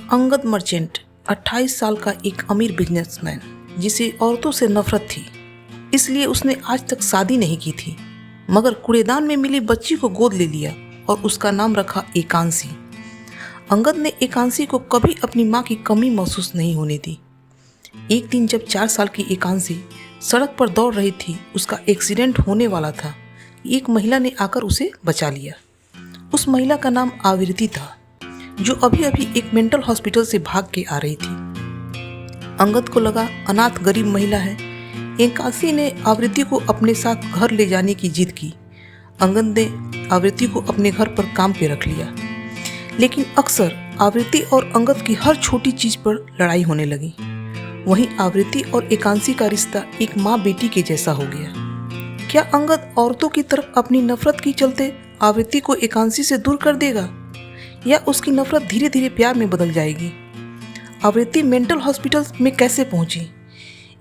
Angad merchant 28 साल का एक अमीर बिजनेसमैन जिसे औरतों से नफरत थी, इसलिए उसने आज तक शादी नहीं की थी, मगर कूड़ेदान में मिली बच्ची को गोद ले लिया और उसका नाम रखा एकांशी। अंगद ने एकांशी को कभी अपनी माँ की कमी महसूस नहीं होने दी। एक दिन जब 4 साल की एकांशी सड़क पर दौड़ रही थी, उसका एक्सीडेंट होने वाला था। एक महिला ने आकर उसे बचा लिया। उस महिला का नाम आवृत्ति था, जो अभी अभी एक मेंटल हॉस्पिटल से भाग के आ रही थी। अंगद को लगा अनाथ गरीब महिला है। एकांशी ने आवृत्ति को अपने साथ घर ले जाने की जिद की। अंगद ने आवृत्ति को अपने घर पर काम पे रख लिया, लेकिन अक्सर आवृत्ति और अंगद की हर छोटी चीज पर लड़ाई होने लगी। वहीं आवृत्ति और एकांशी का रिश्ता एक माँ बेटी के जैसा हो गया। क्या अंगद औरतों की तरफ अपनी नफरत के चलते आवृत्ति को एकांशी से दूर कर देगा, या उसकी नफरत धीरे धीरे प्यार में बदल जाएगी? आवृत्ति मेंटल हॉस्पिटल में कैसे पहुंची?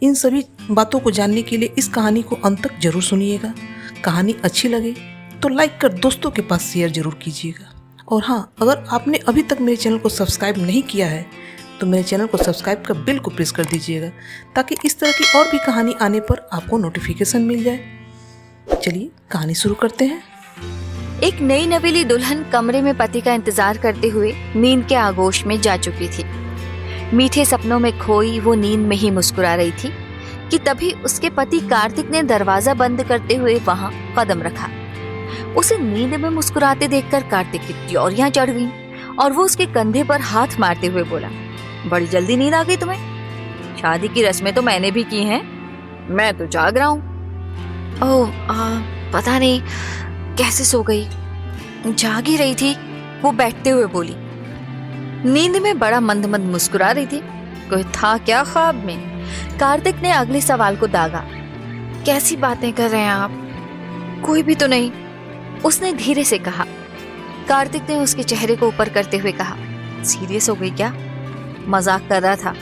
इन सभी बातों को जानने के लिए इस कहानी को अंत तक जरूर सुनिएगा। कहानी अच्छी लगे तो लाइक कर दोस्तों के पास शेयर जरूर कीजिएगा। और हाँ, अगर आपने अभी तक मेरे चैनल को सब्सक्राइब नहीं किया है तो मेरे चैनल को सब्सक्राइब कर बेल को प्रेस कर दीजिएगा, ताकि इस तरह की और भी कहानी आने पर आपको नोटिफिकेशन मिल जाए। चलिए कहानी शुरू करते हैं। एक नई नवेली दुल्हन कमरे में पति का इंतजार करते हुए नींद के आगोश में जा चुकी थी। मीठे सपनों में खोई वो नींद में ही मुस्कुरा रही थी कि तभी उसके पति कार्तिक ने दरवाजा बंद करते हुए वहां कदम रखा। उसे नींद में मुस्कुराते देखकर कार्तिक की त्योरियां चढ़ गईं और वो उसके कंधे पर हाथ मारते हुए बोला, बड़ी जल्दी नींद आ गई तुम्हें? शादी की रस्में तो मैंने भी की हैं, मैं तो जाग रहा हूँ। ओह, पता नहीं कैसे सो गई, जाग ही रही थी, वो बैठते हुए बोली। नींद में बड़ा मंद मंद मुस्कुरा रही थी। कोई था क्या ख्वाब में? कार्तिक ने अगले सवाल को दागा। कैसी बातें कर रहे हैं आप? कोई भी तो नहीं, उसने धीरे से कहा। कार्तिक ने उसके चेहरे को ऊपर करते हुए कहा, सीरियस हो गई क्या? मजाक कर रहा था।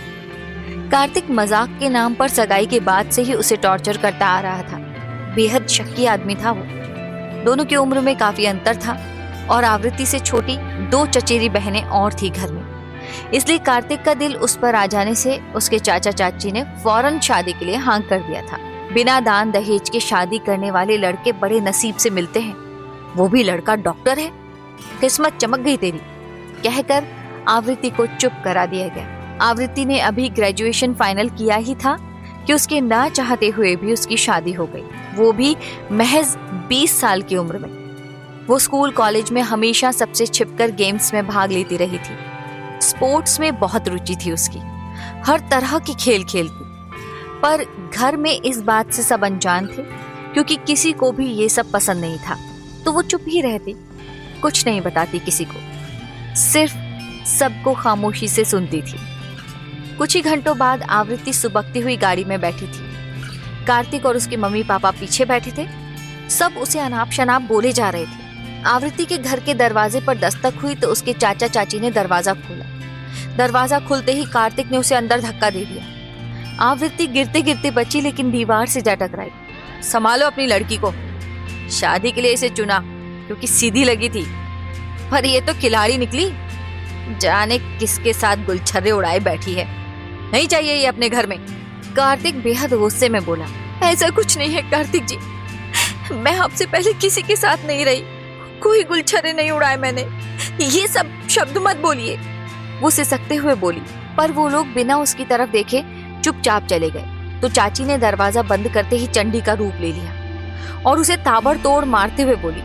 कार्तिक मजाक के नाम पर सगाई के बाद से ही उसे टॉर्चर करता आ रहा था। बेहद शक्की आदमी था वो। दोनों की उम्र में काफी अंतर था और आवृत्ति से छोटी 2 चचेरी बहनें और थी घर में। इसलिए कार्तिक का दिल उस पर आ जाने से उसके चाचा चाची ने फौरन शादी के लिए हाँ कर दिया था। बिना दान दहेज के शादी करने वाले लड़के बड़े नसीब से मिलते हैं, वो भी लड़का डॉक्टर है। किस्मत चमक गई तेरी, कहकर आवृत्ति को चुप करा दिया गया। आवृत्ति ने अभी ग्रेजुएशन फाइनल किया ही था कि उसके ना चाहते हुए भी उसकी शादी हो गई, वो भी महज 20 साल की उम्र में। वो स्कूल कॉलेज में हमेशा सबसे छिपकर गेम्स में भाग लेती रही थी। स्पोर्ट्स में बहुत रुचि थी उसकी, हर तरह की खेल खेलती। पर घर में इस बात से सब अनजान थे, क्योंकि किसी को भी ये सब पसंद नहीं था, तो वो चुप ही रहती, कुछ नहीं बताती किसी को, सिर्फ सबको खामोशी से सुनती थी। कुछ ही घंटों बाद आवृत्ति सुबकती हुई गाड़ी में बैठी थी। कार्तिक और उसके मम्मी पापा पीछे बैठे थे। सब उसे अनाप शनाप बोले जा रहे थे। आवृत्ति के घर के दरवाजे पर दस्तक हुई तो उसके चाचा चाची ने दरवाजा खोला। दरवाजा खुलते ही कार्तिक ने उसे अंदर धक्का दे दिया। आवृत्ति गिरते गिरते बची, लेकिन दीवार से जा टकराई। संभालो अपनी लड़की को, शादी के लिए इसे चुना क्योंकि सीधी लगी थी, पर ये तो खिलाड़ी निकली, जाने किसके साथ गुलछर्रे उड़ाए बैठी है। नहीं चाहिए ये अपने घर में। कार्तिक बेहद गुस्से में बोला, ऐसा कुछ नहीं है कार्तिक जी, मैं आपसे पहले किसी के साथ नहीं रही, कोई गुलछर्रे नहीं उड़ाए मैंने, ये सब शब्द मत बोलिए। वो सिसकते हुए बोली, पर वो लोग बिना उसकी तरफ देखे चुपचाप चले गए। तो चाची ने दरवाजा बंद करते ही चंडी का रूप ले लिया और उसे ताबड़तोड़ मारते हुए बोली,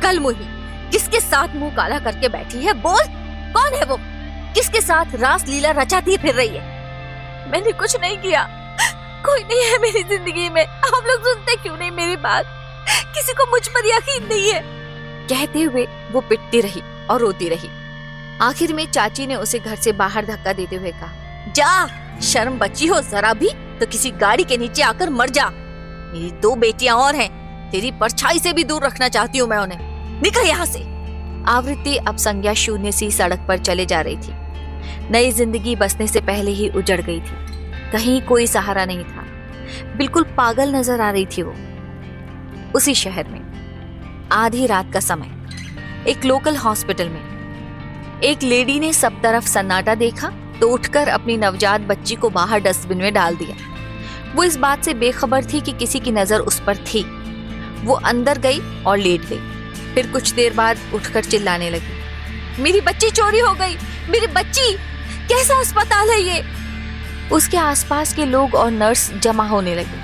कल मुही किसके साथ मुंह काला करके बैठी है? बोल, कौन है वो? किसके साथ रास लीला रचाती फिर रही है? मैंने कुछ नहीं किया, कोई नहीं है मेरी जिंदगी में, आप लोग सुनते क्यों नहीं मेरी बात? किसी को मुझ पर यकीन नहीं है। कहते हुए वो पिटती रही और रोती रही। आखिर में चाची ने उसे घर से बाहर धक्का देते हुए कहा, जा, शर्म बची हो जरा भी तो किसी गाड़ी के नीचे आकर मर जा। मेरी 2 बेटियां और हैं, तेरी परछाई से भी दूर रखना चाहती हूँ मैं उन्हें, निकल यहाँ से। आवृत्ति अब संज्ञा शून्य सी सड़क पर चले जा रही थी। नई जिंदगी बसने से पहले ही उजड़ गई थी। कहीं कोई सहारा नहीं था, बिल्कुल पागल नजर आ रही थी वो। उसी शहर में आधी रात का समय एक लोकल हॉस्पिटल में एक लेडी ने सब तरफ सन्नाटा देखा तो उठकर अपनी नवजात बच्ची को बाहर डस्टबिन में डाल दिया। वो इस बात से बेखबर थी कि किसी की नजर उस पर थी। वो अंदर गई और लेट गई। फिर कुछ देर बाद उठकर चिल्लाने लगी, मेरी बच्ची चोरी हो गई, मेरी बच्ची, कैसा अस्पताल है ये। उसके आसपास के लोग और नर्स जमा होने लगे।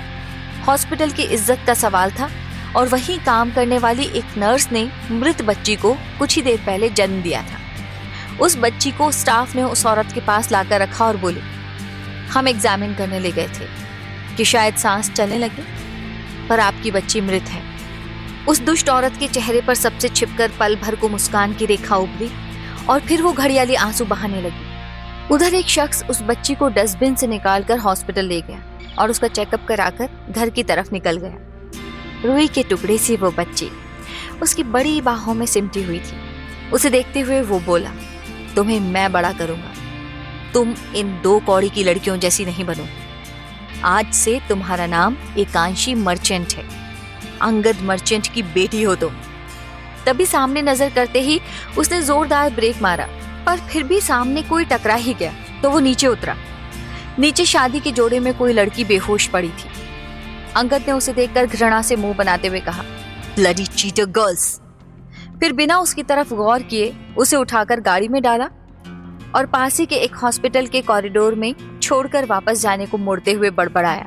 हॉस्पिटल की इज्जत का सवाल था और वहीं काम करने वाली एक नर्स ने मृत बच्ची को कुछ ही देर पहले जन्म दिया था। उस बच्ची को स्टाफ ने उस औरत के पास लाकर रखा और बोले, हम एग्जामिन करने ले गए थे कि शायद सांस चलने लगे, पर आपकी बच्ची मृत है। उस दुष्ट औरत के चेहरे पर सबसे छिपकर पल भर को मुस्कान की रेखा उभरी और फिर वो घड़ियाली आंसू बहाने लगी। उधर एक शख्स उस बच्ची को डस्टबिन से निकालकर हॉस्पिटल ले गया और उसका चेकअप कराकर घर की तरफ निकल गया। रुई के टुकड़े सी वो बच्ची उसकी बड़ी बाहों में सिमटी हुई थी। उसे देखते हुए वो बोला, तुम्हें मैं बड़ा करूंगा, तुम इन 2 कौड़ी की लड़कियों जैसी नहीं बनो। आज से तुम्हारा नाम एकांशी मर्चेंट है, अंगद मर्चेंट की बेटी हो तुम। तभी सामने नजर करते ही उसने जोरदार ब्रेक मारा, पर फिर भी सामने कोई टकरा ही गया तो वो नीचे उतरा। नीचे शादी के जोड़े में कोई लड़की बेहोश पड़ी थी। अंगद ने उसे देखकर घृणा से मुंह बनाते हुए कहा, ब्लडी चीटर गर्ल्स। फिर बिना उसकी तरफ गौर किए उसे उठाकर गाड़ी में डाला और पास ही के एक हॉस्पिटल के कॉरिडोर में छोड़कर वापस जाने को मुड़ते हुए बड़बड़ाया,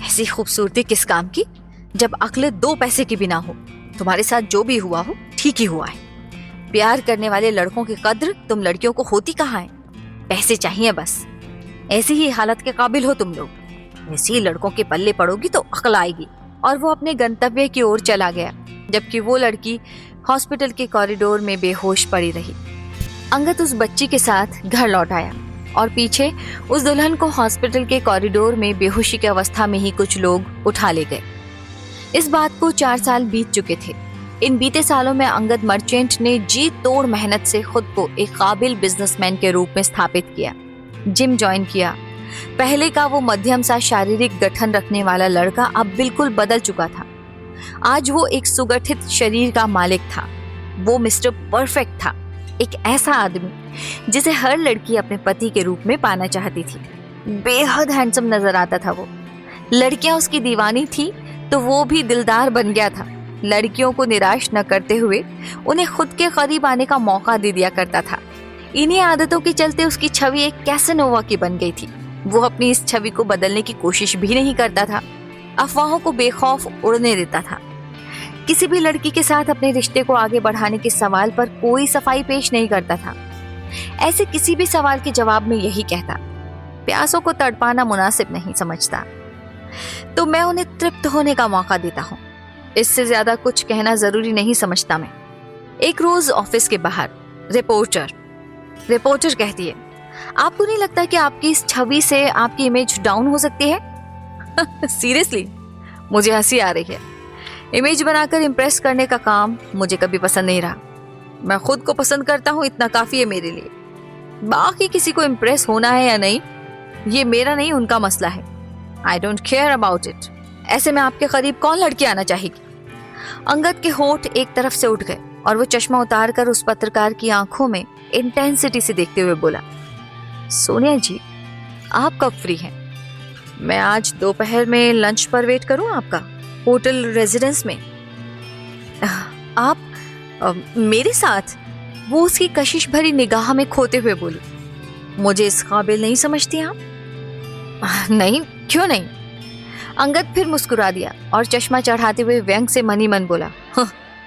ऐसी खूबसूरती किस काम की जब अक्ल 2 पैसे की बिना हो। तुम्हारे साथ जो भी हुआ हो ठीक ही हुआ है। प्यार करने वाले लड़कों की कद्र तुम लड़कियों को होती कहाँ है? पैसे चाहिए बस। ऐसी ही हालत के काबिल हो तुम लोग। ऐसे ही लड़कों के पल्ले पड़ोगी तो अक्ल आएगी। और वो अपने गंतव्य की ओर चला गया, जबकि वो लड़की हॉस्पिटल के कॉरिडोर में बेहोश पड़ी रही। अंगद उस बच्ची के साथ घर लौट आया और पीछे उस दुल्हन को हॉस्पिटल के कॉरिडोर में बेहोशी की अवस्था में ही कुछ लोग उठा ले गए। इस बात को 4 साल बीत चुके थे। इन बीते सालों में अंगद मर्चेंट ने जी तोड़ मेहनत से खुद को एक काबिल बिजनेसमैन के रूप में स्थापित किया। जिम ज्वाइन किया। पहले का वो मध्यम सा शारीरिक गठन रखने वाला लड़का अब बिल्कुल बदल चुका था। आज वो एक सुगठित शरीर का मालिक था। वो मिस्टर परफेक्ट था, एक ऐसा आदमी जिसे हर लड़की अपने पति के रूप में पाना चाहती थी। बेहद हैंडसम नजर आता था वो। लड़कियां उसकी दीवानी थी तो वो भी दिलदार बन गया था। लड़कियों को निराश न करते हुए उन्हें खुद के करीब आने का मौका दे दिया करता था। इन्हीं आदतों के चलते उसकी छवि एक कैसेनोवा की बन गई थी। वो अपनी इस छवि को बदलने की कोशिश भी नहीं करता था। अफवाहों को बेखौफ उड़ने देता था। किसी भी लड़की के साथ अपने रिश्ते को आगे बढ़ाने के सवाल पर कोई सफाई पेश नहीं करता था। ऐसे किसी भी सवाल के जवाब में यही कहता, प्यासों को तड़पाना मुनासिब नहीं समझता, तो मैं उन्हें तृप्त होने का मौका देता हूँ। इससे ज्यादा कुछ कहना जरूरी नहीं समझता मैं। एक रोज ऑफिस के बाहर रिपोर्टर कहती है, आपको नहीं लगता कि आपकी इस छवि से आपकी इमेज डाउन हो सकती है? सीरियसली मुझे हंसी आ रही है। इमेज बनाकर इम्प्रेस करने का काम मुझे कभी पसंद नहीं रहा। मैं खुद को पसंद करता हूँ, इतना काफी है मेरे लिए। बाकी किसी को इम्प्रेस होना है या नहीं, ये मेरा नहीं उनका मसला है। I don't care about it. ऐसे में आपके करीब कौन लड़की आना चाहेगी? अंगद के होठ एक तरफ से उठ गए और वो चश्मा उतारकर उस पत्रकार की आंखों में इंटेंसिटी से देखते हुए बोला, सोनिया जी, आप कब फ्री हैं? मैं आज दोपहर में लंच पर वेट करूं आपका होटल रेजिडेंस में। आप मेरे साथ? वो उसकी कशिश भरी निगाह में खोते हुए बोली, मुझे इस काबिल नहीं समझती आप? नहीं, क्यों नहीं? अंगद फिर मुस्कुरा दिया और चश्मा चढ़ाते हुए व्यंग से मनी मन बोला,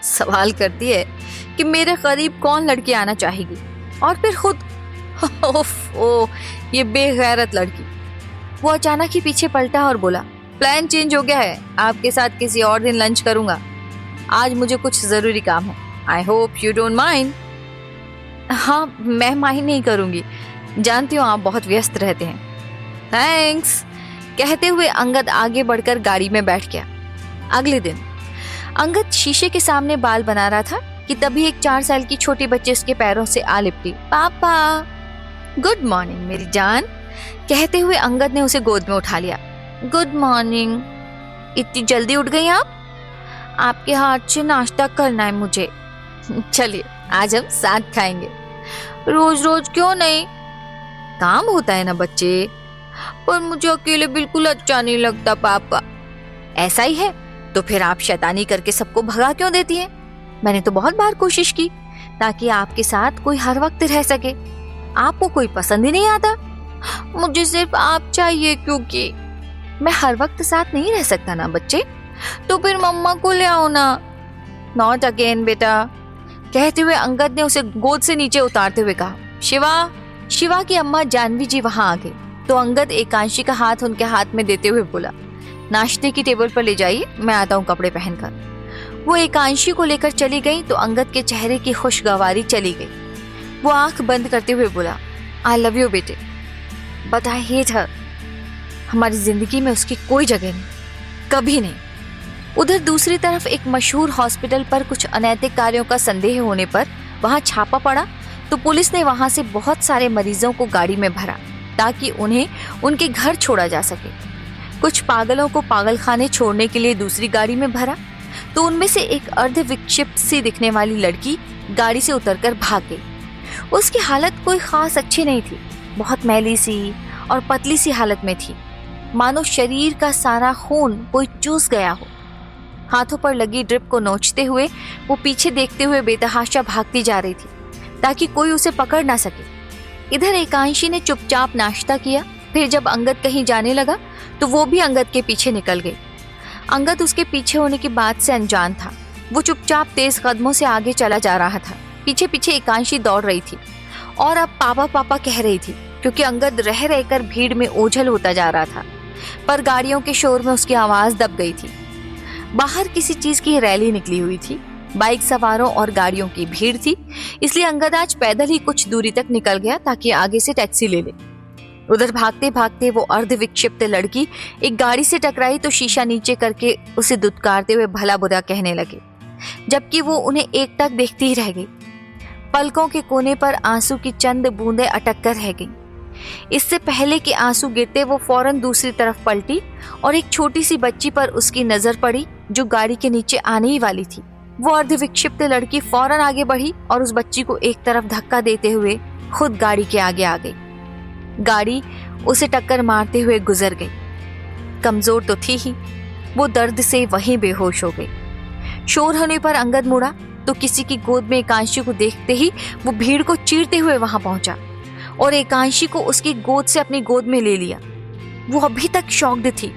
सवाल करती है कि मेरे करीब कौन लड़की आना चाहेगी, और फिर खुद ओह, ये बेगैरत लड़की। वो अचानक ही पीछे पलटा और बोला, प्लान चेंज हो गया है, आपके साथ किसी और दिन लंच करूंगा। आज मुझे कुछ जरूरी काम है। I hope you don't mind. हाँ, मैं माइंड नहीं करूंगी, जानती हूँ आप बहुत व्यस्त रहते हैं। थैंक्स, कहते हुए अंगद आगे बढ़कर गाड़ी में बैठ गया। अगले दिन अंगद शीशे के सामने बाल बना रहा था कि तभी एक 4 साल की छोटी बच्ची उसके पैरों से आ लिपटी। पापा, गुड मॉर्निंग मेरी जान, कहते हुए अंगद ने उसे गोद में उठा लिया। गुड मॉर्निंग, इतनी जल्दी उठ गई आप? आपके हाथ से नाश्ता करना है मुझे। चलिए आज हम साथ खाएंगे। रोज रोज क्यों नहीं? काम होता है ना बच्चे, पर मुझे अकेले बिल्कुल अच्छा नहीं लगता पापा। ऐसा ही है तो फिर आप शैतानी करके सबको भगा क्यों देती हैं? मैंने तो बहुत बार कोशिश की ताकि आपके साथ कोई हर वक्त रह सके। आपको कोई पसंद ही नहीं आता। मुझे सिर्फ आप चाहिए, क्योंकि मैं हर वक्त साथ नहीं रह सकता ना बच्चे। तो फिर मम्मा को ले आओ ना। नॉट अगेन बेटा, कहते हुए अंगद ने उसे गोद से नीचे उतारते हुए कहा। शिवा। शिवा की अम्मा जानवी जी वहां आ गई तो अंगद एकांशी का हाथ उनके हाथ में देते हुए बोला, नाश्ते की टेबल पर ले जाइए, मैं आता हूँ कपड़े पहनकर। वो एकांशी को लेकर चली गई तो अंगद के चेहरे की खुशगवारी चली गई। वो आंख बंद करते हुए बोला, आई लव यू बेटे, बट आई हेट हर। हमारी जिंदगी में उसकी कोई जगह नहीं, कभी नहीं। उधर दूसरी तरफ एक मशहूर हॉस्पिटल पर कुछ अनैतिक कार्यों का संदेह होने पर वहां छापा पड़ा तो पुलिस ने वहां से बहुत सारे मरीजों को गाड़ी में भरा ताकि उन्हें उनके घर छोड़ा जा सके। कुछ पागलों को पागलखाने छोड़ने के लिए दूसरी गाड़ी में भरा तो उनमें से एक अर्धविक्षिप्त सी दिखने वाली लड़की गाड़ी से उतरकर भाग गई। उसकी हालत कोई खास अच्छी नहीं थी, बहुत मैली सी और पतली सी हालत में थी, मानो शरीर का सारा खून कोई चूस गया हो। हाथों पर लगी ड्रिप को नोचते हुए वो पीछे देखते हुए बेतहाशा भागती जा रही थी ताकि कोई उसे पकड़ ना सके। इधर एकांशी ने चुपचाप नाश्ता किया, फिर जब अंगद कहीं जाने लगा तो वो भी अंगद के पीछे निकल गई। अंगद उसके पीछे होने की बात से अनजान था। वो चुपचाप तेज कदमों से आगे चला जा रहा था। पीछे पीछे एकांशी दौड़ रही थी और अब पापा पापा कह रही थी, क्योंकि अंगद रह रहकर भीड़ में ओझल होता जा रहा था। पर गाड़ियों के शोर में उसकी आवाज दब गई थी। बाहर किसी चीज की रैली निकली हुई थी, बाइक सवारों और गाड़ियों की भीड़ थी, इसलिए अंगद आज पैदल ही कुछ दूरी तक निकल गया ताकि आगे से टैक्सी ले ले। उधर भागते भागते वो अर्धविक्षिप्त लड़की एक गाड़ी से टकराई तो शीशा नीचे करके उसे दुत्कारते हुए भला बुरा कहने लगे, जबकि वो उन्हें एकटक देखती ही रह गई। पलकों के कोने पर आंसू की चंद बूंदें अटक कर रह गईं। इससे पहले कि आंसू गिरते वो फौरन दूसरी तरफ पलटी और एक छोटी सी बच्ची पर उसकी नजर पड़ी जो गाड़ी के नीचे आने ही वाली थी। वो अर्धविक्षिप्त लड़की फौरन आगे बढ़ी और उस बच्ची को एक तरफ धक्का देते हुए खुद गाड़ी के आगे आ गई। गाड़ी उसे टक्कर मारते हुए गुजर गई। कमजोर तो थी ही, वो दर्द से वहीं बेहोश हो गई। शोर होने पर अंगद मुड़ा तो किसी की गोद में एकांशी को देखते ही वो भीड़ को चीरते हुए वहां पहुंचा और एकांशी को उसकी गोद से अपनी गोद में ले लिया। वो अभी तक शॉक्ड थी,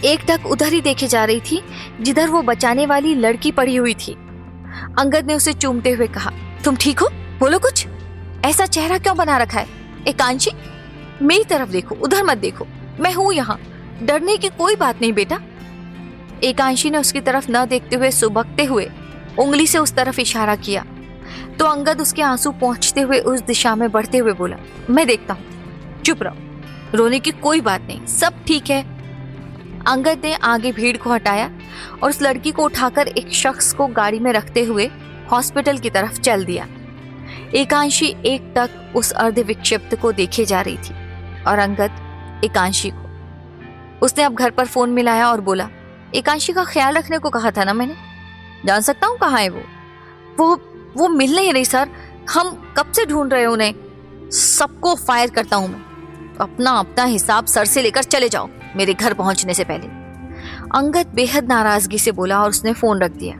एकटक उधर ही देखे जा रही थी जिधर वो बचाने वाली लड़की पड़ी हुई थी। अंगद ने उसे चूमते हुए कहा, तुम ठीक हो? बोलो कुछ, ऐसा चेहरा क्यों बना रखा है? एकांशी, मेरी तरफ देखो, उधर मत देखो, मैं हूं यहाँ, डरने की कोई बात नहीं बेटा। एकांशी ने उसकी तरफ न देखते हुए सुबकते हुए उंगली से उस तरफ इशारा किया तो अंगद उसके आंसू पहुंचते हुए उस दिशा में बढ़ते हुए बोला, मैं देखता हूं, चुप रहो, रोने की कोई बात नहीं, सब ठीक है। अंगद ने आगे भीड़ को हटाया और उस लड़की को उठाकर एक शख्स को गाड़ी में रखते हुए हॉस्पिटल की तरफ चल दिया। एकांशी एकटक उस अर्धविक्षिप्त को देखे जा रही थी और अंगद एकांशी को। उसने अब घर पर फोन मिलाया और बोला, एकांशी का ख्याल रखने को कहा था ना मैंने, जान सकता हूँ कहाँ है वो मिल नहीं रही सर, हम कब से ढूंढ रहे उन्हें, सबको फायर करता हूँ मैं, अपना अपना हिसाब सर से लेकर चले जाओ मेरे घर पहुंचने से पहले। अंगद बेहद नाराजगी से बोला और उसने फोन रख दिया।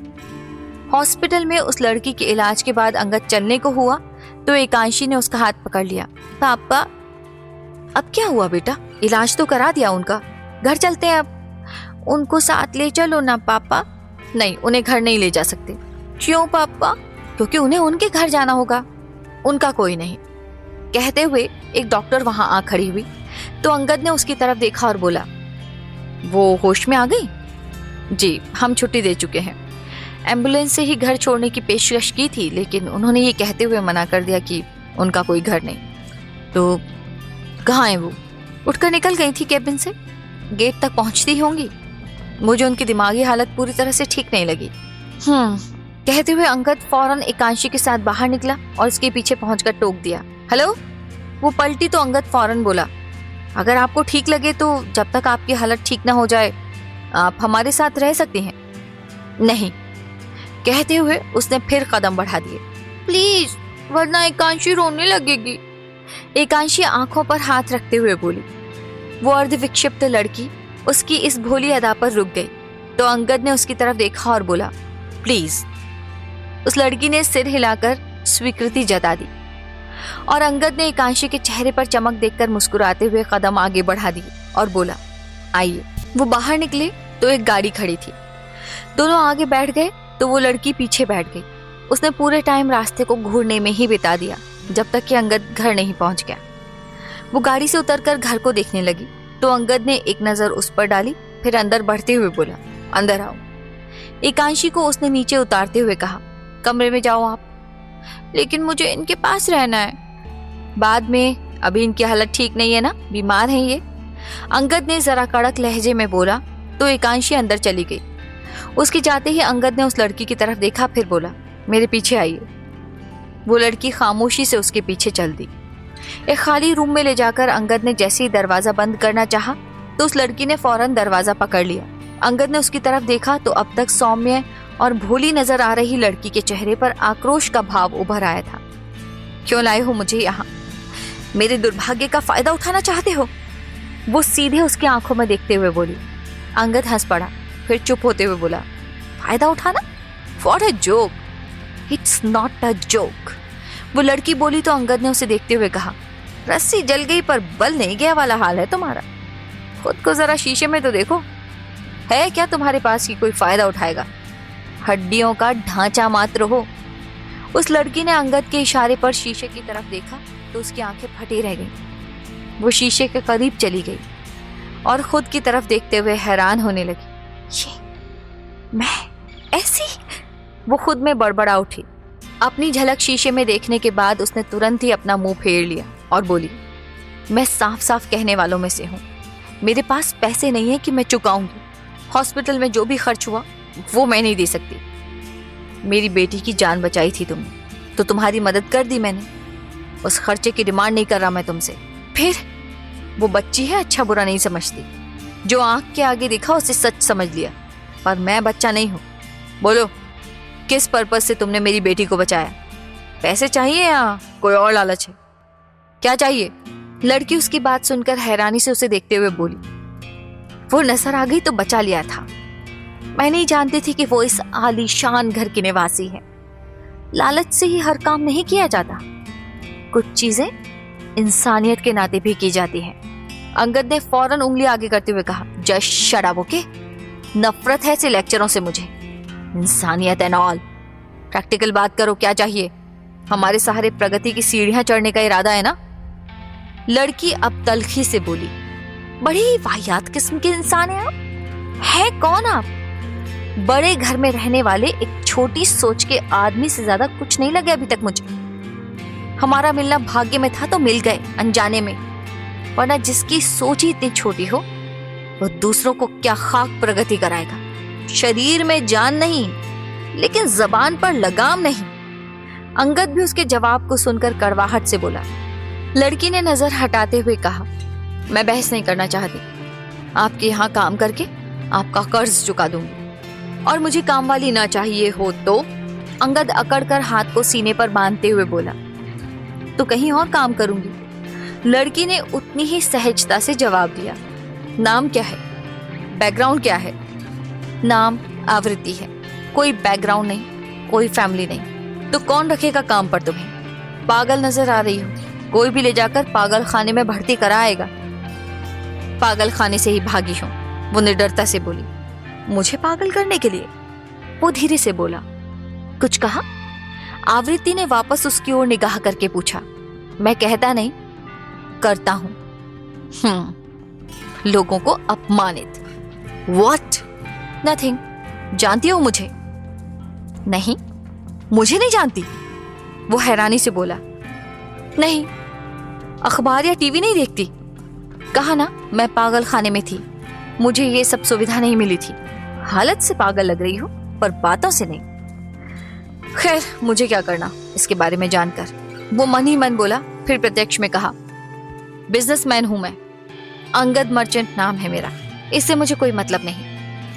हॉस्पिटल में उस लड़की के इलाज के बाद अंगद चलने को हुआ तो एकांशी ने उसका हाथ पकड़ लिया। पापा, अब क्या हुआ बेटा? इलाज तो करा दिया उनका, घर चलते हैं अब। उनको साथ ले चलो ना पापा। नहीं, उन्हें घर नहीं ले जा सकते। क्यों पापा? क्योंकि उन्हें उनके घर जाना होगा, उनका कोई नहीं। कहते हुए एक डॉक्टर वहां आ खड़ी हुई तो अंगद ने उसकी तरफ देखा और बोला, वो होश में आ गई? जी, हम छुट्टी दे चुके हैं। एम्बुलेंस से ही घर छोड़ने की पेशकश की थी, लेकिन उन्होंने ये कहते हुए मना कर दिया कि उनका कोई घर नहीं। तो कहाँ है वो? उठकर निकल गई थी केबिन से, गेट तक पहुंचती होंगी। मुझे उनकी दिमागी हालत पूरी तरह से ठीक नहीं लगी। कहते हुए अंगद फौरन एकांशी के साथ बाहर निकला और उसके पीछे पहुंचकर टोक दिया, हेलो। वो पलटी तो अंगद फौरन बोला, अगर आपको ठीक लगे तो जब तक आपकी हालत ठीक ना हो जाए आप हमारे साथ रह सकती हैं। नहीं, कहते हुए उसने फिर कदम बढ़ा दिए। प्लीज वरना एकांशी रोने लगेगी। एकांशी आंखों पर हाथ रखते हुए बोली। वो अर्ध विक्षिप्त लड़की उसकी इस भोली अदा पर रुक गई तो अंगद ने उसकी तरफ देखा और बोला, प्लीज। उस लड़की ने सिर हिलाकर स्वीकृति जता दी और अंगद ने एकांशी के चेहरे पर चमक देखकर मुस्कुराते हुए कदम आगे बढ़ा दिए और बोला, आइए। वो बाहर निकले तो एक गाड़ी खड़ी थी। दोनों आगे बैठ गए तो वो लड़की पीछे बैठ गई। उसने पूरे टाइम रास्ते को घूरने में ही बिता दिया जब तक कि अंगद घर नहीं पहुंच गया। वो गाड़ी से उतरकर घर को देखने लगी तो अंगद ने एक नजर उस पर डाली, फिर अंदर बढ़ते हुए बोला, अंदर आओ। एकांशी को उसने नीचे उतारते हुए कहा, कमरे में जाओ आप। लेकिन मुझे इनके पास रहना है। बाद में, अभी इनकी हालत ठीक नहीं है ना, बीमार हैं ये। अंगद ने जरा कड़क लहजे में बोला तो एकांशी अंदर चली गई। उसके जाते ही अंगद ने उस लड़की की तरफ देखा, फिर बोला, मेरे पीछे आइए। वो लड़की खामोशी से उसके पीछे चल दी। एक खाली रूम में ले जाकर अंगद ने जैसे ही दरवाजा बंद करना चाहा तो उस लड़की ने फौरन दरवाजा पकड़ लिया। अंगद ने उसकी तरफ देखा तो अब तक सौम्य और भोली नजर आ रही लड़की के चेहरे पर आक्रोश का भाव उभर आया था। क्यों लाए हो मुझे यहाँ? मेरे दुर्भाग्य का फायदा उठाना चाहते हो? वो सीधे उसकी आंखों में देखते हुए बोली। अंगद हंस पड़ा, फिर चुप होते हुए बोला, फायदा उठाना? What a joke! It's not a joke. वो लड़की बोली तो अंगद ने उसे देखते हुए कहा, रस्सी जल गई पर बल नहीं गया वाला हाल है तुम्हारा। खुद को जरा शीशे में तो देखो, है क्या तुम्हारे पास कि कोई फायदा उठाएगा? हड्डियों का ढांचा मात्र हो। उस लड़की ने अंगद के इशारे पर शीशे की तरफ देखा तो उसकी आंखें फटी रह गईं। वो शीशे के करीब चली गई और खुद की तरफ देखते हुए हैरान होने लगी। ये मैं ऐसी? वो खुद में बड़बड़ा उठी। अपनी झलक शीशे में देखने के बाद उसने तुरंत ही अपना मुंह फेर लिया और बोली, मैं साफ साफ कहने वालों में से हूँ। मेरे पास पैसे नहीं है कि मैं चुकाऊंगी। हॉस्पिटल में जो भी खर्च हुआ वो मैं नहीं दे सकती। मेरी बेटी की जान बचाई थी तुमने तो तुम्हारी मदद कर दी मैंने। उस खर्चे की डिमांड नहीं कर रहा मैं तुमसे। फिर वो बच्ची है, अच्छा बुरा नहीं समझती। जो आंख के आगे दिखा उसे सच समझ लिया, पर मैं बच्चा नहीं हूँ। बोलो, किस पर्पस से तुमने मेरी बेटी को बचाया? पैसे चाहिए या कोई और लालच है? क्या चाहिए? लड़की उसकी बात सुनकर हैरानी से उसे देखते हुए बोली। वो नजर आ गई तो बचा लिया था। मैं नहीं जानती थी कि वो इस आलीशान घर की निवासी है। लालच से ही हर काम नहीं किया जाता, कुछ चीजें इंसानियत के नाते भी की जाती हैं। अंगद ने फौरन उंगली आगे करते हुए कहा, जस्ट शट अप, ओके? नफरत है ऐसे लेक्चरों से मुझे। इंसानियत एंड ऑल। प्रैक्टिकल बात करो, क्या चाहिए? हमारे सहारे प्रगति की सीढ़ियां चढ़ने का इरादा है ना? लड़की अब तल्खी से बोली। बड़ी वाहियात किस्म के इंसान हैं आप। है कौन आप? बड़े घर में रहने वाले एक छोटी सोच के आदमी से ज्यादा कुछ नहीं लगे अभी तक मुझे। हमारा मिलना भाग्य में था तो मिल गए अनजाने में, वरना जिसकी सोच ही इतनी छोटी हो वो दूसरों को क्या खाक प्रगति कराएगा। शरीर में जान नहीं, लेकिन जबान पर लगाम नहीं। अंगद भी उसके जवाब को सुनकर कड़वाहट से बोला। लड़की ने नजर हटाते हुए कहा, मैं बहस नहीं करना चाहती। आपके यहाँ काम करके आपका कर्ज चुका दूंगी और मुझे काम वाली ना चाहिए हो तो। अंगद अकड़कर हाथ को सीने पर बांधते हुए बोला, तो कहीं और काम करूंगी। लड़की ने उतनी ही सहजता से जवाब दिया। नाम क्या है? बैकग्राउंड क्या है? नाम आवृत्ति है। कोई बैकग्राउंड नहीं, कोई फैमिली नहीं, तो कौन रखेगा काम पर तुम्हें? पागल नजर आ रही हो, कोई भी ले जाकर पागल खाने में भर्ती कराएगा। पागल खाने से ही भागी हूं, वो निडरता से बोली। मुझे पागल करने के लिए? वो धीरे से बोला। कुछ कहा? आवृत्ति ने वापस उसकी ओर निगाह करके पूछा। मैं कहता नहीं, करता हूं। लोगों को अपमानित। What? Nothing. जानती हो मुझे? नहीं, मुझे नहीं जानती। वो हैरानी से बोला। नहीं, अखबार या टीवी नहीं देखती। कहा ना, मैं पागल खाने में थी, मुझे ये सब सुविधा नहीं मिली थी। हालत से पागल लग रही हो पर बातों से नहीं। खैर, मुझे क्या करना इसके बारे में जानकर। वो मन ही मन बोला, फिर प्रत्यक्ष में कहा, बिजनेसमैन हूं मैं। अंगद मर्चेंट नाम है मेरा। इससे मुझे कोई मतलब नहीं।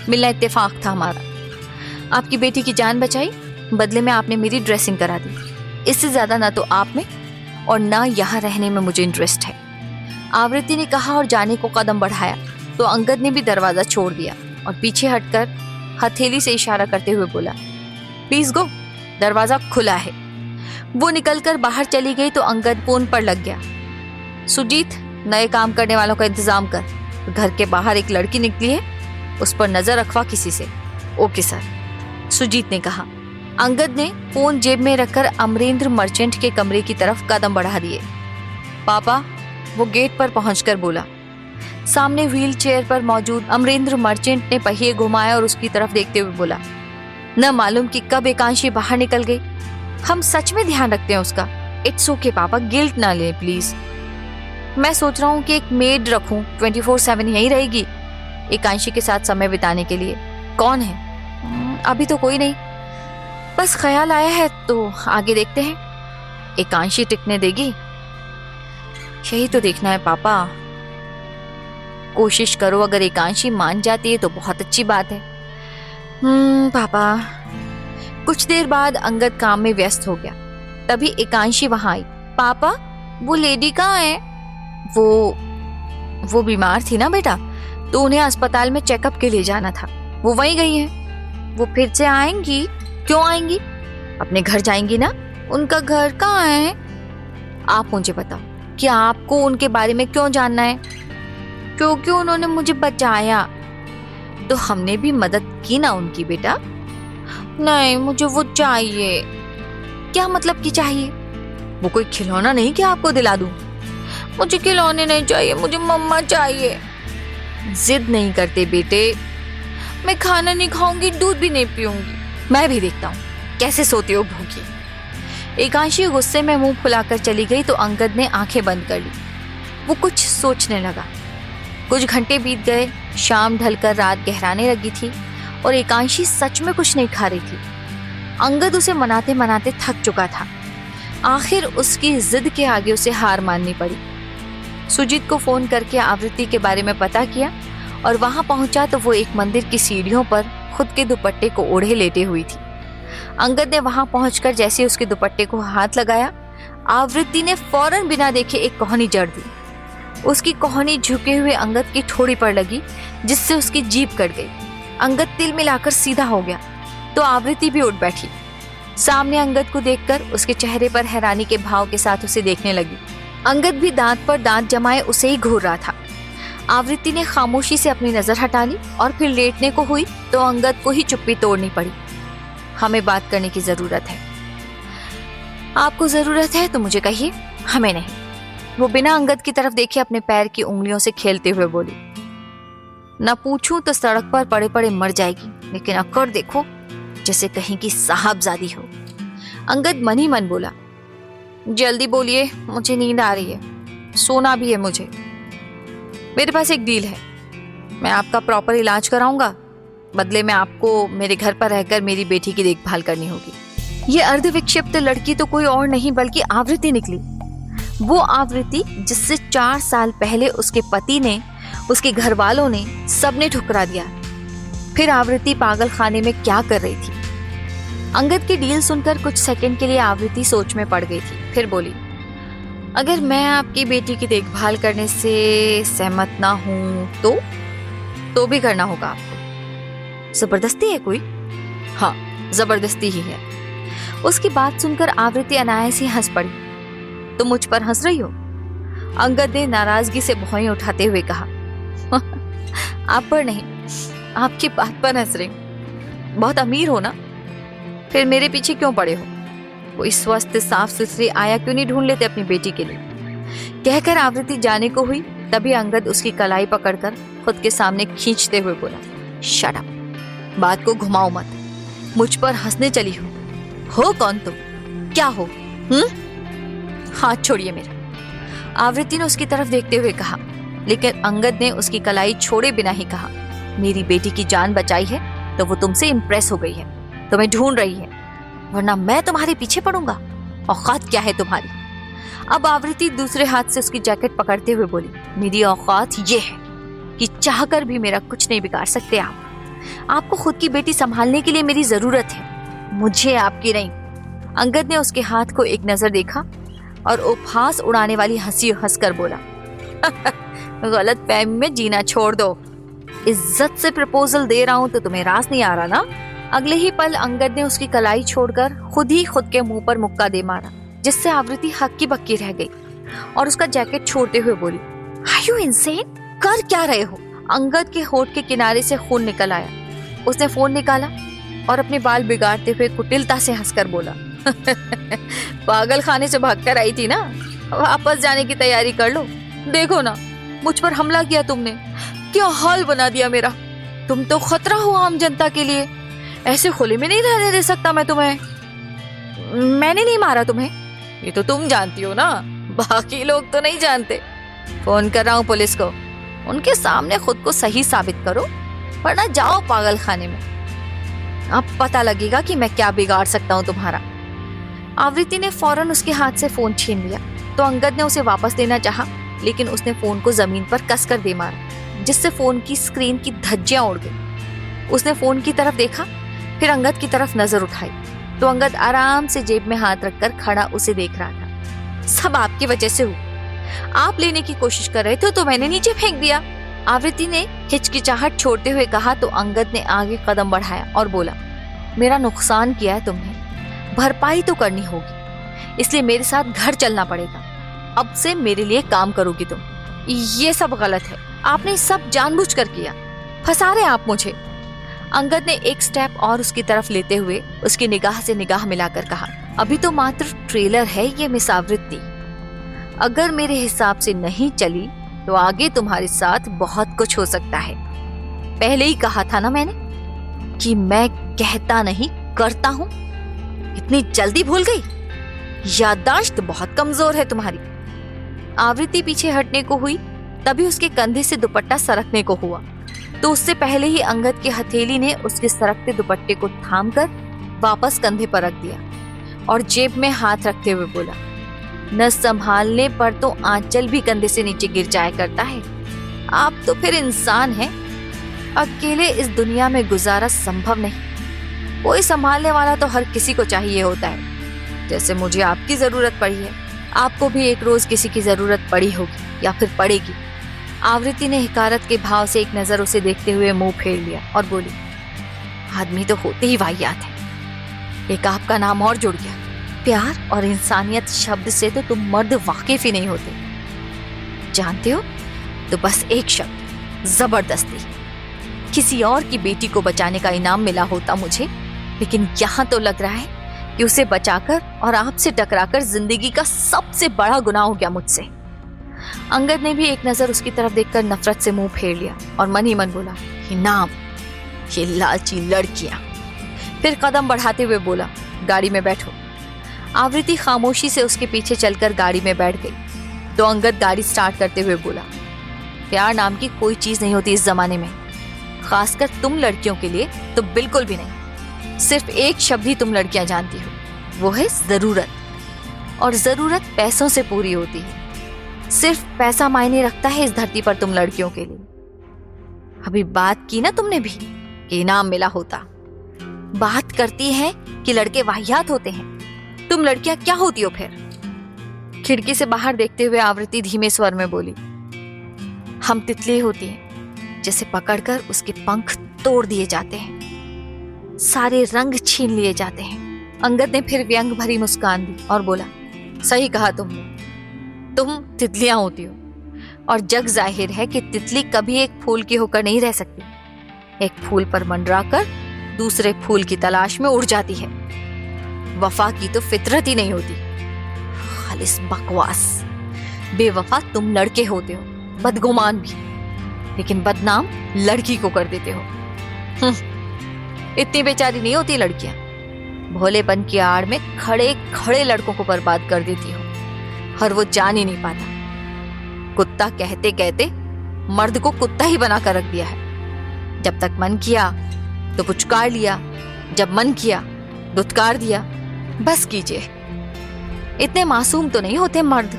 मिलना इत्तेफाक था हमारा। आपकी बेटी की जान बचाई, बदले में आपने मेरी ड्रेसिंग करा दी। इससे ज्यादा ना तो आप में और ना यहाँ रहने में मुझे इंटरेस्ट है, आवृत्ति ने कहा और जाने को कदम बढ़ाया तो अंगद ने भी दरवाजा छोड़ दिया और पीछे हटकर हथेली से इशारा करते हुए बोला, प्लीज गो, दरवाजा खुला है। वो निकलकर बाहर चली गई तो अंगद फोन पर लग गया। सुजीत, नए काम करने वालों का इंतजाम कर, घर के बाहर एक लड़की निकली है, उस पर नजर रखवा किसी से। ओके सर, सुजीत ने कहा। अंगद ने फोन जेब में रखकर अमरेंद्र मर्चेंट के कमरे की तरफ कदम बढ़ा दिए। पापा, वो गेट पर पहुंचकर बोला। सामने व्हील चेयर पर मौजूद अमरेंद्र मर्चेंट ने पहिए घुमाया और उसकी तरफ देखते हुए बोला, न मालूम कि कब एकांशी बाहर निकल गई। हम सच में ध्यान रखते हैं उसका। इट्स ओके पापा, गिल्ट ना ले प्लीज। मैं सोच रहा हूँ कि एक मेड रखूं, 24/7 यहीं रहेगी एकांशी के साथ समय बिताने के लिए। कौन है? अभी तो कोई नहीं, बस ख्याल आया है, तो आगे देखते हैं। एकांशी टिकने देगी? यही तो देखना है पापा। कोशिश करो, अगर एकांशी मान जाती है तो बहुत अच्छी बात है। पापा। कुछ देर बाद अंगद काम में व्यस्त हो गया। तभी एकांशी वहां आई। पापा, वो लेडी कहाँ है? वो बीमार थी ना बेटा, तो उन्हें अस्पताल में चेकअप के लिए जाना था, वो वहीं गई हैं। वो फिर से आएंगी? क्यों आएंगी? अपने घर जाएंगी ना। उनका घर कहाँ है? आप मुझे बताओ, क्या आपको उनके बारे में क्यों जानना है? क्योंकि उन्होंने मुझे बचाया, तो हमने भी मदद की ना उनकी बेटा। नहीं, मुझे वो चाहिए। क्या मतलब कि चाहिए? वो कोई खिलौना नहीं कि आपको दिला दूं? मुझे खिलौने नहीं चाहिए, मुझे मम्मा चाहिए। जिद नहीं करते बेटे। मैं खाना नहीं खाऊंगी, दूध भी नहीं पीऊंगी। मैं भी देखता हूँ कैसे सोते हो भूखी। एकांशी गुस्से में मुंह फुलाकर चली गई तो अंगद ने आंखें बंद कर ली। वो कुछ सोचने लगा। कुछ घंटे बीत गए, शाम ढलकर रात गहराने लगी थी और एकांशी सच में कुछ नहीं खा रही थी। अंगद उसे मनाते मनाते थक चुका था। आखिर उसकी जिद के आगे उसे हार माननी पड़ी। सुजीत को फोन करके आवृत्ति के बारे में पता किया और वहां पहुंचा तो वो एक मंदिर की सीढ़ियों पर खुद के दुपट्टे को ओढ़े लेटे हुई थी। अंगद ने वहां पहुंचकर जैसे उसके दुपट्टे को हाथ लगाया, आवृत्ति ने फौरन बिना देखे एक कोहनी जड़ दी। उसकी कोहनी झुके हुए अंगद की ठोड़ी पर लगी, जिससे उसकी जीभ कट गई। अंगद तिल मिलाकर सीधा हो गया तो आवृत्ति भी उठ बैठी। सामने अंगद को देखकर उसके चेहरे पर हैरानी के भाव के साथ उसे देखने लगी। अंगद भी दांत पर दांत जमाए उसे ही घूर रहा था। आवृत्ति ने खामोशी से अपनी नजर हटा ली और फिर लेटने को हुई तो अंगद को ही चुप्पी तोड़नी पड़ी। हमें बात करने की जरूरत है। आपको जरूरत है तो मुझे कहिए, हमें नहीं। वो बिना अंगद की तरफ देखे अपने पैर की उंगलियों से खेलते हुए बोली, न पूछूं तो सड़क पर पड़े पड़े मर जाएगी, लेकिन अक्कड़ देखो जैसे कहीं की साहबजादी हो। अंगद मन ही मन बोला, जल्दी बोलिए, मुझे नींद आ रही है, सोना भी है मुझे। मेरे पास एक डील है, मैं आपका प्रॉपर इलाज कराऊंगा, बदले में आपको मेरे घर पर रहकर मेरी बेटी की देखभाल करनी होगी। ये अर्धविक्षिप्त लड़की तो कोई और नहीं बल्कि आवृत्ति निकली। वो आवृत्ति जिससे 4 साल पहले उसके पति ने, उसके घर वालों ने, सबने ठुकरा दिया। फिर आवृत्ति पागल खाने में क्या कर रही थी? अंगद की डील सुनकर कुछ सेकंड के लिए आवृत्ति सोच में पड़ गई थी। फिर बोली, अगर मैं आपकी बेटी की देखभाल करने से सहमत ना हूं तो भी करना होगा आपको। जबरदस्ती है कोई? हाँ, जबरदस्ती ही है। उसकी बात सुनकर आवृत्ति अनायास ही हंस पड़ी। तुम मुझ पर हंस रही हो? अंगद ने नाराजगी से भौहें उठाते हुए कहा। आप पर नहीं, आपकी बात पर हंस रही हूं। बहुत अमीर हो ना, फिर मेरे पीछे क्यों पड़े हो? कोई स्वस्थ साफ सुथरी आया क्यों नहीं ढूंढ लेते अपनी बेटी के लिए? कहकर आवृत्ति जाने को हुई, तभी अंगद उसकी कलाई पकड़कर खुद के सामने खींचते हुए बोला, शट अप, बात को घुमाओ मत, मुझ पर हंसने चली हो कौन तुम? क्या हो? हाथ छोड़िए मेरा। आवृत्ति ने उसकी तरफ देखते हुए कहा, लेकिन अंगद ने उसकी कलाई छोड़े बिना ही कहा, मेरी बेटी की जान बचाई है तो वो तुमसे इंप्रेस हो गई है, तुम्हें ढूंढ रही है, वरना मैं तुम्हारे पीछे पड़ूंगा। औकात क्या है तुम्हारी? अब आवृत्ति दूसरे हाथ से उसकी जैकेट पकड़ते हुए बोली, मेरी औकात ये है कि चाहकर भी मेरा कुछ नहीं बिगाड़ सकते आप। आपको खुद की बेटी संभालने के लिए मेरी जरूरत है, मुझे आपकी नहीं। अंगद ने उसके हाथ को एक नजर देखा और उपहास उड़ाने वाली हंसी हंसकर बोला, गलत फहमी में जीना छोड़ दो। इज्जत से प्रपोजल दे रहा हूं तो तुम्हें रास नहीं आ रहा ना। अगले ही पल अंगद ने उसकी कलाई छोड़कर खुद के मुंह पर मुक्का दे मारा, जिससे आवृत्ति हक्की बक्की रह गई और उसका जैकेट छोड़ते हुए बोली, आर यू इनसेन? कर क्या रहे हो? अंगद के होठ के किनारे से खून निकल आया। उसने फोन निकाला और अपने बाल बिगाड़ते हुए कुटिलता से हंसकर बोला, पागल खाने से भागकर आई थी ना, वापस जाने की तैयारी कर लो। देखो ना, मुझ पर हमला किया तुमने, क्या हाल बना दिया मेरा। तुम तो खतरा हो आम जनता के लिए, ऐसे खुले में नहीं रहने दे सकता मैं तुम्हें। मैंने नहीं मारा तुम्हें, ये तो तुम जानती हो ना, बाकी लोग तो नहीं जानते। फोन कर रहा हूँ पुलिस को, उनके सामने खुद को सही साबित करो, वरना जाओ पागल खाने में। अब पता लगेगा कि मैं क्या बिगाड़ सकता हूँ तुम्हारा। आवृत्ति ने फौरन उसके हाथ से फोन छीन लिया तो अंगद ने उसे वापस देना चाहा, लेकिन उसने फोन को जमीन पर कसकर दे मारा, जिससे फोन की स्क्रीन की धज्जियां उड़ गई। उसने फोन की तरफ देखा, फिर अंगद की तरफ नजर उठाई तो अंगद आराम से जेब में हाथ रखकर खड़ा उसे देख रहा था। सब आपकी वजह से हुआ, आप लेने की कोशिश कर रहे थे तो मैंने नीचे फेंक दिया। आवृत्ति ने हिचकिचाहट छोड़ते हुए कहा तो अंगद ने आगे कदम बढ़ाया और बोला, मेरा नुकसान किया है तुमने, भरपाई तो करनी होगी, इसलिए मेरे साथ घर चलना पड़ेगा। अब से मेरे लिए काम करोगी तुम। ये सब गलत है, आपने सब जानबूझकर किया, फंसा रहे आप मुझे। अंगद ने एक स्टेप और उसकी तरफ लेते हुए उसकी निगाह से निगाह मिलाकर कहा, अभी तो मात्र ट्रेलर है ये मिस आवृत्ति, अगर मेरे हिसाब से नहीं चली तो आगे तुम्हारे साथ बहुत कुछ हो सकता है। पहले ही कहा था ना मैंने कि मैं कहता नहीं करता हूं। इतनी जल्दी भूल गई? याददाश्त बहुत कमजोर है तुम्हारी। आवृत्ति पीछे हटने को हुई, तभी उसके कंधे से दुपट्टा सरकने को हुआ तो उससे पहले ही अंगद की हथेली ने उसके सरकते दुपट्टे को थामकर वापस कंधे पर रख दिया और जेब में हाथ रखते हुए बोला, न संभालने पर तो आंचल भी कंधे से नीचे गिर जाया करता है। आप तो फिर इंसान हैं, अकेले इस दुनिया में गुजारा संभव नहीं, कोई संभालने वाला तो हर किसी को चाहिए होता है। जैसे मुझे आपकी जरूरत पड़ी है, आपको भी एक रोज किसी की जरूरत पड़ी होगी या फिर पड़ेगी। आवृत्ति ने हिकारत के भाव से एक नजर उसे देखते हुए मुंह फेर लिया और बोली, आदमी तो होते ही वाहियात है, एक आपका नाम और जुड़ गया। प्यार और इंसानियत शब्द से तो तुम मर्द वाकिफ ही नहीं होते, जानते हो तो बस एक शब्द, जबरदस्ती। किसी और की बेटी को बचाने का इनाम मिला होता मुझे, लेकिन यहाँ तो लग रहा है कि उसे बचाकर और आपसे टकराकर जिंदगी का सबसे बड़ा गुनाह हो गया मुझसे। अंगद ने भी एक नजर उसकी तरफ देखकर नफरत से मुंह फेर लिया और मन ही मन बोला, इनाम, ये लालची लड़कियां। फिर कदम बढ़ाते हुए बोला, गाड़ी में बैठो। आवृत्ति खामोशी से उसके पीछे चलकर गाड़ी में बैठ गई तो अंगद गाड़ी स्टार्ट करते हुए बोला, प्यार नाम की कोई चीज नहीं होती इस जमाने में, खासकर तुम लड़कियों के लिए तो बिल्कुल भी नहीं। सिर्फ एक शब्द ही तुम लड़कियां जानती हो, वो है जरूरत, और जरूरत पैसों से पूरी होती है। सिर्फ पैसा मायने रखता है इस धरती पर तुम लड़कियों के लिए। अभी बात की ना तुमने भी कि इनाम मिला होता, बात करती है कि लड़के वाहियात होते हैं, तुम लड़कियां क्या होती हो फिर? खिड़की से बाहर देखते हुए आवृत्ति धीमे स्वर में बोली, हम तितली होती हैं जिसे पकड़कर उसके पंख तोड़ दिए जाते हैं, सारे रंग छीन लिए जाते हैं। अंगद ने फिर व्यंग भरी मुस्कान दी और बोला, सही कहा तुमने, तुम तितलियां होती हो, और जग जाहिर है कि तितली कभी एक फूल की होकर नहीं रह सकती, एक फूल पर मंडराकर दूसरे फूल की तलाश में उड़ जाती है। वफा की तो फितरत ही नहीं होती, खालिस बकवास। बेवफा तुम लड़के होते हो, बदगुमान भी, लेकिन बदनाम लड़की को कर देते हो। इतनी बेचारी नहीं होती लड़कियां, भोलेपन की आड़ में खड़े खड़े लड़कों को बर्बाद कर देती हो, और वो जान ही नहीं पाता। कुत्ता कहते कहते मर्द को कुत्ता ही बनाकर रख दिया है। जब तक मन किया तो पुचकार लिया, जब मन किया दुत्कार दिया। बस कीजिए, इतने मासूम तो नहीं होते मर्द।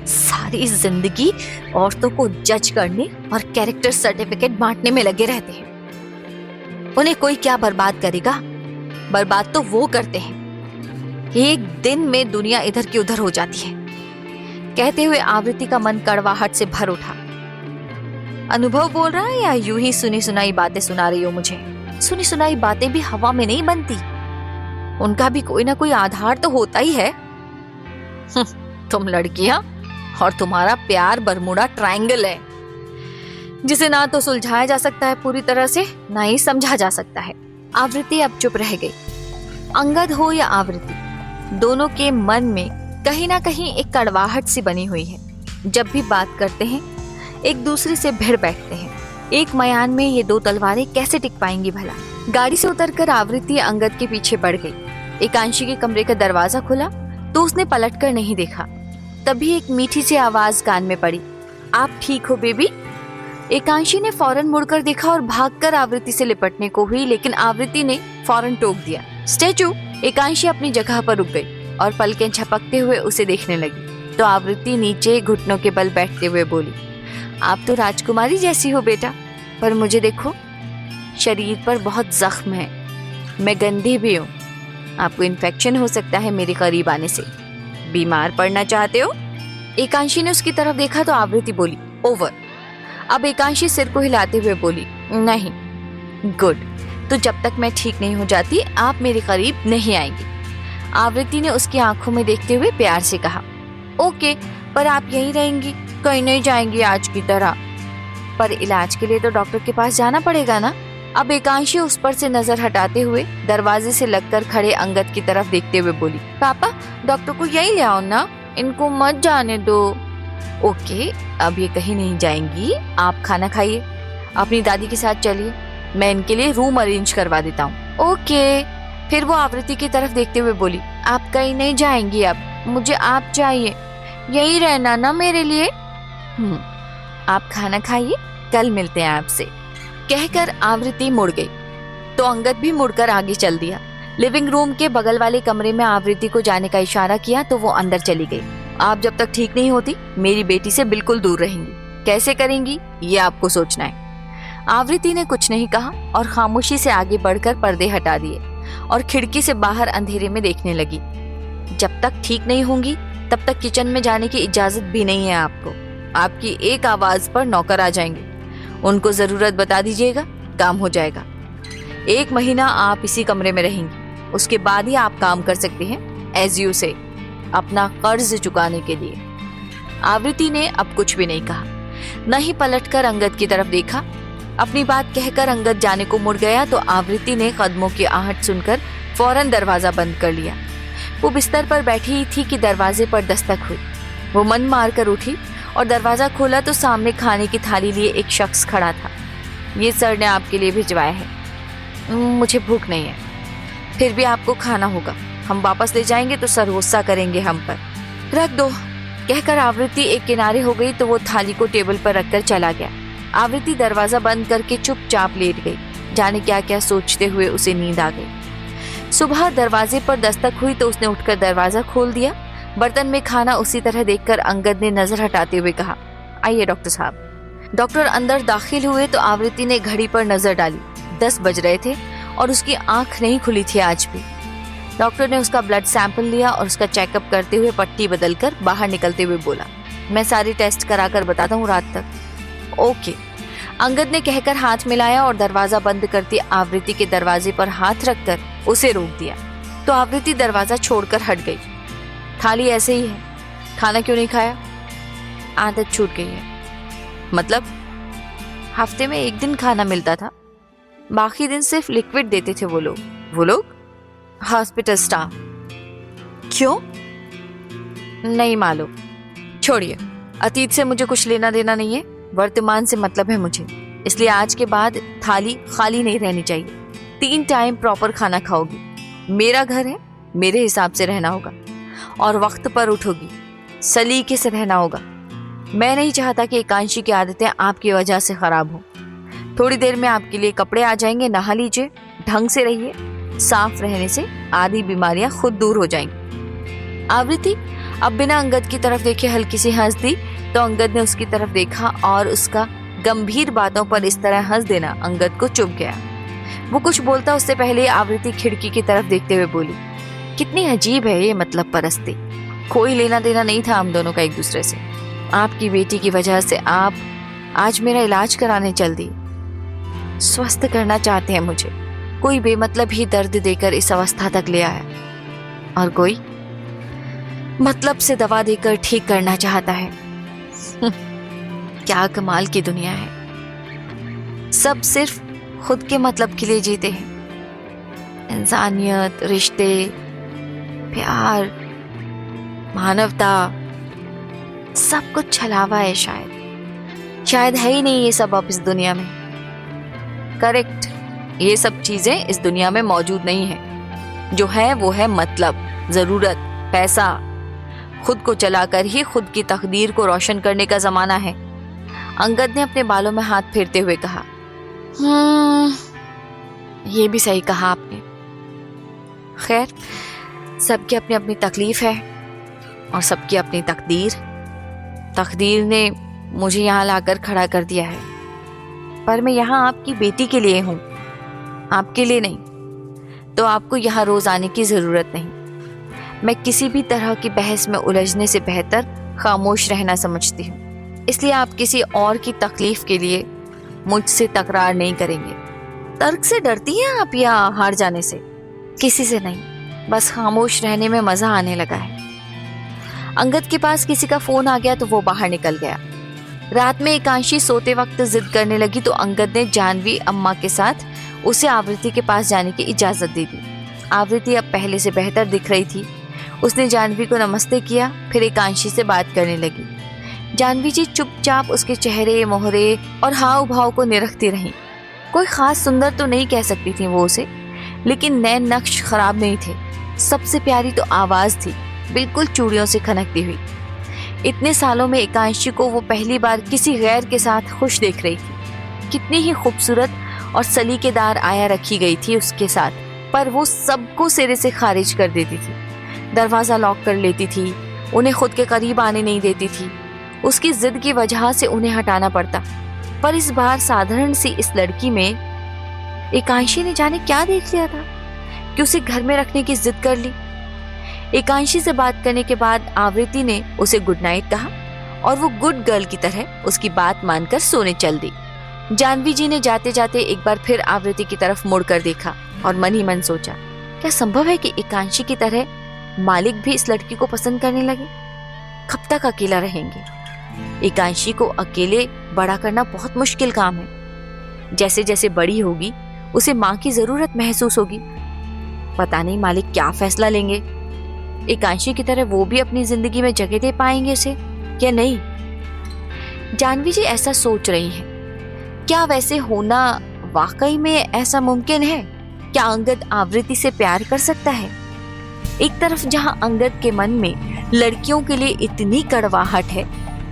सारी जिंदगी औरतों को जज करने और कैरेक्टर सर्टिफिकेट बांटने में लगे रहते हैं। उन्हें कोई क्या बर्बाद करेगा, बर्बाद तो वो करते हैं एक दिन में दुनिया इधर की उधर हो जाती है। कहते हुए आवृत्ति का मन कड़वाहट से भर उठा। अनुभव बोल रहा है या यूं ही सुनी सुनाई बातें सुना रही हो मुझे? सुनी सुनाई बातें भी हवा में नहीं बनती, उनका भी कोई ना कोई आधार तो होता ही है। तुम लड़कियां और तुम्हारा प्यार बरमूडा ट्रायंगल है, जिसे ना तो सुलझाया जा सकता है पूरी तरह से, ना ही समझा जा सकता है। आवृत्ति अब चुप रह गई। अंगद हो या आवृत्ति, दोनों के मन में कहीं ना कहीं एक कड़वाहट सी बनी हुई है। जब भी बात करते हैं एक दूसरे से भिड़ बैठते हैं। एक मयान में ये दो तलवारें कैसे टिक पाएंगी भला? गाड़ी से उतरकर आवृत्ति अंगद के पीछे पड़ गई। एकांशी के कमरे का दरवाजा खुला तो उसने पलटकर नहीं देखा। तभी एक मीठी सी आवाज कान में पड़ी, आप ठीक हो बेबी? एकांशी ने फौरन मुड़कर देखा और भागकर आवृत्ति से लिपटने को हुई, लेकिन आवृत्ति ने फौरन टोक दिया। स्टैचू! एकांशी अपनी जगह पर रुक गई और पलकें झपकते हुए उसे देखने लगी। तो आवृत्ति नीचे घुटनों के बल बैठते हुए बोली, आप तो राजकुमारी जैसी हो बेटा, पर मुझे देखो, शरीर पर बहुत जख्म है, मैं गंदी भी हूँ, आपको इन्फेक्शन हो सकता है मेरे करीब आने से। बीमार पड़ना चाहते हो? एकांशी ने उसकी तरफ देखा तो आवृत्ति बोली, ओवर। अब एकांशी सिर को हिलाते हुए बोली, नहीं। गुड, तो जब तक मैं ठीक नहीं हो जाती आप मेरे करीब नहीं आएंगी। आवृत्ति ने उसकी आंखों में देखते हुए प्यार से कहा, ओके, पर आप यहीं रहेंगी, कहीं नहीं जाएंगी आज की तरह? पर इलाज के लिए तो डॉक्टर के पास जाना पड़ेगा ना? अब एकांशी उस पर से नजर हटाते हुए दरवाजे से लगकर खड़े अंगद की तरफ देखते हुए बोली, पापा डॉक्टर को यहीं ले आओ ना, इनको मत जाने दो। ओके, अब ये कहीं नहीं जाएंगी, आप खाना खाइए, अपनी दादी के साथ चलिए, मैं इनके लिए रूम अरेंज करवा देता हूँ। ओके। फिर वो आवृत्ति की तरफ देखते हुए बोली, आप कहीं नहीं जाएंगी, अब मुझे आप चाहिए, यही रहना ना मेरे लिए। आप खाना खाइए, कल मिलते हैं आपसे। कहकर आवृत्ति मुड़ गई तो अंगद भी मुड़कर आगे चल दिया। लिविंग रूम के बगल वाले कमरे में आवृत्ति को जाने का इशारा किया तो वो अंदर चली गई। आप जब तक ठीक नहीं होती मेरी बेटी से बिल्कुल दूर रहेंगी। कैसे करेंगी ये आपको सोचना है। आवृत्ति ने कुछ नहीं कहा और खामोशी से आगे बढ़कर पर्दे हटा दिए और खिड़की से बाहर अंधेरे में देखने लगी। जब तक ठीक नहीं होंगी तब तक किचन में जाने की इजाजत भी नहीं है आपको। आपकी एक आवाज पर नौकर आ जाएंगे, उनको जरूरत बता दीजिएगा, काम हो जाएगा। 1 महीना आप इसी कमरे में रहेंगी, उसके बाद ही आप काम कर सकते हैं एज यू से, अपना कर्ज चुकाने के लिए। आवृत्ति ने अब कुछ भी नहीं कहा, न ही पलटकर अंगद की तरफ देखा। अपनी बात कहकर अंगद जाने को मुड़ गया तो आवृत्ति ने कदमों की आहट सुनकर फौरन दरवाजा बंद कर लिया। वो बिस्तर पर बैठी ही थी कि दरवाजे पर दस्तक हुई। वो मन मार कर उठी और दरवाजा खोला तो सामने खाने की थाली लिए एक शख्स खड़ा था। ये सर ने आपके लिए भिजवाया है। मुझे भूख नहीं है। फिर भी आपको खाना होगा, हम वापस ले जाएंगे तो सर गुस्सा करेंगे हम पर। रख दो। कहकर आवृत्ति एक किनारे हो गई तो वो थाली को टेबल पर रखकर चला गया। आवृत्ति दरवाजा बंद करके चुपचाप लेट गई। जाने क्या क्या सोचते हुए उसे नींद आ गई। सुबह दरवाजे पर दस्तक हुई तो उसने उठकर दरवाजा खोल दिया। बर्तन में खाना उसी तरह देखकर अंगद ने नजर हटाते हुए कहा, आइए डॉक्टर साहब। डॉक्टर अंदर दाखिल हुए तो आवृत्ति ने घड़ी पर नजर डाली। 10 बज रहे थे और उसकी आंख नहीं खुली थी आज भी। डॉक्टर ने उसका ब्लड सैंपल लिया और उसका चेकअप करते हुए पट्टी बदलकर बाहर निकलते हुए बोला, मैं सारे टेस्ट कराकर बताता हूँ रात तक। ओके। अंगद ने कहकर हाथ मिलाया और दरवाजा बंद करती आवृत्ति के दरवाजे पर हाथ रखकर उसे रोक दिया तो आवृत्ति दरवाजा छोड़कर हट गई। थाली ऐसे ही है, खाना क्यों नहीं खाया? आदत छूट गई है। मतलब हफ्ते में 1 दिन खाना मिलता था, बाकी दिन सिर्फ लिक्विड देते थे वो लोग हॉस्पिटल स्टाफ। क्यों? नहीं मालूम, छोड़िए। अतीत से मुझे कुछ लेना देना नहीं है, वर्तमान से मतलब है मुझे। इसलिए आज के बाद थाली खाली नहीं रहनी चाहिए। 3 टाइम प्रॉपर खाना खाओगी। मेरा घर है, मेरे हिसाब से रहना होगा और वक्त पर उठोगी, सलीके से रहना होगा। मैं नहीं चाहता कि एकांशी की आदतें आपकी वजह से खराब हो। थोड़ी देर में आपके लिए कपड़े आ जाएंगे, नहा लीजिए, ढंग से रहिए। साफ रहने से आधी बीमारियां खुद दूर हो जाएंगी। आवृत्ति अब बिना अंगद की तरफ देखे हल्की सी हंस दी तो अंगद ने उसकी तरफ देखा और उसका गंभीर बातों पर इस तरह हंस देना अंगद को चुभ गया। वो कुछ बोलता उससे पहले आवृत्ति खिड़की की तरफ देखते हुए बोली, कितनी अजीब है ये मतलब परस्ती। कोई लेना देना नहीं था हम दोनों का एक दूसरे से। आपकी बेटी की वजह से आप आज मेरा इलाज कराने चल दी। स्वस्थ करना चाहते हैं मुझे, कोई बेमतलब ही दर्द देकर इस अवस्था तक ले आया, और कोई मतलब से दवा देकर ठीक करना चाहता है। क्या कमाल की दुनिया है। सब सिर्फ खुद के मतलब के लिए जीते हैं। इंसानियत, रिश्ते, प्यार, मानवता, सब कुछ छलावा है। शायद है ही नहीं ये सब अब इस दुनिया में। करेक्ट, ये सब चीजें इस दुनिया में मौजूद नहीं है। जो है वो है मतलब, जरूरत, पैसा। खुद को चलाकर ही खुद की तकदीर को रोशन करने का जमाना है। अंगद ने अपने बालों में हाथ फेरते हुए कहा, ये भी सही कहा आपने। खैर, सबकी अपनी अपनी तकलीफ है और सबकी अपनी तकदीर। तकदीर ने मुझे यहाँ लाकर खड़ा कर दिया है, पर मैं यहाँ आपकी बेटी के लिए हूँ, आपके लिए नहीं। तो आपको यहाँ रोज आने की जरूरत नहीं। मैं किसी भी तरह की बहस में उलझने से बेहतर खामोश रहना समझती हूँ। इसलिए आप किसी और की तकलीफ के लिए मुझसे तकरार नहीं करेंगे। तर्क से डरती हैं आप या हार जाने से? किसी से नहीं, बस खामोश रहने में मजा आने लगा है। अंगद के पास किसी का फोन आ गया तो वो बाहर निकल गया। रात में एकांशी सोते वक्त जिद करने लगी तो अंगद ने जानवी अम्मा के साथ उसे आवृत्ति के पास जाने की इजाजत दे दी। आवृत्ति अब पहले से बेहतर दिख रही थी। उसने जानवी को नमस्ते किया, फिर एकांशी से बात करने लगी। जानवी जी चुपचाप उसके चेहरे, मोहरे और हाव भाव को निरखती रहीं। कोई खास सुंदर तो नहीं कह सकती थी वो उसे, लेकिन नैन नक्श खराब नहीं थे। सबसे प्यारी तो आवाज थी, बिल्कुल चूड़ियों से खनकती हुई। इतने सालों में एकांशी को वो पहली बार किसी गैर के साथ खुश देख रही थी। कितनी ही खूबसूरत और सलीकेदार आया रखी गई थी उसके साथ, पर वो सबको सिरे से खारिज कर देती थी। दरवाजा लॉक कर लेती थी, उन्हें खुद के करीब आने नहीं देती थी। उसकी जिद की वजह से उन्हें हटाना पड़ता। पर इस बार साधारण सी इस लड़की में एकांशी ने जाने क्या देख लिया था कि उसे घर में रखने की जिद कर ली। एकांशी से बात करने के बाद आवृत्ति ने उसे गुड नाइट कहा और वो गुड गर्ल की तरह उसकी बात मानकर सोने चल दी। जानवी जी ने जाते जाते एक बार फिर आवृत्ति की तरफ मुड़कर देखा और मन ही मन सोचा, क्या संभव है कि एकांशी की तरह मालिक भी इस लड़की को पसंद करने लगे? कब तक अकेला रहेंगे? एकांशी को अकेले बड़ा करना बहुत मुश्किल काम है। जैसे जैसे बड़ी होगी उसे माँ की जरूरत महसूस होगी। पता नहीं मालिक क्या फैसला लेंगे। एकांशी की तरह वो भी अपनी जिंदगी में जगह दे पाएंगे उसे या नहीं? जानवी जी ऐसा सोच रही हैं। क्या वैसे होना वाकई में ऐसा मुमकिन है? क्या अंगद आवृत्ति से प्यार कर सकता है? एक तरफ जहां अंगद के मन में लड़कियों के लिए इतनी कड़वाहट है,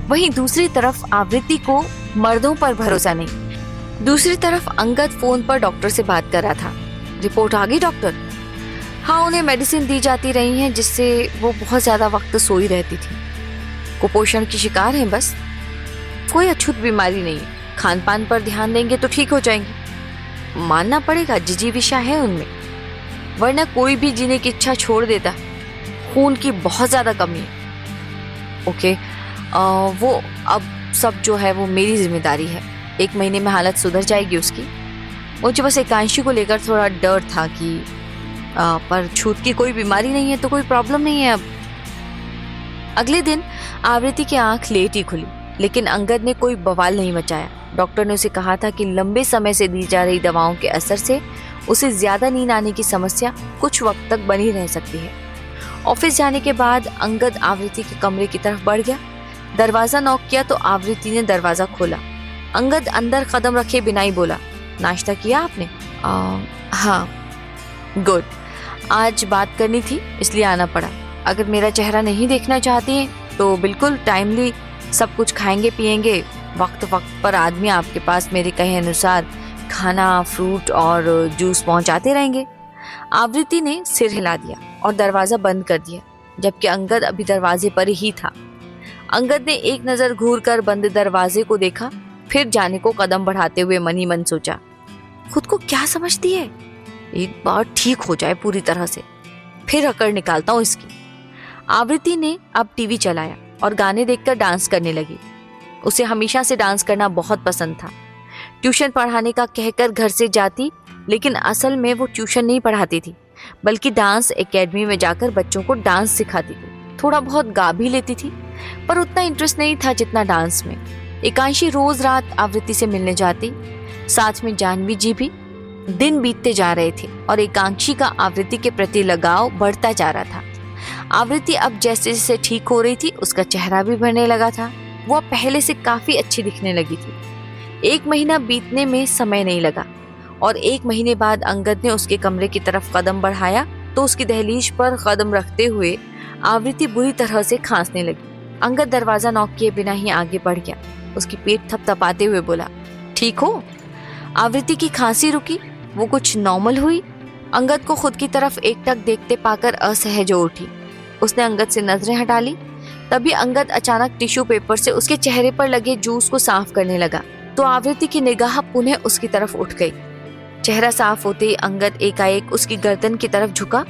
वहीं दूसरी तरफ आवृत्ति को मर्दों पर भरोसा नहीं। दूसरी तरफ अंगद फोन पर डॉक्टर से बात कर रहा था। रिपोर्ट आ गई डॉक्टर? हाँ, उन्हें मेडिसिन दी जाती रही है जिससे वो बहुत ज्यादा वक्त सोई रहती थी। कुपोषण की शिकार है, बस कोई अछूत बीमारी नहीं है। खान पान पर ध्यान देंगे तो ठीक हो जाएंगे। मानना पड़ेगा जिजीविषा है उनमें, वरना कोई भी जीने की इच्छा छोड़ देता। खून की बहुत ज्यादा कमी है। ओके, वो अब सब जो है वो मेरी जिम्मेदारी है। 1 महीने में हालत सुधर जाएगी उसकी। मुझे बस एकांशी को लेकर थोड़ा डर था कि पर छूत की कोई बीमारी नहीं है तो कोई प्रॉब्लम नहीं है अब। अगले दिन आवृत्ति की आंख लेट ही खुली, लेकिन अंगद ने कोई बवाल नहीं मचाया। डॉक्टर ने उसे कहा था कि लंबे समय से दी जा रही दवाओं के असर से उसे ज्यादा नींद आने की समस्या कुछ वक्त तक बनी रह सकती है। ऑफिस जाने के बाद अंगद आवृत्ति के कमरे की तरफ बढ़ गया। दरवाजा नॉक किया तो आवृत्ति ने दरवाजा खोला। अंगद अंदर कदम रखे बिना ही बोला, नाश्ता किया आपने? हाँ। गुड, आज बात करनी थी इसलिए आना पड़ा। अगर मेरा चेहरा नहीं देखना चाहती हैं तो बिल्कुल टाइमली सब कुछ खाएंगे पिएंगे। वक्त वक्त पर आदमी आपके पास मेरे कहे अनुसार खाना, फ्रूट और जूस पहुंचाते रहेंगे। आवृत्ति ने सिर हिला दिया और दरवाजा बंद कर दिया, जबकि अंगद अभी दरवाजे पर ही था। अंगद ने एक नजर घूरकर बंद दरवाजे को देखा, फिर जाने को कदम बढ़ाते हुए मन ही मन सोचा, खुद को क्या समझती है? एक बार ठीक हो जाए पूरी तरह से, फिर अकड़ निकालता हूँ इसकी। आवृत्ति ने अब टीवी चलाया और गाने देखकर डांस करने लगी। उसे हमेशा से डांस करना बहुत पसंद था। ट्यूशन पढ़ाने का कहकर घर से जाती, लेकिन असल में वो ट्यूशन नहीं पढ़ाती थी, बल्कि डांस एकेडमी में जाकर बच्चों को डांस सिखाती थी। थोड़ा बहुत गा भी लेती थी, पर उतना इंटरेस्ट नहीं था जितना डांस में। एकांशी रोज रात आवृत्ति से मिलने जाती, साथ में जानवी जी भी। दिन बीतते जा रहे थे और एकांशी का आवृत्ति के प्रति लगाव बढ़ता जा रहा था। आवृत्ति अब जैसे जैसे ठीक हो रही थी, उसका चेहरा भी बढ़ने लगा था। वो अब पहले से काफी अच्छी दिखने लगी थी। 1 महीना बीतने में समय नहीं लगा और 1 महीने बाद अंगद ने उसके कमरे की तरफ कदम बढ़ाया तो उसकी दहलीज पर कदम रखते हुए आवृत्ति बुरी तरह से खांसने लगी। अंगद दरवाजा नॉक किए बिना ही आगे बढ़ गया। उसकी पीठ थपथपाते हुए बोला, ठीक हो? आवृत्ति की खांसी रुकी, वो कुछ नॉर्मल हुई। अंगद को खुद की तरफ एकटक देखते पाकर असहज हो उठी। उसने अंगद से नजरें हटा ली। तभी अंगद अचानक टिश्यू पेपर से उसके चेहरे पर लगे जूस को साफ करने लगा तो आवृत्ति की निगाह पुनः उसकी तरफ उठ गई। चेहरा साफ होते ही अंगद एकाएक उसकी गर्दन की तरफ झुका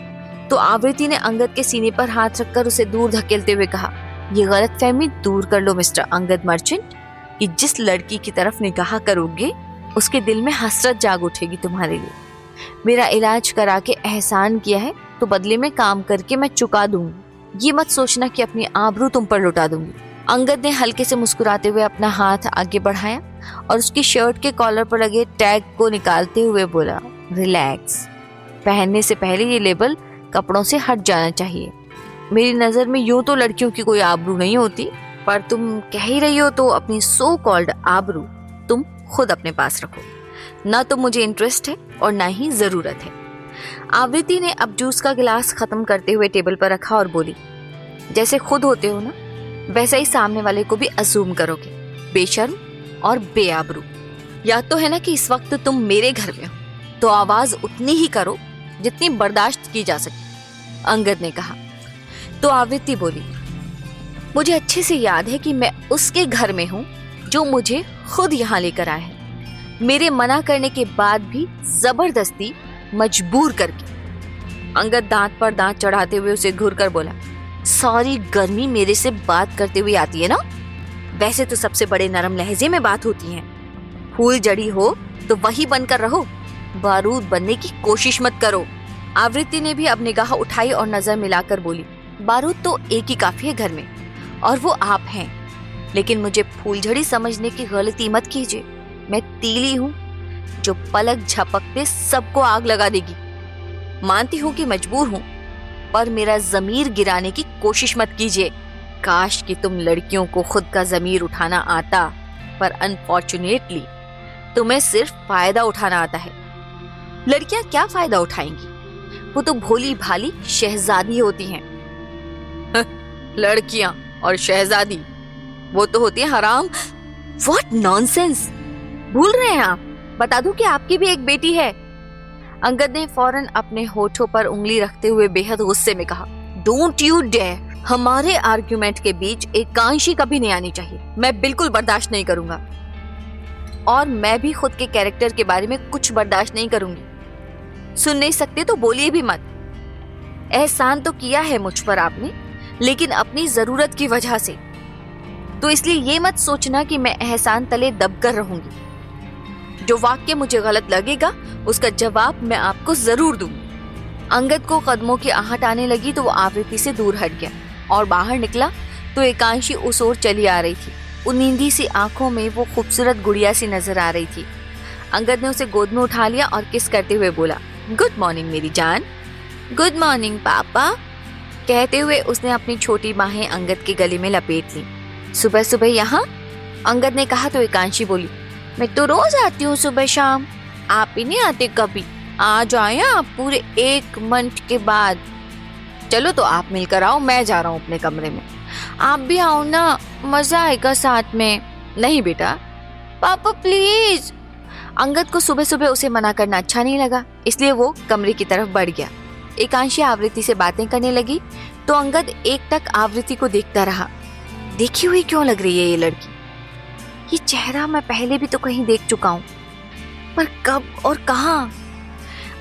तो आवृत्ति ने अंगद के सीने पर हाथ रखकर उसे दूर धकेलते हुए कहा, ये गलतफहमी दूर कर लो मिस्टर अंगद मर्चेंट, कि जिस लड़की की तरफ निगाह करोगे उसके दिल में हसरत जाग उठेगी तुम्हारे लिए। मेरा इलाज करा के एहसान किया है तो बदले में काम करके मैं चुका दूंगी। ये मत सोचना कि अपनी आबरू तुम पर लुटा दूंगी। अंगद ने हल्के से मुस्कुराते हुए अपना हाथ आगे बढ़ाया और उसकी शर्ट के कॉलर पर लगे टैग को निकालते हुए बोला, रिलैक्स। पहनने से पहले ये लेबल कपड़ों से हट जाना चाहिए। मेरी नजर में यूं तो लड़कियों की कोई आबरू नहीं होती, पर तुम कह ही रही हो तो अपनी सो कॉल्ड आबरू तुम खुद अपने पास रखो। ना तो मुझे इंटरेस्ट है और ना ही जरूरत है। आवृत्ति ने अब जूस का गिलास खत्म करते हुए टेबल पर रखा और बोली, जैसे खुद होते हो ना वैसा ही सामने वाले को भी असूम करोगे, बेशर्म और बेआबरू। या तो है ना कि इस वक्त तुम मेरे घर में हो तो आवाज उतनी ही करो जितनी बर्दाश्त की जा सके, अंगद ने कहा। तो आवृत्ति बोली, मुझे अच्छे से याद है कि मैं उसके घर में हूँ जो मुझे खुद यहाँ लेकर आया है, मेरे मना करने के बाद भी जबरदस्ती मजबूर करके। अंगद दांत पर दांत चढ़ाते हुए उसे घूर कर बोला, सारी गर्मी मेरे से बात करते हुए आती है ना? वैसे तो सबसे बड़े नरम लहजे में बात होती है। फूल जड़ी हो तो वही बनकर रहो, बारूद बनने की कोशिश मत करो। आवृत्ति ने भी अब निगाह उठाई और नजर मिलाकर बोली, बारूद तो एक ही काफी है घर में और वो आप हैं, लेकिन मुझे फूलझड़ी समझने की गलती मत कीजिए। मैं तीली हूँ जो पलक झपकते सबको आग लगा देगी। मानती हूँ कि मजबूर हूँ, पर मेरा जमीर गिराने की कोशिश मत कीजिए। काश कि तुम लड़कियों को खुद का जमीर उठाना आता, पर अनफॉर्चुनेटली तुम्हें सिर्फ फायदा उठाना आता है। लड़कियां क्या फायदा उठाएंगी? वो तो भोली भाली शहजादी होती हैं। लड़कियां और शहजादी वो तो होती है हराम। व्हाट नॉनसेंस, भूल रहे हैं आप? बता दूं कि आपकी भी एक बेटी है। अंगद ने फौरन अपने होठों पर उंगली रखते हुए बेहद गुस्से में कहा, डोंट यू डेयर। हमारे आर्ग्यूमेंट के बीच एकांशी कभी नहीं आनी चाहिए। मैं बिल्कुल बर्दाश्त नहीं करूंगा और मैं भी खुद के कैरेक्टर के बारे में कुछ बर्दाश्त नहीं करूंगी। सुन नहीं सकते तो बोलिए भी मत। एहसान तो किया है मुझ पर आपने, लेकिन अपनी जरूरत की वजह से, तो इसलिए ये मत सोचना कि मैं एहसान तले दबकर रहूंगी। जो वाक्य मुझे गलत लगेगा उसका जवाब मैं आपको जरूर दूंगी। अंगद को कदमों की आहट आने लगी तो वो आवृत्ति से दूर हट गया और बाहर निकला तो एकांशी उस ओर चली आ रही थी। उन नींदी सी आंखों में वो खूबसूरत गुड़िया सी नजर आ रही थी। अंगद ने उसे गोद में उठा लिया और किस करते हुए बोला, गुड मॉर्निंग मेरी जान। गुड मॉर्निंग पापा, कहते हुए उसने अपनी छोटी बाहें अंगद के गले में लपेट ली। सुबह सुबह यहाँ? अंगद ने कहा तो एकांशी बोली, मैं तो रोज आती हूँ सुबह शाम, आप ही नहीं आते कभी। आज आए आप पूरे 1 मंथ के बाद। चलो तो आप मिलकर आओ, मैं जा रहा हूँ अपने कमरे में। आप भी आओ ना, मजा आएगा साथ में। नहीं बेटा। पापा प्लीज। अंगद को सुबह सुबह उसे मना करना अच्छा नहीं लगा, इसलिए वो कमरे की तरफ बढ़ गया। एकांशी आवृत्ति से बातें करने लगी तो अंगद एकटक आवृत्ति को देखता रहा। देखी हुई क्यों लग रही है ये लड़की? ये चेहरा मैं पहले भी तो कहीं देख चुका हूँ, पर कब और कहाँ?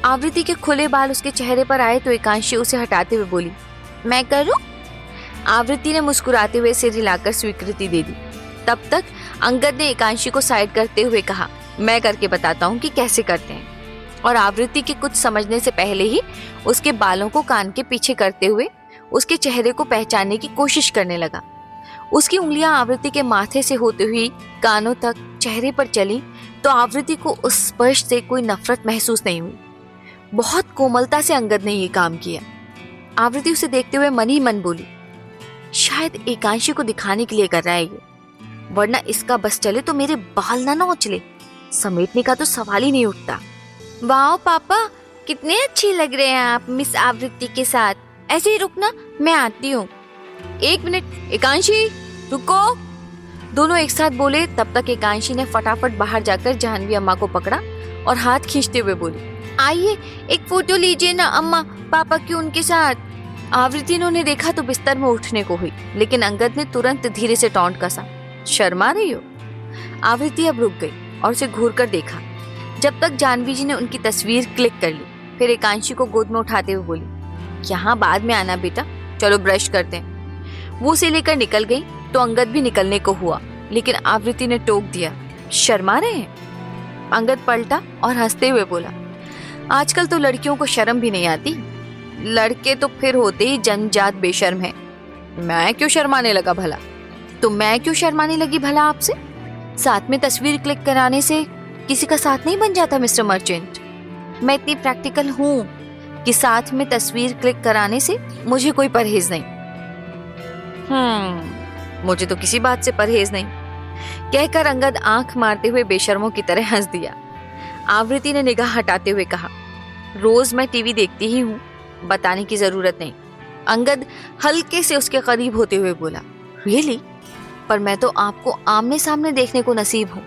आवृत्ति के खुले बाल उसके चेहरे पर आए तो एकांशी उसे हटाते हुए बोली, मैं करूं? आवृत्ति ने मुस्कुराते हुए सिर हिलाकर स्वीकृति दे दी। तब तक अंगद ने एकांशी को साइड करते हुए कहा, मैं करके बताता हूँ कि कैसे करते हैं। और आवृत्ति के कुछ समझने से पहले ही उसके बालों को कान के पीछे करते हुए उसके चेहरे को पहचानने की कोशिश करने लगा। उसकी उंगलियां आवृत्ति के माथे से होते हुए कानों तक चेहरे पर चली तो आवृत्ति को उस स्पर्श से कोई नफरत महसूस नहीं हुई। बहुत कोमलता से अंगद ने ये काम किया। आवृत्ति उसे देखते हुए मन ही मन बोली, शायद एकांशी को दिखाने के लिए कर रहा है ये, वरना इसका बस चले तो मेरे बाल ना नोच ले। समेटने का तो सवाल ही नहीं उठता। वाह पापा, कितने अच्छी लग रहे हैं आप मिस आवृत्ति के साथ। ऐसे ही रुकना, मैं आती हूँ। 1 मिनट एकांशी, रुको। दोनों एक साथ बोले। तब तक एकांशी ने फटाफट बाहर जाकर जाह्नवी अम्मा को पकड़ा और हाथ खींचते हुए बोली, आइए एक फोटो लीजिए ना अम्मा, पापा की उनके साथ। आवृत्ति ने उन्हें देखा तो बिस्तर में उठने को हुई, लेकिन अंगद ने तुरंत धीरे से टॉन्ट कसा, शर्मा रही हो? आवृत्ति अब रुक गई और उसे घूर कर देखा, जब तक जाह्नवी जी ने उनकी तस्वीर क्लिक कर ली। फिर एकांशी को गोद में उठाते हुए बोली, यहाँ बाद में आना बेटा, चलो ब्रश करते हैं। वो उसे लेकर निकल गई तो अंगद भी निकलने को हुआ, लेकिन आवृत्ति ने टोक दिया, शर्मा रहे हैं? अंगद पलटा और हंसते हुए बोला, आजकल तो लड़कियों को शर्म भी नहीं आती, लड़के तो फिर होते ही जन्मजात बेशर्म है। मैं क्यों शर्माने लगा भला? तो मैं क्यों शर्माने लगी भला आपसे? साथ में तस्वीर क्लिक कराने से किसी का साथ नहीं बन जाता मिस्टर मर्चेंट। मैं इतनी प्रैक्टिकल हूँ कि साथ में तस्वीर क्लिक कराने से मुझे कोई परहेज नहीं। मुझे तो किसी बात से परहेज नहीं, कहकर अंगद आंख मारते हुए बेशर्मों की तरह हंस दिया। आवृत्ति ने निगाह हटाते हुए कहा, रोज मैं टीवी देखती ही हूँ, बताने की जरूरत नहीं। अंगद हल्के से उसके करीब होते हुए बोला, रियली? पर मैं तो आपको आमने सामने देखने को नसीब हूँ,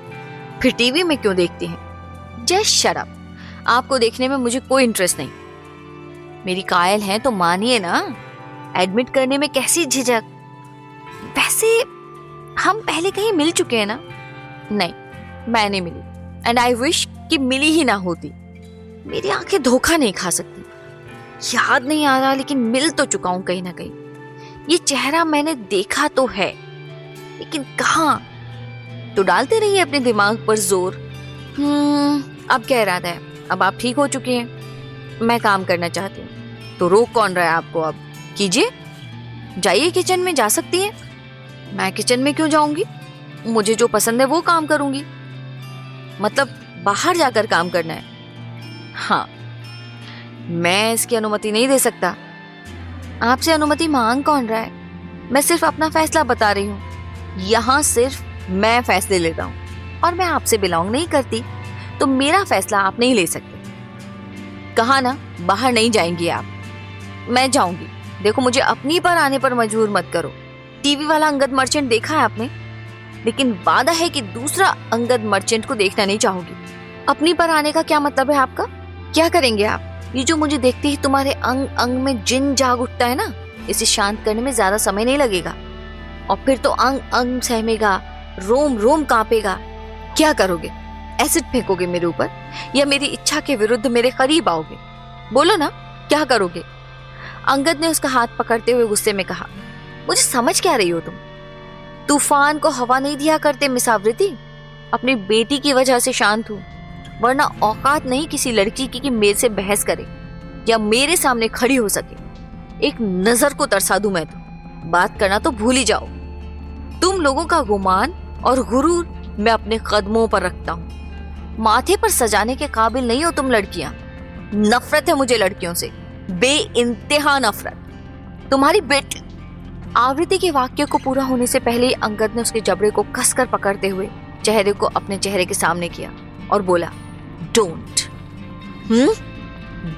फिर टीवी में क्यों देखती हैं? जस्ट शट अप, आपको देखने में मुझे कोई इंटरेस्ट नहीं। मेरी कायल हैं तो मानिए ना, एडमिट करने में कैसी झिझक? वैसे हम पहले कहीं मिल चुके हैं ना? नहीं, मैं नहीं मिली, एंड आई विश कि मिली ही ना होती। मेरी आंखें धोखा नहीं खा सकती। याद नहीं आ रहा, लेकिन मिल तो चुका हूं कहीं ना कहीं। ये चेहरा मैंने देखा तो है, लेकिन कहाँ? तो डालते रहिए अपने दिमाग पर जोर। अब क्या इरादा है? अब आप ठीक हो चुके हैं, मैं काम करना चाहती हूँ, तो रोक कौन रहा है आपको? अब कीजिए, जाइए, किचन में जा सकती है। मैं किचन में क्यों जाऊंगी? मुझे जो पसंद है वो काम करूंगी। मतलब बाहर जाकर काम करना है? हाँ, मैं इसकी अनुमति नहीं दे सकता। आपसे अनुमति मांग कौन रहा है? मैं सिर्फ अपना फैसला बता रही हूँ। यहाँ सिर्फ मैं फैसले लेता हूँ, और मैं आपसे बिलोंग नहीं करती, तो मेरा फैसला आप नहीं ले सकते। कहा ना, बाहर नहीं जाएंगी आप। मैं जाऊंगी। देखो, मुझे अपनी पर आने पर मजबूर मत करो। टीवी वाला अंगद मर्चेंट देखा है आपने, लेकिन वादा है कि दूसरा अंगद मर्चेंट को देखना नहीं चाहोगी। अपनी पर आने का क्या मतलब है आपका? क्या करेंगे आप? ये जो मुझे देखते ही तुम्हारे अंग अंग में जिन जाग उठता है ना, इसे शांत करने में ज्यादा समय नहीं लगेगा, और फिर तो अंग अंग सहमेगा, रोम रोम कांपेगा। क्या करोगे? एसिड फेंकोगे मेरे ऊपर, या मेरी इच्छा के विरुद्ध मेरे करीब आओगे? बोलो ना, क्या करोगे? अंगद ने उसका हाथ पकड़ते हुए गुस्से में कहा, मुझे समझ क्या रही हो तुम? तूफान को हवा नहीं दिया करते मिस आवृत्ति। अपनी बेटी की वजह से शांत हूँ, वरना औकात नहीं किसी लड़की की कि मेरे से बहस करे या मेरे सामने खड़ी हो सके। एक नजर को तरसा दूं मैं तो। बात करना तो भूल ही जाओ। तुम लोगों का गुमान और गुरूर मैं अपने कदमों पर रखता हूँ। माथे पर सजाने के काबिल नहीं हो तुम लड़कियां। नफरत है मुझे लड़कियों से, बेइंतहा नफरत। तुम्हारी बेटी। आवृत्ति के वाक्य को पूरा होने से पहले ही अंगद ने उसके जबड़े को कसकर पकड़ते हुए चेहरे को अपने चेहरे के सामने किया और बोला, डोंट।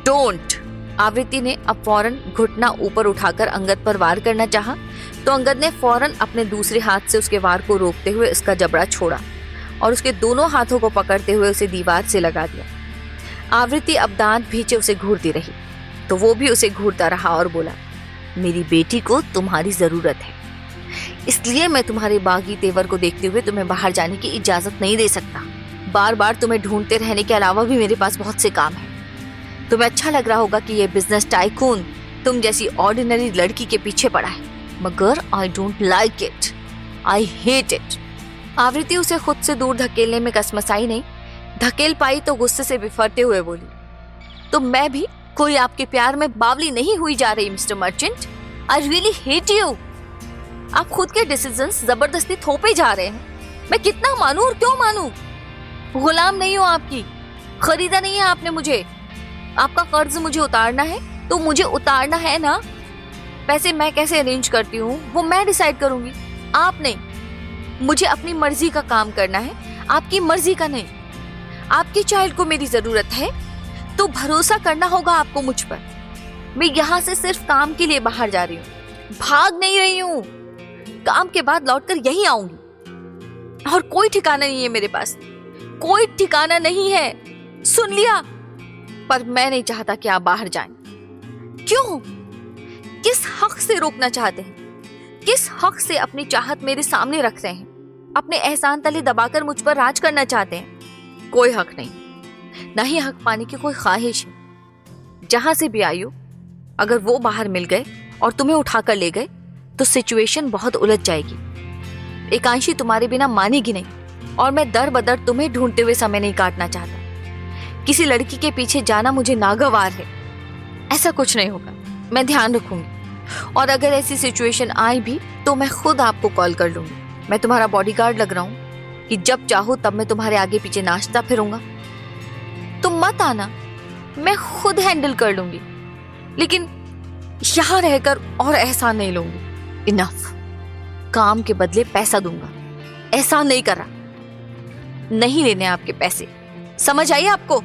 डोंट। आवृत्ति ने अब फौरन घुटना ऊपर उठाकर अंगद पर वार करना चाहा, तो अंगद ने फौरन अपने दूसरे हाथ से उसके वार को रोकते हुए उसका जबड़ा छोड़ा और उसके दोनों हाथों को पकड़ते हुए उसे दीवार से लगा दिया। आवृत्ति अब दांत भींचे उसे घूरती रही, तो वो भी उसे घूरता रहा और बोला, मेरी बेटी को तुम्हारी जरूरत है, इसलिए मैं तुम्हारे बागी तेवर को देखते हुए तुम्हें बाहर जाने की इजाजत नहीं दे सकता। बार बार तुम्हें ढूंढते रहने के अलावा भी मेरे पास बहुत से काम है। तुम्हें अच्छा लग रहा होगा कि ये बिजनेस टाइकून तुम जैसी ऑर्डिनरी लड़की के पीछे पड़ा है, मगर I don't like it, I hate it. आवृत्ति उसे खुद से दूर धकेलने में कसमसाई नहीं, धकेल पाई तो गुस्से से बिफरते हुए बोली, तो मैं भी कोई आपके प्यार में बावली नहीं हुई जा रही mister merchant. I really hate you. आप खुद के डिसीजंस जबरदस्ती थोपे जा रहे हैं। मैं कितना मानूं और क्यों मानूं? गुलाम नहीं हूं आपकी, खरीदा नहीं है आपने मुझे। आपका कर्ज मुझे उतारना है तो मुझे उतारना है ना। पैसे मैं कैसे अरेंज करती हूँ वो मैं डिसाइड करूंगी, आप नहीं। मुझे अपनी मर्जी का काम करना है, आपकी मर्जी का नहीं। आपके चाइल्ड को मेरी जरूरत है तो भरोसा करना होगा आपको मुझ पर। मैं यहाँ से सिर्फ काम के लिए बाहर जा रही हूँ, भाग नहीं रही हूँ। काम के बाद लौटकर यहीं आऊंगी और कोई ठिकाना नहीं है मेरे पास, कोई ठिकाना नहीं है, सुन लिया। पर मैं नहीं चाहता कि आप बाहर जाएं। क्यों? किस हक से रोकना चाहते हैं? किस हक से अपनी चाहत मेरे सामने रख रहे हैं? अपने एहसान तले दबाकर मुझ पर राज करना चाहते हैं? कोई हक नहीं, ना ही हक पाने की कोई ख्वाहिश है। जहां से भी आई हो, अगर वो बाहर मिल गए और तुम्हें उठाकर ले गए तो सिचुएशन बहुत उलझ जाएगी। एकांशी तुम्हारे बिना मानेगी नहीं और मैं दर बदर तुम्हें ढूंढते हुए समय नहीं काटना चाहता। किसी लड़की के पीछे जाना मुझे नागवार है। ऐसा कुछ नहीं होगा, मैं ध्यान रखूंगी। और अगर ऐसी सिचुएशन आई भी तो मैं खुद आपको कॉल कर लूंगी। मैं तुम्हारा बॉडीगार्ड लग रहा हूँ कि जब चाहो तब मैं तुम्हारे आगे पीछे नाचता फिरूंगा। तुम मत आना, मैं खुद हैंडल कर लूंगी, लेकिन यहां रहकर और एहसान नहीं लूंगी। इनफ। काम के बदले पैसा दूंगा, एहसान नहीं कर रहा। नहीं लेने आपके पैसे, समझ आई आपको?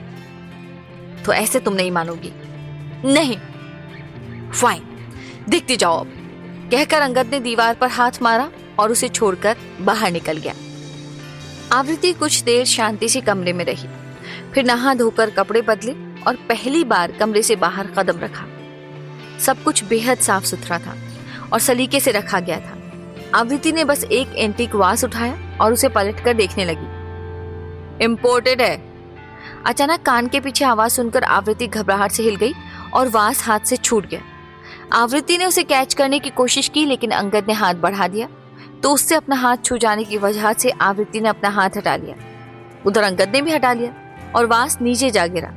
तो ऐसे तुम नहीं मानोगी। नहीं, फाइन, देखते जाओ अब, कहकर अंगद ने दीवार पर हाथ मारा और उसे छोड़कर बाहर निकल गया। आवृत्ति कुछ देर शांति से कमरे में रही, फिर नहा धोकर कपड़े बदले और पहली बार कमरे से बाहर कदम रखा। सब कुछ बेहद साफ सुथरा था और सलीके से रखा गया था। आवृत्ति ने बस एक एंटीक वास उठाया और उसे पलटकर देखने लगी। इम्पोर्टेड है। अचानक कान के पीछे आवाज सुनकर आवृत्ति घबराहट से हिल गई और वास हाथ से छूट गया। आवृत्ति ने उसे कैच करने की कोशिश की, लेकिन अंगद ने हाथ बढ़ा दिया तो उससे अपना हाथ छू जाने की वजह से आवृत्ति ने अपना हाथ हटा लिया। उधर अंगद ने भी हटा लिया और वास नीचे जा गिरा।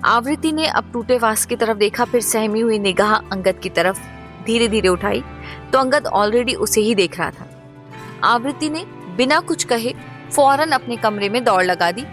आवृत्ति ने अब टूटे वास की तरफ देखा, फिर सहमी हुई निगाह अंगद की तरफ धीरे धीरे उठाई तो अंगद ऑलरेडी उसे ही देख रहा था। आवृत्ति ने बिना कुछ कहे फौरन अपने कमरे में दौड़ लगा दी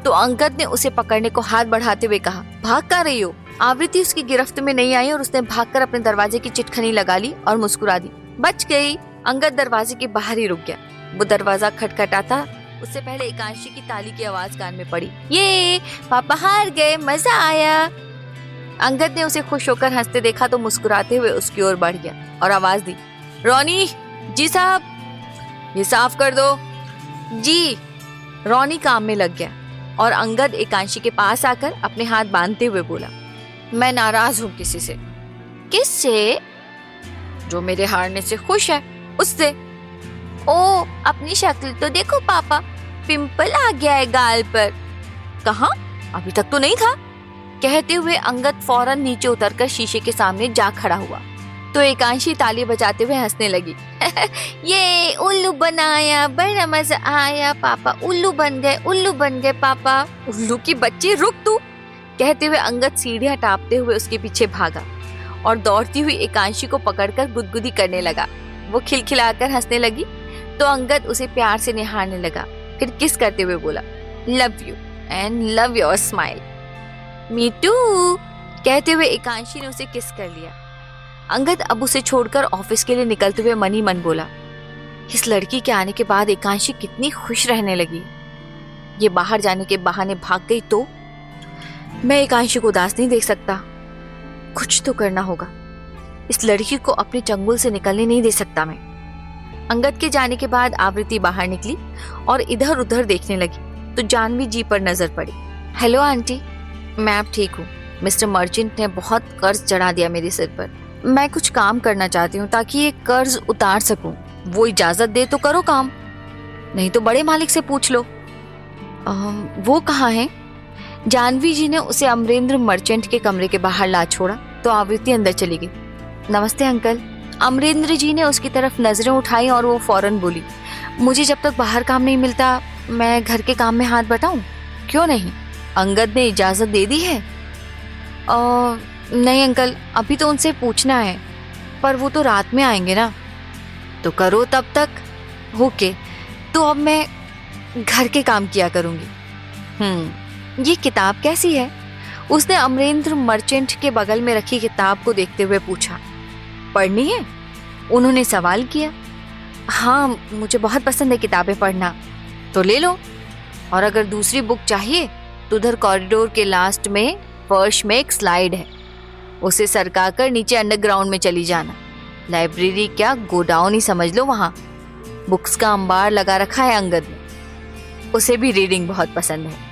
तो अंगद ने उसे पकड़ने को हाथ बढ़ाते हुए कहा, भाग कर रही हो? आवृत्ति उसकी गिरफ्त में नहीं आई और उसने भागकर अपने दरवाजे की चिटखनी लगा ली और मुस्कुरा दी। बच गई। अंगद दरवाजे के बाहर ही रुक गया। वो दरवाजा खटखटाता उससे पहले एकांशी की ताली की आवाज कान में पड़ी। ये पापा हार गए, मजा आया। अंगद ने उसे खुश होकर हंसते देखा तो मुस्कुराते हुए उसकी ओर बढ़ गया और आवाज दी, रोनी जी साहब, ये साफ कर दो। जी। रोनी काम में लग गया और अंगद एकांशी के पास आकर अपने हाथ बांधते हुए बोला, मैं नाराज हूँ किसी से। किससे? जो मेरे हारने से खुश है उससे। ओ, अपनी शक्ल तो देखो पापा, पिंपल आ गया है गाल पर। कहाँ? अभी तक तो नहीं था। कहते हुए अंगद फौरन नीचे उतरकर शीशे के सामने जा खड़ा हुआ तो एकांशी ताली बजाते हुए हंसने लगी। ये उल्लू बनाया, बड़ा मजा आया पापा, उल्लू बन गए पापा। उल्लू की बच्ची, रुक तू। कहते हुए अंगद सीढ़ियां टापते हुए उसके पीछे भागा और दौड़ती हुई एकांशी को पकड़कर गुदगुदी करने लगा। वो खिलखिलाकर हंसने लगी तो अंगद उसे प्यार से निहारने लगा, फिर किस करते हुए बोला, love you and love your smile. Me too. कहते हुए एकांशी ने उसे किस कर लिया। अंगद अब उसे छोड़कर ऑफिस के लिए निकलते हुए मन ही मन बोला, इस लड़की के आने के बाद एकांशी कितनी खुश रहने लगी। ये बाहर जाने के बहाने भाग गई तो मैं एकांशी को उदास नहीं देख सकता। कुछ तो करना होगा, इस लड़की को अपने चंगुल से निकलने नहीं दे सकता मैं। अंगद के जाने के बाद आवृत्ति बाहर निकली और इधर उधर देखने लगी तो जानवी जी पर नजर पड़ी। हेलो आंटी, मैं अब ठीक हूँ। मिस्टर मर्चेंट ने बहुत कर्ज चढ़ा दिया मेरे सिर पर। मैं कुछ काम करना चाहती हूँ ताकि ये कर्ज उतार सकूं। वो इजाजत दे तो करो काम, नहीं तो बड़े मालिक से पूछ लो। वो कहाँ है? जानवी जी ने उसे अमरेंद्र मर्चेंट के कमरे के बाहर ला छोड़ा तो आवृत्ति अंदर चली गई। नमस्ते अंकल। अमरेंद्र जी ने उसकी तरफ नजरें उठाई और वो फौरन बोली, मुझे जब तक बाहर काम नहीं मिलता मैं घर के काम में हाथ बटाऊं? क्यों नहीं? अंगद ने इजाजत दे दी है? नहीं अंकल, अभी तो उनसे पूछना है, पर वो तो रात में आएंगे ना। तो करो तब तक। ओके, तो अब मैं घर के काम किया करूंगी। ये किताब कैसी है? उसने अमरेंद्र मर्चेंट के बगल में रखी किताब को देखते हुए पूछा। पढ़नी है? उन्होंने सवाल किया। हाँ, मुझे बहुत पसंद है किताबें पढ़ना। तो ले लो, और अगर दूसरी बुक चाहिए तो उधर कॉरिडोर के लास्ट में फर्श में एक स्लाइड है, उसे सरका कर नीचे अंडरग्राउंड में चली जाना। लाइब्रेरी क्या, गोडाउन ही समझ लो। वहाँ बुक्स का अंबार लगा रखा है अंगद ने, उसे भी रीडिंग बहुत पसंद है।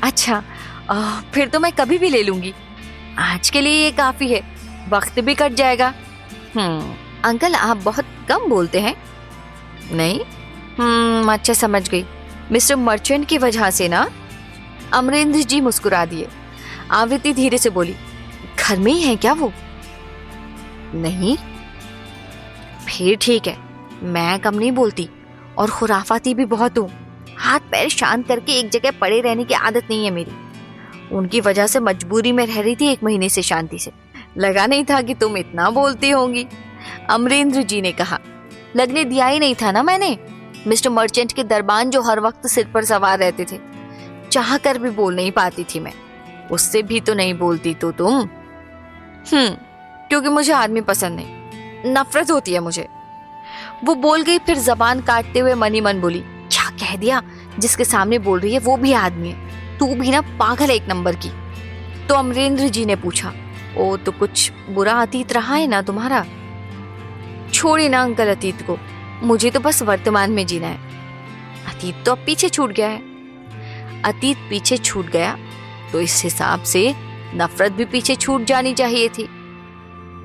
अच्छा, फिर तो मैं कभी भी ले लूंगी, आज के लिए ये काफी है, वक्त भी कट जाएगा। अंकल आप बहुत कम बोलते हैं। नहीं? अच्छा समझ गई, मिस्टर मर्चेंट की वजह से ना? अमरेंद्र जी मुस्कुरा दिए। आवृत्ति धीरे से बोली, घर में ही है क्या वो? नहीं। फिर ठीक है, मैं कम नहीं बोलती और खुराफाती भी बहुत हूँ। हाथ पैर शांत करके एक जगह पड़े रहने की आदत नहीं है मेरी। उनकी वजह से मजबूरी में रह रही थी 1 महीने से शांति से। लगा नहीं था कि तुम इतना बोलती होंगी, अमरेंद्र जी ने कहा। लगने दिया ही नहीं था ना मैंने। मिस्टर मर्चेंट के दरबान जो हर वक्त सिर पर सवार रहते थे, चाह कर भी बोल नहीं पाती थी मैं। उससे भी तो नहीं बोलती तो तुम? क्योंकि मुझे आदमी पसंद नहीं, नफरत होती है मुझे। वो बोल गई, फिर जबान काटते हुए मन ही मन बोली, क्या कह दिया? जिसके सामने बोल रही है वो भी आदमी है, तू भी ना पागल है 1 नंबर की। तो अमरेंद्र जी ने पूछा, ओ तो कुछ बुरा अतीत रहा है ना तुम्हारा? छोड़िए ना अंकल अतीत को, मुझे तो बस वर्तमान में जीना है। अतीत तो अब पीछे छूट गया है। अतीत पीछे छूट गया तो इस हिसाब से नफरत भी पीछे छूट जानी चाहिए थी।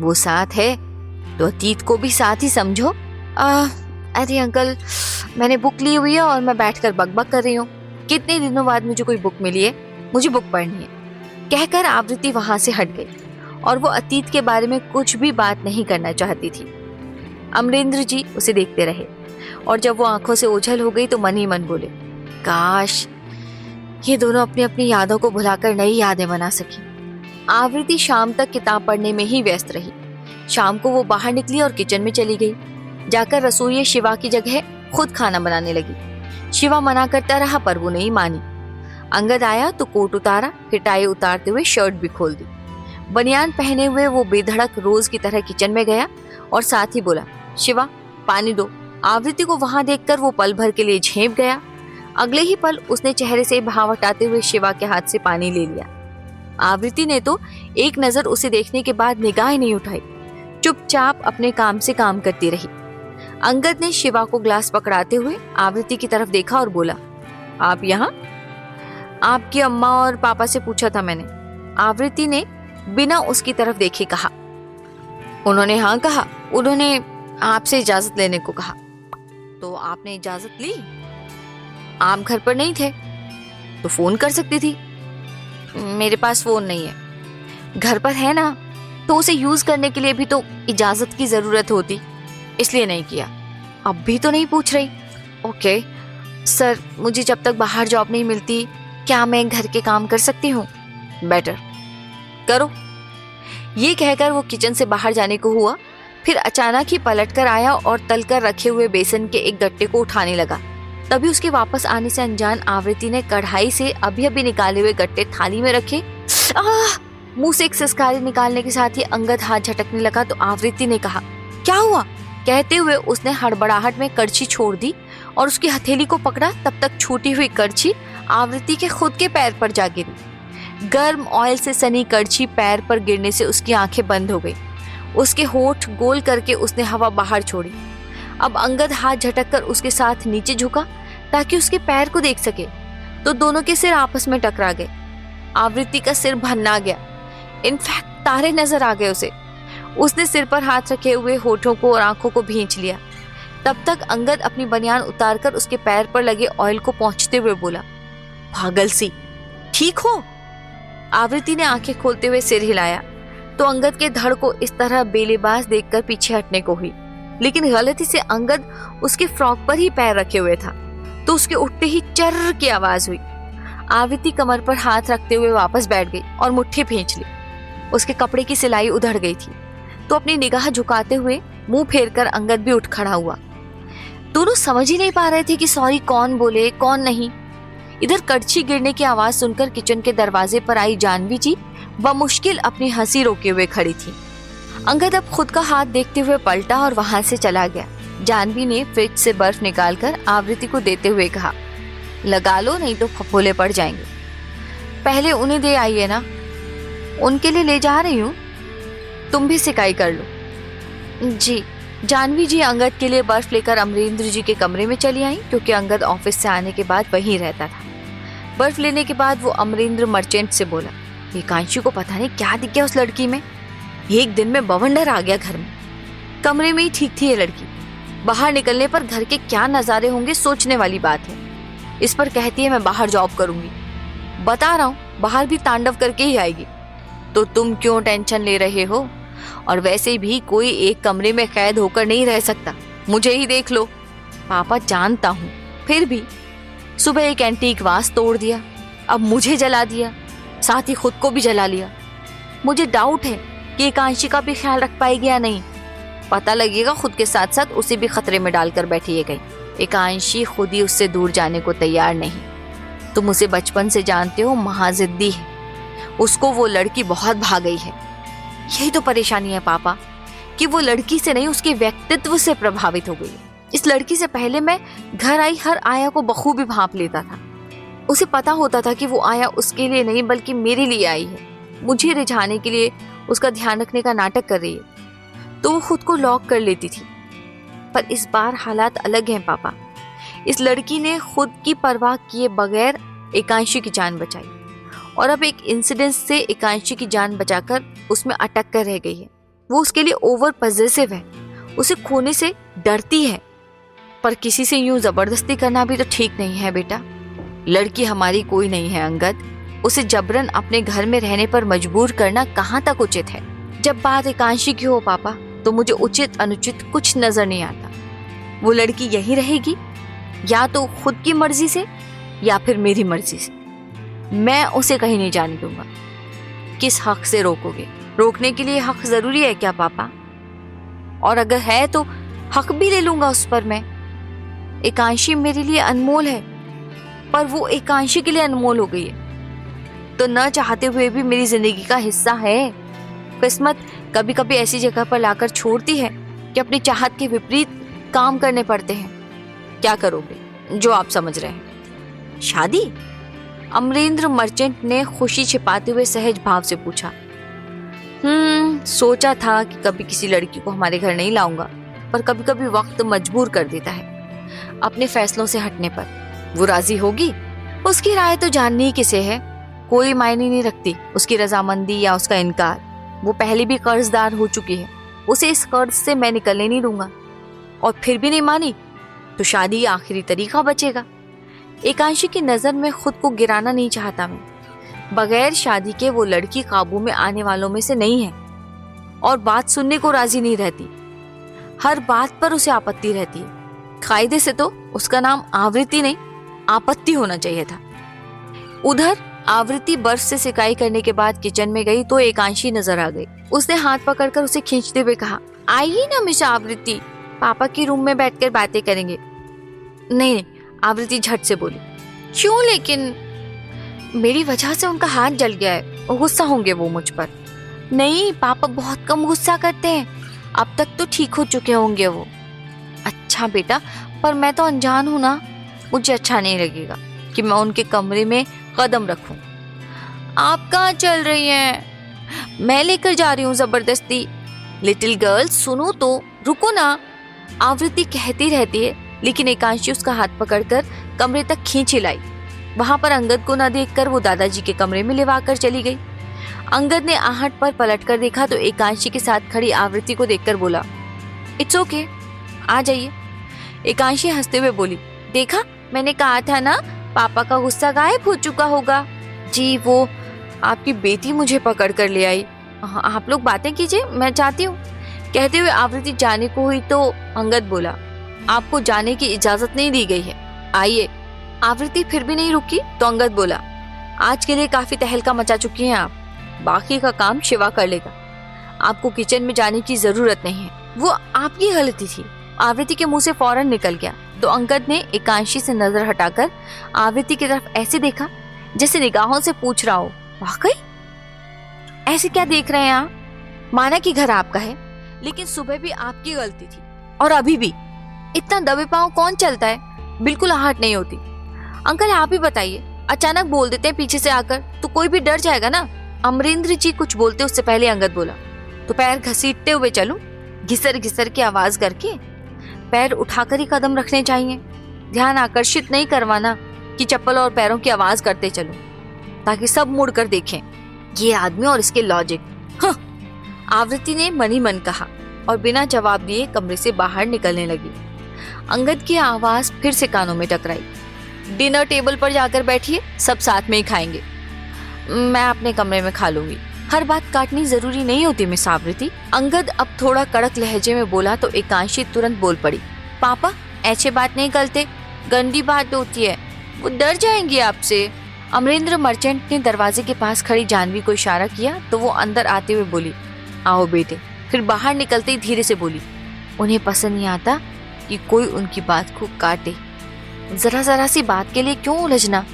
वो साथ है तो अतीत को भी साथ ही समझो। अरे अंकल, मैंने बुक ली हुई है और मैं बैठकर बकबक कर रही हूँ। कितने दिनों बाद मुझे कोई बुक मिली है, मुझे बुक पढ़नी है। कहकर आवृत्ति वहां से हट गई और वो अतीत के बारे में कुछ भी बात नहीं करना चाहती थी। अमरेंद्र जी उसे देखते रहे और जब वो आंखों से ओझल हो गई तो मन ही मन बोले, काश ये दोनों अपनी अपनी यादों को भुलाकर नई यादें बना सकी। आवृत्ति शाम तक किताब पढ़ने में ही व्यस्त रही। शाम को वो बाहर निकली और किचन में चली गई। जाकर रसोई शिवा की जगह खुद खाना बनाने लगी। शिवा मना करता रहा पर वो नहीं मानी। अंगद आया तो कोट उतारा, फिर टाई उतारते हुए शर्ट भी खोल दी। बनियान पहने हुए वो बेधड़क रोज की तरह किचन में गया और साथ ही बोला, शिवा पानी दो। आवृत्ति को वहां देखकर वो पल भर के लिए झेप गया। अगले ही पल उसने चेहरे से भाव हटाते हुए शिवा के हाथ से पानी ले लिया। आवृत्ति ने तो एक नजर उसे देखने के बाद निगाह नहीं उठाई, चुपचाप अपने काम से काम करती रही। अंगद ने शिवा को ग्लास पकड़ाते हुए आवृत्ति की तरफ देखा और बोला, आप यहाँ? आपकी अम्मा और पापा से पूछा था मैंने, आवृत्ति ने बिना उसकी तरफ देखे कहा। उन्होंने हाँ कहा, उन्होंने आपसे इजाजत लेने को कहा। तो आपने इजाजत ली? आप घर पर नहीं थे तो फोन कर सकती थी। मेरे पास फोन नहीं है। घर पर है ना, तो उसे यूज करने के लिए भी तो इजाजत की जरूरत होती, इसलिए नहीं किया। अब भी तो नहीं पूछ रही। ओके सर, मुझे जब तक बाहर जॉब नहीं मिलती क्या मैं घर के काम कर सकती हूँ? बेटर करो। ये कहकर वो किचन से बाहर जाने को हुआ, फिर अचानक ही पलटकर आया और तलकर रखे हुए बेसन के एक गट्टे को उठाने लगा। तभी उसके वापस आने से अनजान आवृत्ति ने कढ़ाई से अभी अभी निकाले हुए गट्टे थाली में रखे। मुंह से एक सिसकारी निकालने के साथ ही अंगद हाथ झटकने लगा तो आवृत्ति ने कहा, क्या हुआ? कहते हुए उसने हड़बड़ाहट में कड़छी छोड़ दी और उसकी हथेली को पकड़ा। तब तक छूटी हुई कड़छी आवृत्ति के खुद के पैर पर जा गिरी। गर्म ऑयल से सनी कड़छी पैर पर गिरने से उसकी आंखें बंद हो गई। उसके होठ गोल करके उसने हवा बाहर छोड़ी। अब अंगद हाथ झटक कर उसके साथ नीचे झुका ताकि उसके पैर को देख सके, तो दोनों के सिर आपस में टकरा गए। आवृत्ति का सिर भन्ना गया, इनफैक्ट तारे नजर आ गए उसे। उसने सिर पर हाथ रखे हुए होठों को और आंखों को भींच लिया। तब तक अंगद अपनी बनियान उतारकर उसके पैर पर लगे ऑयल को पोंछते हुए बोला, पागल सी, ठीक हो? आवृत्ति ने आंखें खोलते हुए सिर हिलाया तो अंगद के धड़ को इस तरह बेलिबास देखकर पीछे हटने को हुई, लेकिन गलती से अंगद उसके फ्रॉक पर ही पैर रखे हुए था तो उसके उठते ही चर्र की आवाज हुई। आवृत्ति कमर पर हाथ रखते हुए वापस बैठ गई और मुट्ठी भींच ली। उसके कपड़े की सिलाई उधड़ गई थी तो अपनी निगाह झुकाते हुए मुंह फेरकर अंगद भी उठ खड़ा हुआ। दोनों समझ ही नहीं पा रहे थे कि सॉरी कौन बोले कौन नहीं। इधर कड़छी गिरने की आवाज सुनकर किचन के दरवाजे पर आई जानवी जी बमुश्किल अपनी हंसी रोके हुए खड़ी थी। अंगद अब खुद का हाथ देखते हुए पलटा और वहां से चला गया। जानवी ने फ्रिज से बर्फ निकालकर आवृत्ति को देते हुए कहा, लगा लो नहीं तो फफोले पड़ जाएंगे। पहले उन्हें दे आइए ना, उनके लिए ले जा रही हूँ, तुम भी सिकाई कर लो। जी। जानवी जी अंगद के लिए बर्फ लेकर अमरेंद्र जी के कमरे में चली आई क्योंकि अंगद ऑफिस से आने के बाद वहीं रहता था। बर्फ लेने के बाद वो अमरेंद्र मर्चेंट से बोला, एकांशी को पता नहीं क्या दिख गया उस लड़की में, एक दिन में बवंडर आ गया घर में। कमरे में ही ठीक थी ये लड़की, बाहर निकलने पर घर के क्या नजारे होंगे सोचने वाली बात है। इस पर कहती है मैं बाहर जॉब करूंगी, बता रहा हूँ बाहर भी तांडव करके ही आएगी। तो तुम क्यों टेंशन ले रहे हो? और वैसे भी कोई एक कमरे में कैद होकर नहीं रह सकता, मुझे ही देख लो। पापा जानता हूँ, फिर भी सुबह एक एंटीक वास तोड़ दिया, अब मुझे जला दिया, साथ ही खुद को भी जला लिया। मुझे डाउट है कि एकांशी का भी ख्याल रख पाएगी या नहीं। पता लगेगा खुद के साथ साथ उसे भी खतरे में डालकर बैठी है गई। एकांशी खुद ही उससे दूर जाने को तैयार नहीं। तुम उसे बचपन से जानते हो, महाजिद्दी है, उसको वो लड़की बहुत भा गई है। यही तो परेशानी है पापा कि वो लड़की से नहीं उसके व्यक्तित्व से प्रभावित हो गई है। इस लड़की से पहले मैं घर आई हर आया को बखूबी भांप लेता था। उसे पता होता था कि वो आया उसके लिए नहीं बल्कि मेरे लिए आई है, मुझे रिझाने के लिए उसका ध्यान रखने का नाटक कर रही है, तो वो खुद को लॉक कर लेती थी। पर इस बार हालात अलग हैं पापा। इस लड़की ने खुद की परवाह किए बगैर एकांशी की जान बचाई और अब एक इंसिडेंट से एकांशी की जान बचाकर उसमें अटक कर रह गई है। वो उसके लिए ओवर पॉजेसिव है, उसे खोने से डरती है। पर किसी से यूं जबरदस्ती करना भी तो ठीक नहीं है बेटा। लड़की हमारी कोई नहीं है अंगद, उसे जबरन अपने घर में रहने पर मजबूर करना कहाँ तक उचित है। जब बात एकांशी की हो पापा तो मुझे उचित अनुचित कुछ नजर नहीं आता। वो लड़की यहीं रहेगी या तो खुद की मर्जी से या फिर मेरी मर्जी से। मैं उसे कहीं नहीं जाने दूंगा। किस हक से रोकोगे? रोकने के लिए हक जरूरी है क्या पापा? और अगर है तो हक भी ले लूंगा उस पर मैं। एकांशी मेरे लिए अनमोल है, पर वो एकांशी के लिए अनमोल हो गई है तो न चाहते हुए भी मेरी जिंदगी का हिस्सा है। किस्मत कभी कभी ऐसी जगह पर लाकर छोड़ती है कि अपनी चाहत के विपरीत काम करने पड़ते हैं। क्या करोगे? जो आप समझ रहे हैं। शादी? अमरेंद्र मर्चेंट ने खुशी छिपाते हुए सहज भाव से पूछा। सोचा था कि कभी किसी लड़की को हमारे घर नहीं लाऊंगा, पर कभी कभी वक्त मजबूर कर देता है अपने फैसलों से हटने पर। वो राजी होगी? उसकी राय तो जाननी ही किसे है, कोई मायने नहीं रखती उसकी रजामंदी या उसका इनकार। वो पहले भी कर्जदार हो चुकी है, उसे इस कर्ज से मैं निकलने नहीं दूंगा। और फिर भी नहीं मानी तो शादी आखिरी तरीका बचेगा। एकांशी की नजर में खुद को गिराना नहीं चाहता मैं। बगैर शादी के वो लड़की काबू में आने वालों में से नहीं है और बात सुनने को राजी नहीं रहती। हर बात पर उसे आपत्ति रहती है। कायदे से तो उसका नाम आवृत्ति नहीं आपत्ति होना चाहिए था। उधर आवृत्ति बर्फ से सिकाई करने के बाद किचन में गई तो एकांशी नजर आ गई। उसने हाथ पकड़कर उसे खींचते हुए कहा, आइए ना मिस आवृत्ति, पापा के रूम में बैठकर बातें करेंगे। नहीं, आवृत्ति झट से बोली। क्यों? लेकिन मेरी वजह से उनका हाथ जल गया है, गुस्सा होंगे वो मुझ पर। नहीं, पापा बहुत कम गुस्सा करते हैं, अब तक तो ठीक हो चुके होंगे वो। अच्छा बेटा, पर मैं तो अनजान हूं ना, मुझे अच्छा नहीं लगेगा कि मैं उनके कमरे में कदम रखूं। आप कहाँ चल रही हैं? मैं लेकर जा रही हूँ जबरदस्ती। लिटिल गर्ल सुनो तो, रुको ना। आवृत्ति कहती रहती है लेकिन एकांशी उसका हाथ पकड़कर कमरे तक खींच लाई। वहां पर अंगद को न देखकर वो दादाजी के कमरे में लेवाकर चली गई। अंगद ने आहट पर पलटकर देखा तो एकांशी के साथ खड़ी आवृत्ति को देखकर बोला, इट्स ओके, आ जाइए। एकांशी हंसते हुए बोली, देखा मैंने कहा था ना, पापा का गुस्सा गायब हो चुका होगा। जी वो आपकी बेटी मुझे पकड़ कर ले आई। आप लोग बातें कीजिए, मैं जाती हूँ। कहते हुए आवृत्ति जाने को हुई तो अंगद बोला, आपको जाने की इजाजत नहीं दी गई है, आइए। आवृत्ति फिर भी नहीं रुकी तो अंगद बोला, आज के लिए काफी तहलका मचा चुकी हैं आप, बाकी का काम शिवा कर लेगा, आपको किचन में जाने की जरूरत नहीं है। वो आपकी गलती थी, आवृत्ति के मुंह से फौरन निकल गया। तो अंगद ने एकांशी से नजर हटाकर आवृत्ति की तरफ ऐसे देखा जैसे निगाहों से पूछ रहा हो, वाकई ऐसे क्या देख रहे हैं आप? माना कि घर आपका है, लेकिन सुबह भी आपकी गलती थी और अभी भी। इतना दबे पांव कौन चलता है? बिल्कुल आहट नहीं होती। अंकल आप ही बताइए, अचानक बोल देते हैं पीछे से आकर, तो कोई भी डर जाएगा ना। अमरेंद्र जी कुछ बोलते उससे पहले अंगद बोला, तो पैर घसीटते हुए चलूं? घिसर घिसर की आवाज करके? पैर उठाकर ही कदम रखने चाहिए, ध्यान आकर्षित नहीं करवाना कि चप्पल और पैरों की आवाज करते चलूं, ताकि सब मुड़ कर देखें ये आदमी और इसके लॉजिक। हाँ, आवृत्ति ने मनी मन कहा और बिना जवाब दिए कमरे से बाहर निकलने लगी। अंगद की आवाज फिर से कानों में टकराई, डिनर टेबल पर जाकर बैठिए, सब साथ में ही खाएंगे, मैं अपने कमरे में खा लूंगी। हर बात काटनी जरूरी नहीं होती मिस आवृत्ति। अंगद अब थोड़ा कड़क लहजे में बोला तो एकांशी तुरंत बोल पड़ी, पापा ऐसे बात नहीं करते, गंदी बात होती है, वो डर जाएंगी आपसे। अमरेंद्र मर्चेंट ने दरवाजे के पास खड़ी जानवी को इशारा किया तो वो अंदर आते हुए बोली, आओ बेटे। फिर बाहर निकलते ही धीरे से बोली, उन्हें पसंद नहीं आता कि कोई उनकी बात को काटे, जरा जरा सी बात के लिए क्यों उलझना।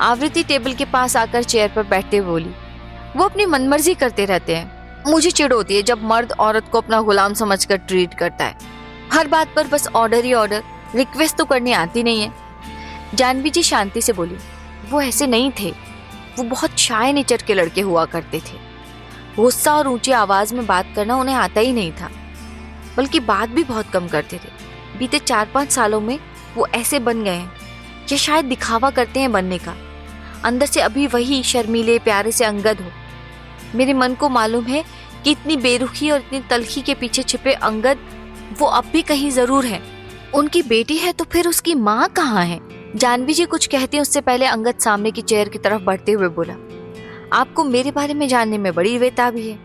आवृत्ति टेबल के पास आकर चेयर पर बैठते हुए बोली, वो अपनी मनमर्जी करते रहते हैं, मुझे चिढ़ होती है जब मर्द औरत को अपना गुलाम समझकर ट्रीट करता है, हर बात पर बस ऑर्डर ही ऑर्डर, रिक्वेस्ट तो करनी आती नहीं है। जानवी जी शांति से बोली, वो ऐसे नहीं थे, वो बहुत शाय नेचर के लड़के हुआ करते थे, गुस्सा और ऊंची आवाज में बात करना उन्हें आता ही नहीं था, बल्कि बात भी बहुत कम करते थे। बीते 4-5 सालों में वो ऐसे बन गए हैं, या शायद दिखावा करते हैं बनने का, अंदर से अभी वही शर्मीले प्यारे से अंगद हो। मेरे मन को मालूम है कि इतनी बेरुखी और इतनी तलखी के पीछे छिपे अंगद वो अब भी कहीं जरूर है। उनकी बेटी है तो फिर उसकी माँ कहाँ है? जानवी जी कुछ कहते हैं उससे पहले अंगद सामने की चेयर की तरफ बढ़ते हुए बोला, आपको मेरे बारे में जानने में बड़ी बेताबी है।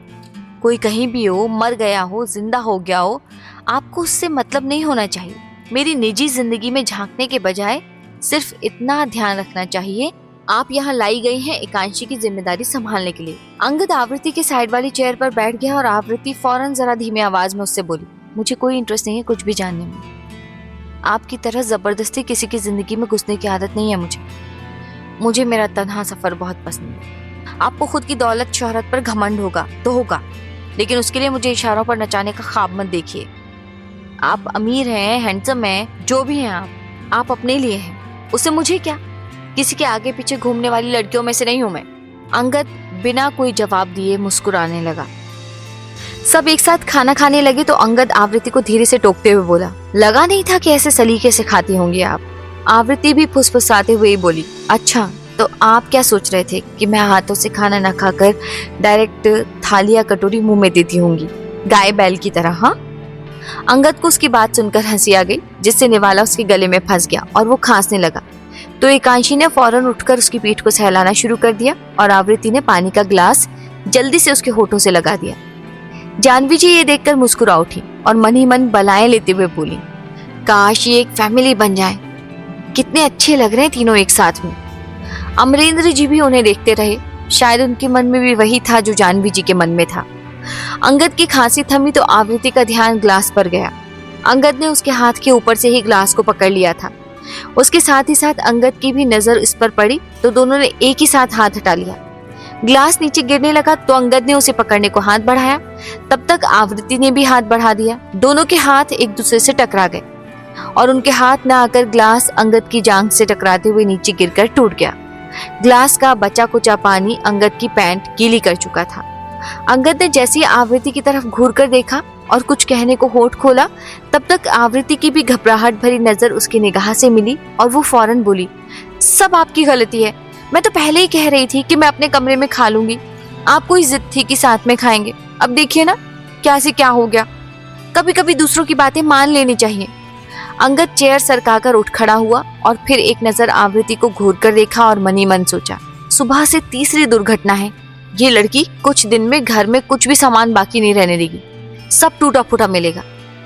कोई कहीं भी हो, मर गया हो, जिंदा हो गया हो, आपको उससे मतलब नहीं होना चाहिए। मेरी निजी जिंदगी में झांकने के बजाय सिर्फ इतना ध्यान रखना चाहिए, आप यहाँ लाई गई हैं एकांशी की जिम्मेदारी संभालने के लिए। अंगद आवृत्ति के साइड वाली चेयर पर बैठ गया और आवृत्ति फौरन जरा धीमी आवाज में उससे बोली, मुझे कोई इंटरेस्ट नहीं है कुछ भी जानने में। आपकी तरह जबरदस्ती किसी की जिंदगी में घुसने की आदत नहीं है मुझे मेरा तन्हा सफर बहुत पसंद है। आपको खुद की दौलत शोहरत पर घमंड होगा तो होगा, लेकिन उसके लिए मुझे इशारों पर नचाने का ख्वाब मत देखिए। आप अमीर हैं, हैंडसम हैं, जो भी हैं आप अपने लिए हैं, उससे मुझे क्या? किसी के आगे पीछे घूमने वाली लड़कियों में से नहीं हूं मैं। अंगद बिना कोई जवाब दिए मुस्कुराने लगा। सब एक साथ खाना खाने लगे तो अंगद आवृत्ति को धीरे से टोकते हुए बोला, लगा नहीं था कि ऐसे सलीके से खाती होंगी आप। आवृत्ति भी फुसफुसाते हुए ही बोली, अच्छा तो आप क्या सोच रहे थे कि मैं हाथों से खाना न खाकर डायरेक्ट थाली या कटोरी मुंह में देती होंगी, गाय बैल की तरह? हाँ। अंगद को उसकी बात सुनकर हंसी आ गई, जिससे निवाला उसके गले में फंस गया और वो खांसने लगा। तो एकांशी ने फौरन उठकर उसकी पीठ को सहलाना शुरू कर दिया और आवृत्ति ने पानी का ग्लास जल्दी से उसके होठों से लगा दिया। जानवी जी ये देखकर मुस्कुरा उठी और मन ही मन बलाएं लेते हुए बोली, काश ये एक फैमिली बन जाए, कितने अच्छे लग रहे हैं तीनों एक साथ में। अमरेंद्र जी भी उन्हें देखते रहे, शायद उनके मन में भी वही था जो जानवी जी के मन में था। अंगद की खांसी थमी तो आवृत्ति का ध्यान ग्लास पर गया। अंगद ने उसके हाथ के ऊपर से ही ग्लास को पकड़ लिया था। उसके साथ ही साथ अंगद की भी नजर इस पर पड़ी तो दोनों ने एक ही साथ हाथ हटा लिया। ग्लास नीचे गिरने लगा तो अंगद ने उसे पकड़ने को हाथ बढ़ाया, तब तक आवृत्ति ने भी हाथ बढ़ा दिया। दोनों के हाथ एक दूसरे से टकरा गए और उनके हाथ न आकर ग्लास अंगद की जांघ से टकराते हुए नीचे गिरकर टूट गया। ग्लास का बचा कुचा पानी अंगद की पैंट गीली कर चुका था। अंगद ने जैसे ही आवृत्ति की तरफ घूरकर देखा और कुछ कहने को होठ खोला, तब तक आवृत्ति की भी घबराहट भरी नजर उसकी निगाह से मिली और वो फौरन बोली, सब आपकी गलती है, मैं तो पहले ही कह रही थी कि मैं अपने कमरे में खा लूंगी, आपको ही जिद थी कि साथ में खाएंगे, अब देखिए ना क्या से क्या हो गया। कभी कभी दूसरों की बातें मान लेनी चाहिए। अंगद चेयर सरकाकर उठ खड़ा हुआ और फिर एक नजर आवृत्ति को घूर कर देखा और मन ही मन सोचा, सुबह से तीसरी दुर्घटना है। ये लड़की कुछ दिन में घर में कुछ भी सामान बाकी नहीं रहने देगी, सब टूटा फूटा मिलेगा।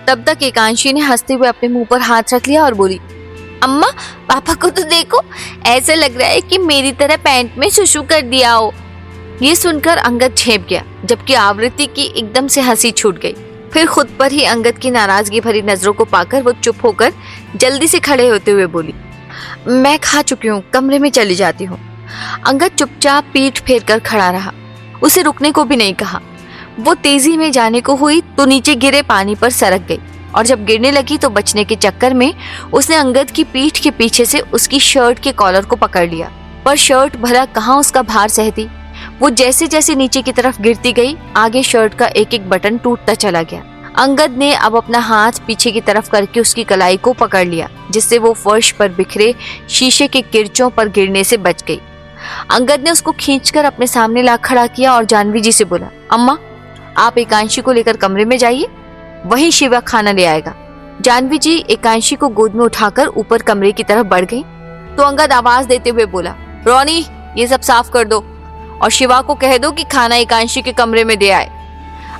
तब तक एकांशी ने हंसते हुए अपने मुंह पर हाथ रख लिया और बोली, अम्मा पापा को तो देखो, ऐसा लग रहा है कि मेरी तरह पैंट में सुसु कर दिया हो। ये सुनकर अंगद झेप गया, जबकि आवृत्ति की एकदम से हंसी छूट गई। फिर खुद पर ही अंगद की नाराजगी भरी नजरों को पाकर वो चुप होकर जल्दी से खड़े होते हुए बोली, मैं खा चुकी हूँ, कमरे में चली जाती हूँ। अंगद चुपचाप पीठ फेर कर खड़ा रहा, उसे रुकने को भी नहीं कहा। वो तेजी में जाने को हुई तो नीचे गिरे पानी पर सरक गई, और जब गिरने लगी तो बचने के चक्कर में उसने अंगद की पीठ के पीछे से उसकी शर्ट के कॉलर को पकड़ लिया। पर शर्ट भला कहाँ उसका भार सहती। वो जैसे जैसे नीचे की तरफ गिरती गई, आगे शर्ट का एक एक बटन टूटता चला गया। अंगद ने अब अपना हाथ पीछे की तरफ करके उसकी कलाई को पकड़ लिया, जिससे वो फर्श पर बिखरे शीशे के किरचों पर गिरने से बच गई। अंगद ने उसको खींचकर अपने सामने ला खड़ा किया और जानवी जी से बोला, अम्मा आप एकांशी को लेकर कमरे में जाइए, वही शिवा खाना ले आएगा। जानवी जी एकांशी को गोद में उठाकर ऊपर कमरे की तरफ बढ़ गई तो अंगद आवाज देते हुए बोला, रोनी ये सब साफ कर दो और शिवा को कह दो कि खाना एकांशी के कमरे में दे आए।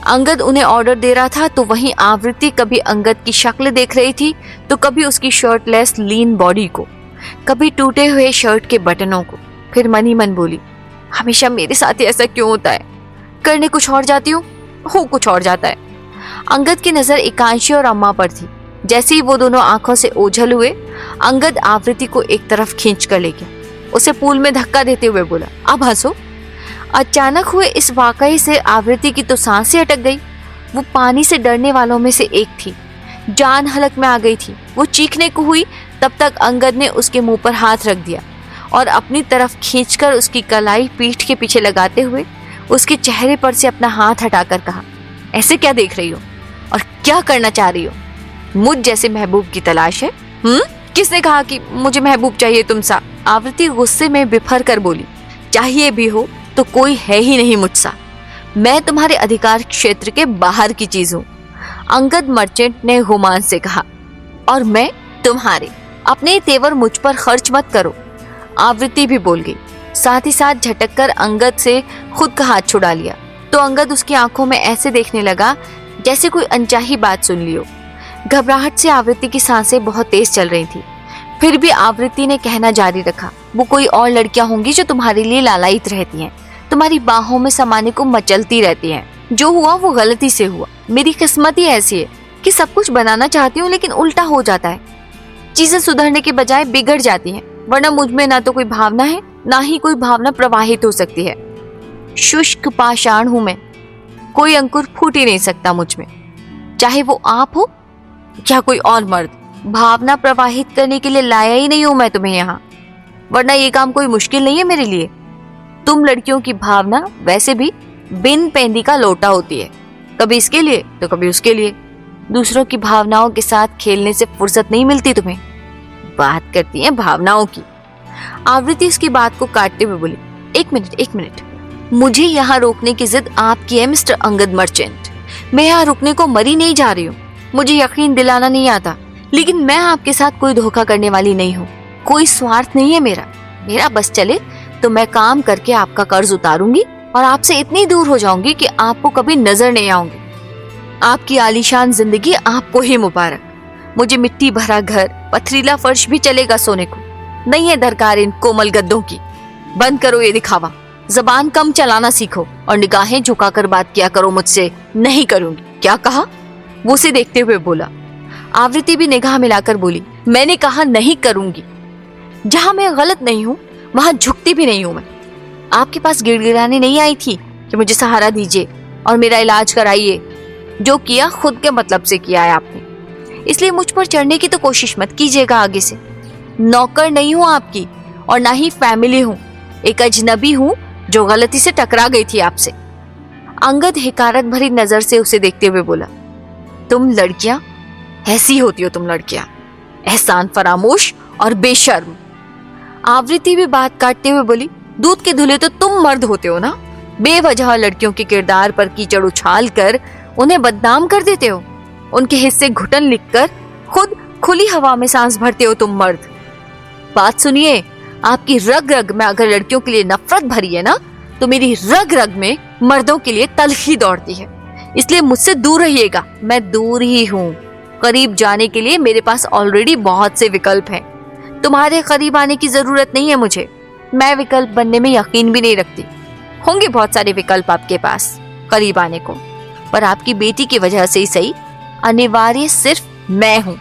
अंगद उन्हें ऑर्डर दे रहा था तो वहीं आवृत्ति कभी अंगद की शक्ल देख रही थी तो कभी उसकी शर्टलेस लीन बॉडी को, कभी टूटे हुए शर्ट के बटनों को। फिर मन ही मन बोली, हमेशा मेरे साथ ही ऐसा क्यों होता है, करने कुछ और जाती हूँ, हो कुछ और जाता है। अंगद की नजर एकांशी और अम्मा पर थी। जैसे ही वो दोनों आंखों से ओझल हुए, अंगद आवृत्ति को एक तरफ खींच कर ले गया, उसे पूल में धक्का देते हुए बोला, अब हंसो। अचानक हुए इस वाकये से आवृत्ति की तो सांसें अटक गई। वो पानी से डरने वालों में से एक थी, जान हलक में आ गई थी। वो चीखने को हुई, तब तक अंगद ने उसके मुंह पर हाथ रख दिया और अपनी तरफ खींचकर उसकी कलाई पीठ के पीछे लगाते हुए उसके चेहरे पर से अपना हाथ हटाकर कहा, ऐसे क्या देख रही हो और क्या करना चाह रही हो? मुझ जैसे महबूब की तलाश है? किसने कहा कि मुझे महबूब चाहिए तुमसा? आवृत्ति गुस्से में बिफर कर बोली, चाहिए भी हो तो कोई है ही नहीं मुझसा, मैं तुम्हारे अधिकार क्षेत्र के बाहर की चीज हूँ। अंगद मर्चेंट ने गुमान से कहा, और मैं तुम्हारे। अपने तेवर मुझ पर खर्च मत करो। आवृत्ति भी बोल गई, साथ ही साथ झटक कर अंगद से खुद का हाथ छुड़ा लिया तो अंगद उसकी आंखों में ऐसे देखने लगा जैसे कोई अनचाही बात सुन ली हो। घबराहट से आवृत्ति की सांसें बहुत तेज चल रही थी। फिर भी आवृत्ति ने कहना जारी रखा, वो कोई और लड़कियां होंगी जो तुम्हारे लिए लालायित रहती हैं, तुम्हारी बाहों में समाने को मचलती रहती हैं। जो हुआ वो गलती से हुआ। मेरी किस्मत ही ऐसी है कि सब कुछ बनाना चाहती हूँ लेकिन उल्टा हो जाता है, चीजें सुधरने के बजाय बिगड़ जाती हैं। वरना मुझ में ना तो कोई भावना है, ना ही कोई भावना प्रवाहित हो सकती है। शुष्क पाषाण हूं मैं, कोई अंकुर फूट ही नहीं सकता मुझ में, चाहे वो आप हो या कोई और मर्द। भावना प्रवाहित करने के लिए लाया ही नहीं हूं मैं तुम्हें यहाँ, वरना ये काम कोई मुश्किल नहीं है मेरे लिए। तुम लड़कियों की भावना वैसे भी बिन पेंदी का लोटा होती है, कभी इसके लिए तो कभी उसके लिए। दूसरों की भावनाओं के साथ खेलने से फुर्सत नहीं मिलती तुम्हें, बात करती है भावनाओं की। आवृत्ति उसकी बात को काटते हुए बोली, एक मिनट, मुझे यहाँ रोकने की जिद आपकी है मिस्टर अंगद मर्चेंट। मैं यहाँ रुकने को मरी नहीं जा रही हूँ, मुझे यकीन दिलाना नहीं आता, लेकिन मैं आपके साथ कोई धोखा करने वाली नहीं हूँ। कोई स्वार्थ नहीं है मेरा बस चले तो मैं काम करके आपका कर्ज उतारूंगी और आपसे इतनी दूर हो जाऊंगी कि आपको कभी नजर नहीं आऊंगी। आपकी आलीशान जिंदगी आपको ही मुबारक। मुझे मिट्टी भरा घर, पथरीला फर्श भी चलेगा सोने को, नहीं है दरकार इन कोमल गद्दों की। बंद करो ये दिखावा, जबान कम चलाना सीखो और निगाहें झुकाकर बात किया करो मुझसे। नहीं करूंगी। क्या कहा? वो उसे देखते हुए बोला। आवृत्ति भी निगाह मिलाकर बोली, मैंने कहा नहीं करूंगी। जहां मैं गलत नहीं हूं वहां झुकती भी नहीं हूं मैं। आपके पास गिड़गिड़ाने नहीं आई थी कि मुझे सहारा दीजिए और मेरा इलाज कराइए। जो किया खुद के मतलब से किया है आपने, इसलिए मुझ पर चढ़ने की तो कोशिश मत कीजिएगा आगे से। नौकर नहीं हूं आपकी और ना ही फैमिली हूं, एक अजनबी हूं जो गलती से टकरा गई थी आपसे। अंगद हिकारत भरी नजर से उसे देखते हुए बोला, तुम लड़कियां ऐसी होती हो, तुम लड़कियां एहसान फरामोश और बेशर्म। आवृत्ति भी बात काटते हुए बोली, दूध के धुले तो तुम मर्द होते हो ना, बेवजह लड़कियों के किरदार पर कीचड़ उछाल कर उन्हें बदनाम कर देते हो, उनके हिस्से घुटन लिखकर खुद खुली हवा में सांस भरते हो तुम मर्द। बात सुनिए, आपकी रग रग में अगर लड़कियों के लिए नफरत भरी है ना, तो मेरी रग रग में मर्दों के लिए तलखी दौड़ती है। इसलिए मुझसे दूर रहिएगा। मैं दूर ही हूँ। करीब जाने के लिए मेरे पास ऑलरेडी बहुत से विकल्प हैं। तुम्हारे करीब आने की जरूरत नहीं है मुझे। मैं विकल्प बनने में यकीन भी नहीं रखती। होंगे बहुत सारे विकल्प आपके पास करीब आने को, पर आपकी बेटी की वजह से ही सही, अनिवार्य सिर्फ मैं हूँ।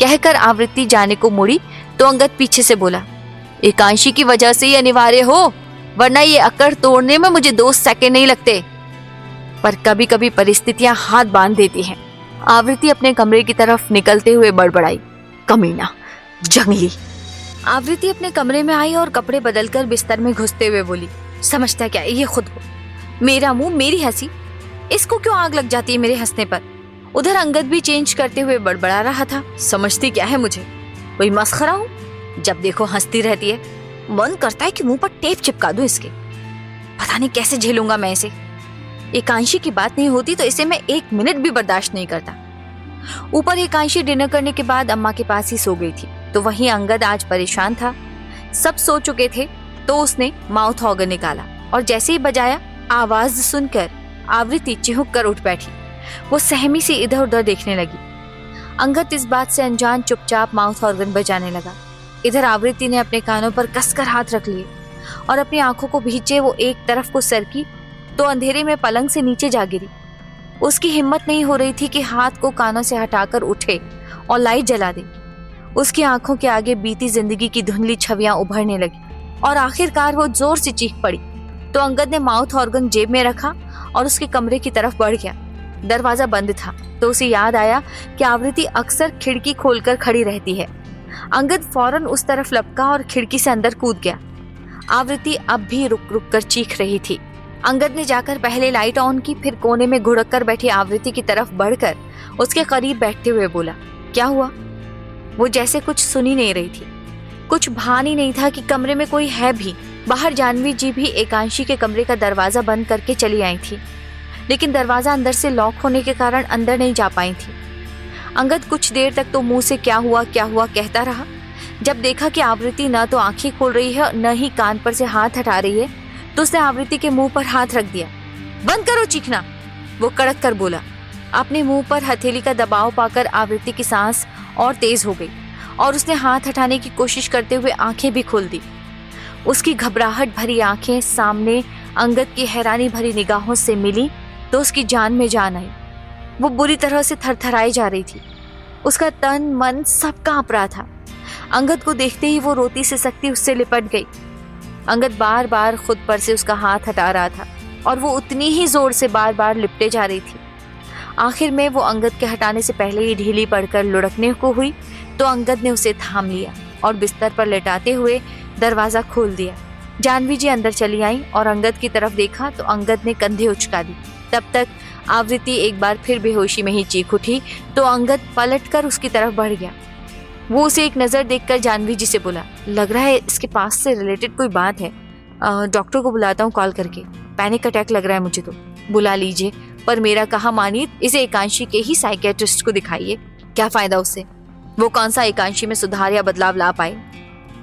कहकर आवृत्ति जाने को मुड़ी तो अंगद पीछे से बोला, एकांशी की वजह से ही अनिवार्य हो, वरना ये अकड़ तोड़ने में मुझे 2 सेकंड नहीं लगते। पर कभी कभी परिस्थितियां हाथ बांध देती हैं। आवृत्ति अपने कमरे की तरफ निकलते हुए बड़बड़ाई, कमीना, जंगली। आवृत्ति अपने कमरे में आई और कपड़े बदलकर बिस्तर में घुसते हुए बोली, समझता क्या ये खुद को, मेरा मुंह मेरी हंसी, इसको क्यों आग लग जाती है मेरे हंसने पर। उधर अंगद भी चेंज करते हुए बड़बड़ा रहा था, समझती क्या है मुझे, कोई मस्खरा हूं, जब देखो हंसती रहती है। मन करता है कि मुंह पर टेप चिपका दूं इसके। पता नहीं कैसे झेलूंगा मैं इसे। एकांशी की बात नहीं होती तो इसे मैं 1 मिनट भी बर्दाश्त नहीं करता। ऊपर एकांशी डिनर करने के बाद अम्मा के पास ही सो गई थी, तो वहीं अंगद आज परेशान था। सब सो चुके थे तो उसने माउथ ऑर्गन निकाला और जैसे ही बजाया, आवाज सुनकर आवृत्ति चिहुक कर उठ बैठी। वो सहमी सी इधर उधर देखने लगी। अंगद इस बात से अनजान चुपचाप माउथ ऑर्गन बजाने लगा। इधर आवृत्ति ने अपने कानों पर कसकर हाथ रख लिए और अपनी आंखों को भींचे वो एक तरफ को सरकी तो अंधेरे में पलंग से नीचे जा गिरी। उसकी हिम्मत नहीं हो रही थी कि हाथ को कानों से हटाकर उठे और लाइट जला दे। उसकी आंखों के आगे बीती जिंदगी की धुंधली छवियां उभरने लगी और आखिरकार वो जोर से चीख पड़ी। तो अंगद ने माउथ ऑर्गन जेब में रखा और उसके कमरे की तरफ बढ़ गया। दरवाजा बंद था तो उसे याद आया कि आवृत्ति अक्सर खिड़की खोलकर खड़ी रहती है। अंगद फौरन उस तरफ लपका और खिड़की से अंदर कूद गया। आवृत्ति अब भी रुक रुक कर चीख रही थी। अंगद ने जाकर पहले लाइट ऑन की, फिर कोने में घुड़क कर बैठी आवृत्ति की तरफ बढ़कर उसके करीब बैठते हुए बोला, क्या हुआ। वो जैसे कुछ सुनी नहीं रही थी। कुछ भान ही नहीं था कि कमरे में कोई है भी। बाहर जानवी जी भी एकांशी के कमरे का दरवाजा बंद करके चली आई थी, लेकिन दरवाजा अंदर से लॉक होने के कारण अंदर नहीं जा पाई थी। अंगद कुछ देर तक तो मुंह से क्या हुआ कहता रहा। जब देखा कि आवृत्ति न तो आंखें खोल रही है न ही कान पर से हाथ हटा रही है, तो उसने आवृत्ति के मुंह पर हाथ रख दिया। बंद करो चीखना, वो कड़क कर बोला। अपने मुंह पर हथेली का दबाव पाकर आवृत्ति की सांस और तेज हो गई और उसने हाथ हटाने की कोशिश करते हुए आंखें भी खोल दी। उसकी घबराहट भरी आंखें सामने अंगद की हैरानी भरी निगाहों से मिली तो उसकी जान में जान आई। वो बुरी तरह से थरथराई जा रही थी। उसका तन मन सब कांप रहा था। अंगद को देखते ही वो रोती सिसकती उससे लिपट गई। अंगद बार बार खुद पर से उसका हाथ हटा रहा था और वो उतनी ही जोर से बार बार लिपटे जा रही थी। आखिर में वो अंगद के हटाने से पहले ही ढीली पड़कर लुढ़कने को हुई तो अंगद ने उसे थाम लिया और बिस्तर पर लेटाते हुए दरवाजा खोल दिया। जानवी जी अंदर चली आई और अंगद की तरफ देखा तो अंगद ने कंधे उचका दी। तब तक आवृत्ति एक बार फिर बेहोशी में ही चीख उठी तो अंगद पलटकर उसकी तरफ बढ़ गया। वो उसे एक नज़र देखकर जानवी जी से बोला, लग रहा है इसके पास से रिलेटेड कोई बात है। डॉक्टर को बुलाता हूँ कॉल करके। पैनिक अटैक लग रहा है मुझे तो। बुला लीजिए, पर मेरा कहा मानिए, इसे एकांशी के ही साइकियाट्रिस्ट को दिखाइए। क्या फ़ायदा उससे, वो कौन सा एकांशी में सुधार या बदलाव ला पाए।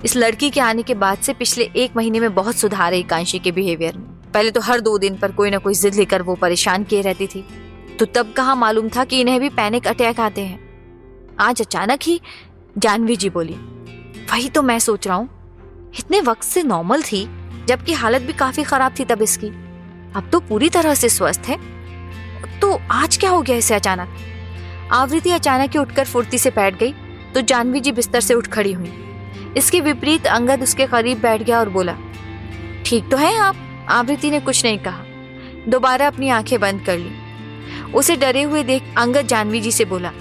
इस लड़की के आने के बाद से पिछले 1 महीने में बहुत सुधार है एकांशी के बिहेवियर में। पहले तो हर 2 दिन पर कोई ना कोई जिद लेकर वो परेशान किए रहती थी, तो तब कहाँ मालूम था कि इन्हें भी पैनिक अटैक आते हैं। आज अचानक ही जानवी जी बोली, वही तो मैं सोच रहा हूँ, इतने वक्त से नॉर्मल थी, जबकि हालत भी काफी खराब थी तब इसकी। अब तो पूरी तरह से स्वस्थ है, तो आज क्या हो गया इसे अचानक। आवृत्ति अचानक ही उठकर फुर्ती से बैठ गई तो जानवी जी बिस्तर से उठ खड़ी हुई। इसके विपरीत अंगद उसके करीब बैठ गया और बोला, ठीक तो है आप। आवृत्ति ने कुछ नहीं कहा, दोबारा अपनी आंखें बंद कर ली। उसे डरे हुए देख अंगद जानवी जी से बोला,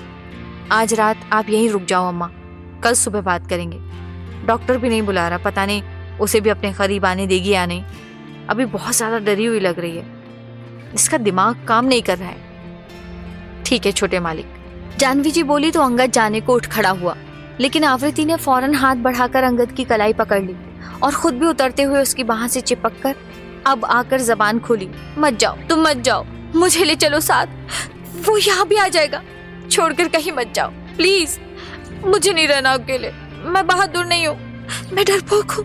आज रात आप यहीं रुक जाओ अम्मा, कल सुबह बात करेंगे। डॉक्टर भी नहीं बुला रहा, पता नहीं उसे भी अपने करीब आने देगी या नहीं। अभी बहुत ज़्यादा डरी हुई लग रही है, इसका दिमाग काम नहीं कर रहा है। ठीक है छोटे मालिक, जानवी जी बोली तो अंगद जाने को उठ खड़ा हुआ, लेकिन आवृत्ति ने फौरन हाथ बढ़ाकर अंगद की कलाई पकड़ ली और खुद भी उतरते हुए उसकी बाह से चिपक कर अब आकर जबान खोली, मत जाओ, तुम मत जाओ, मुझे ले चलो साथ, वो यहाँ भी आ जाएगा, छोड़कर कहीं मत जाओ प्लीज, मुझे नहीं रहना अकेले, मैं बहादुर नहीं हूँ, मैं डरपोक हूँ,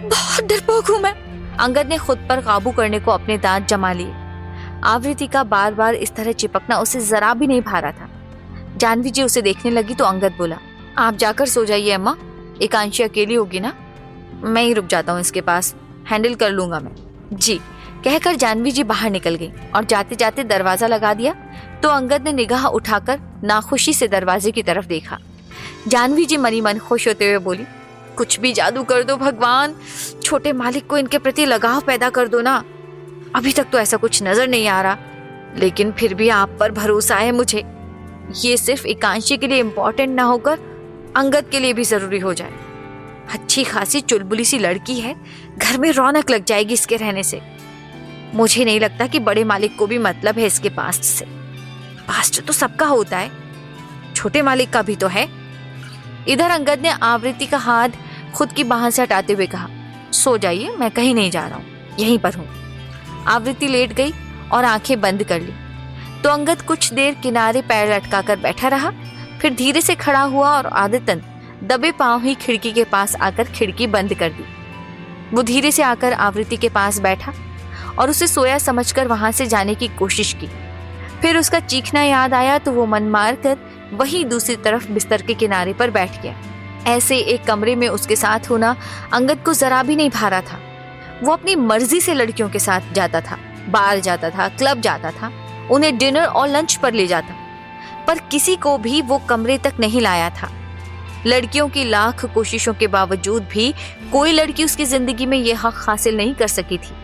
बहुत डरपोक हूं मैं। अंगद ने खुद पर काबू करने को अपने दांत जमा लिए। आवृत्ति का बार बार इस तरह चिपकना उसे जरा भी नहीं भा रहा था। जानवी जी उसे देखने लगी तो अंगद बोला, आप जाकर सो जाइए अम्मा, एकांशी अकेली होगी ना, मैं ही रुक जाता हूँ इसके पास, हैंडल कर लूंगा मैं। जी कहकर जानवी जी बाहर निकल गई और जाते जाते दरवाजा लगा दिया तो अंगद ने निगाह उठाकर नाखुशी से दरवाजे की तरफ देखा। जानवी जी मनी मन खुश होते हुए बोली, कुछ भी जादू कर दो भगवान, छोटे मालिक को इनके प्रति लगाव पैदा कर दो ना। अभी तक तो ऐसा कुछ नजर नहीं आ रहा, लेकिन फिर भी आप पर भरोसा है मुझे। ये सिर्फ एकांशी के लिए इम्पोर्टेंट ना होकर अंगद के लिए भी जरूरी हो जाए। अच्छी खासी चुलबुली सी लड़की है, घर में रौनक लग जाएगी इसके रहने से। मुझे नहीं लगता कि बड़े मालिक को भी मतलब है इसके पास्ट से। पास्ट तो सबका होता है, छोटे मालिक का भी तो है। इधर अंगद ने आवृत्ति का हाथ खुद की बाह से हटाते हुए कहा, सो जाइए, मैं कहीं नहीं जा रहा हूँ, यहीं पर हूँ। आवृत्ति लेट गई और आंखें बंद कर ली तो अंगद कुछ देर किनारे पैर लटकाकर बैठा रहा, फिर धीरे से खड़ा हुआ और आदतन दबे पांव ही खिड़की के पास आकर खिड़की बंद कर दी। वो धीरे से आकर आवृत्ति के पास बैठा और उसे सोया समझकर वहां से जाने की कोशिश की। फिर उसका चीखना याद आया तो वो मन मार कर वहीं दूसरी तरफ बिस्तर के किनारे पर बैठ गया। ऐसे एक कमरे में उसके साथ होना अंगद को जरा भी नहीं भा रहा था। वो अपनी मर्जी से लड़कियों के साथ जाता था, बार जाता था, क्लब जाता था, उन्हें डिनर और लंच पर ले जाता, पर किसी को भी वो कमरे तक नहीं लाया था। लड़कियों की लाख कोशिशों के बावजूद भी कोई लड़की उसकी जिंदगी में यह हक हासिल नहीं कर सकी थी।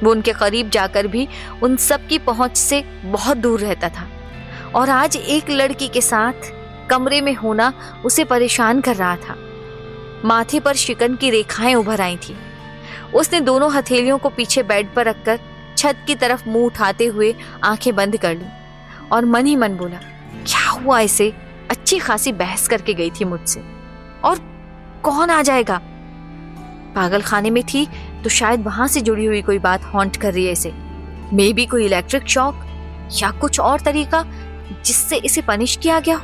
वो उनके करीब जाकर भी उन सब की पहुंच से बहुत दूर रहता था और आज एक लड़की के साथ कमरे में होना उसे परेशान कर रहा था। माथे पर शिकन की रेखाएं उभर आई थी। उसने दोनों हथेलियों को पीछे बेड पर रखकर छत की तरफ मुंह उठाते हुए आंखें बंद कर ली और मन ही मन बोला, क्या हुआ इसे? अच्छी खासी बहस करके गई थी मुझसे, और कौन आ जाएगा? पागल खाने में थी तो शायद वहां से जुड़ी हुई कोई बात हॉन्ट कर रही है इसे। मे बी कोई इलेक्ट्रिक शॉक या कुछ और तरीका जिससे इसे पनिश किया गया।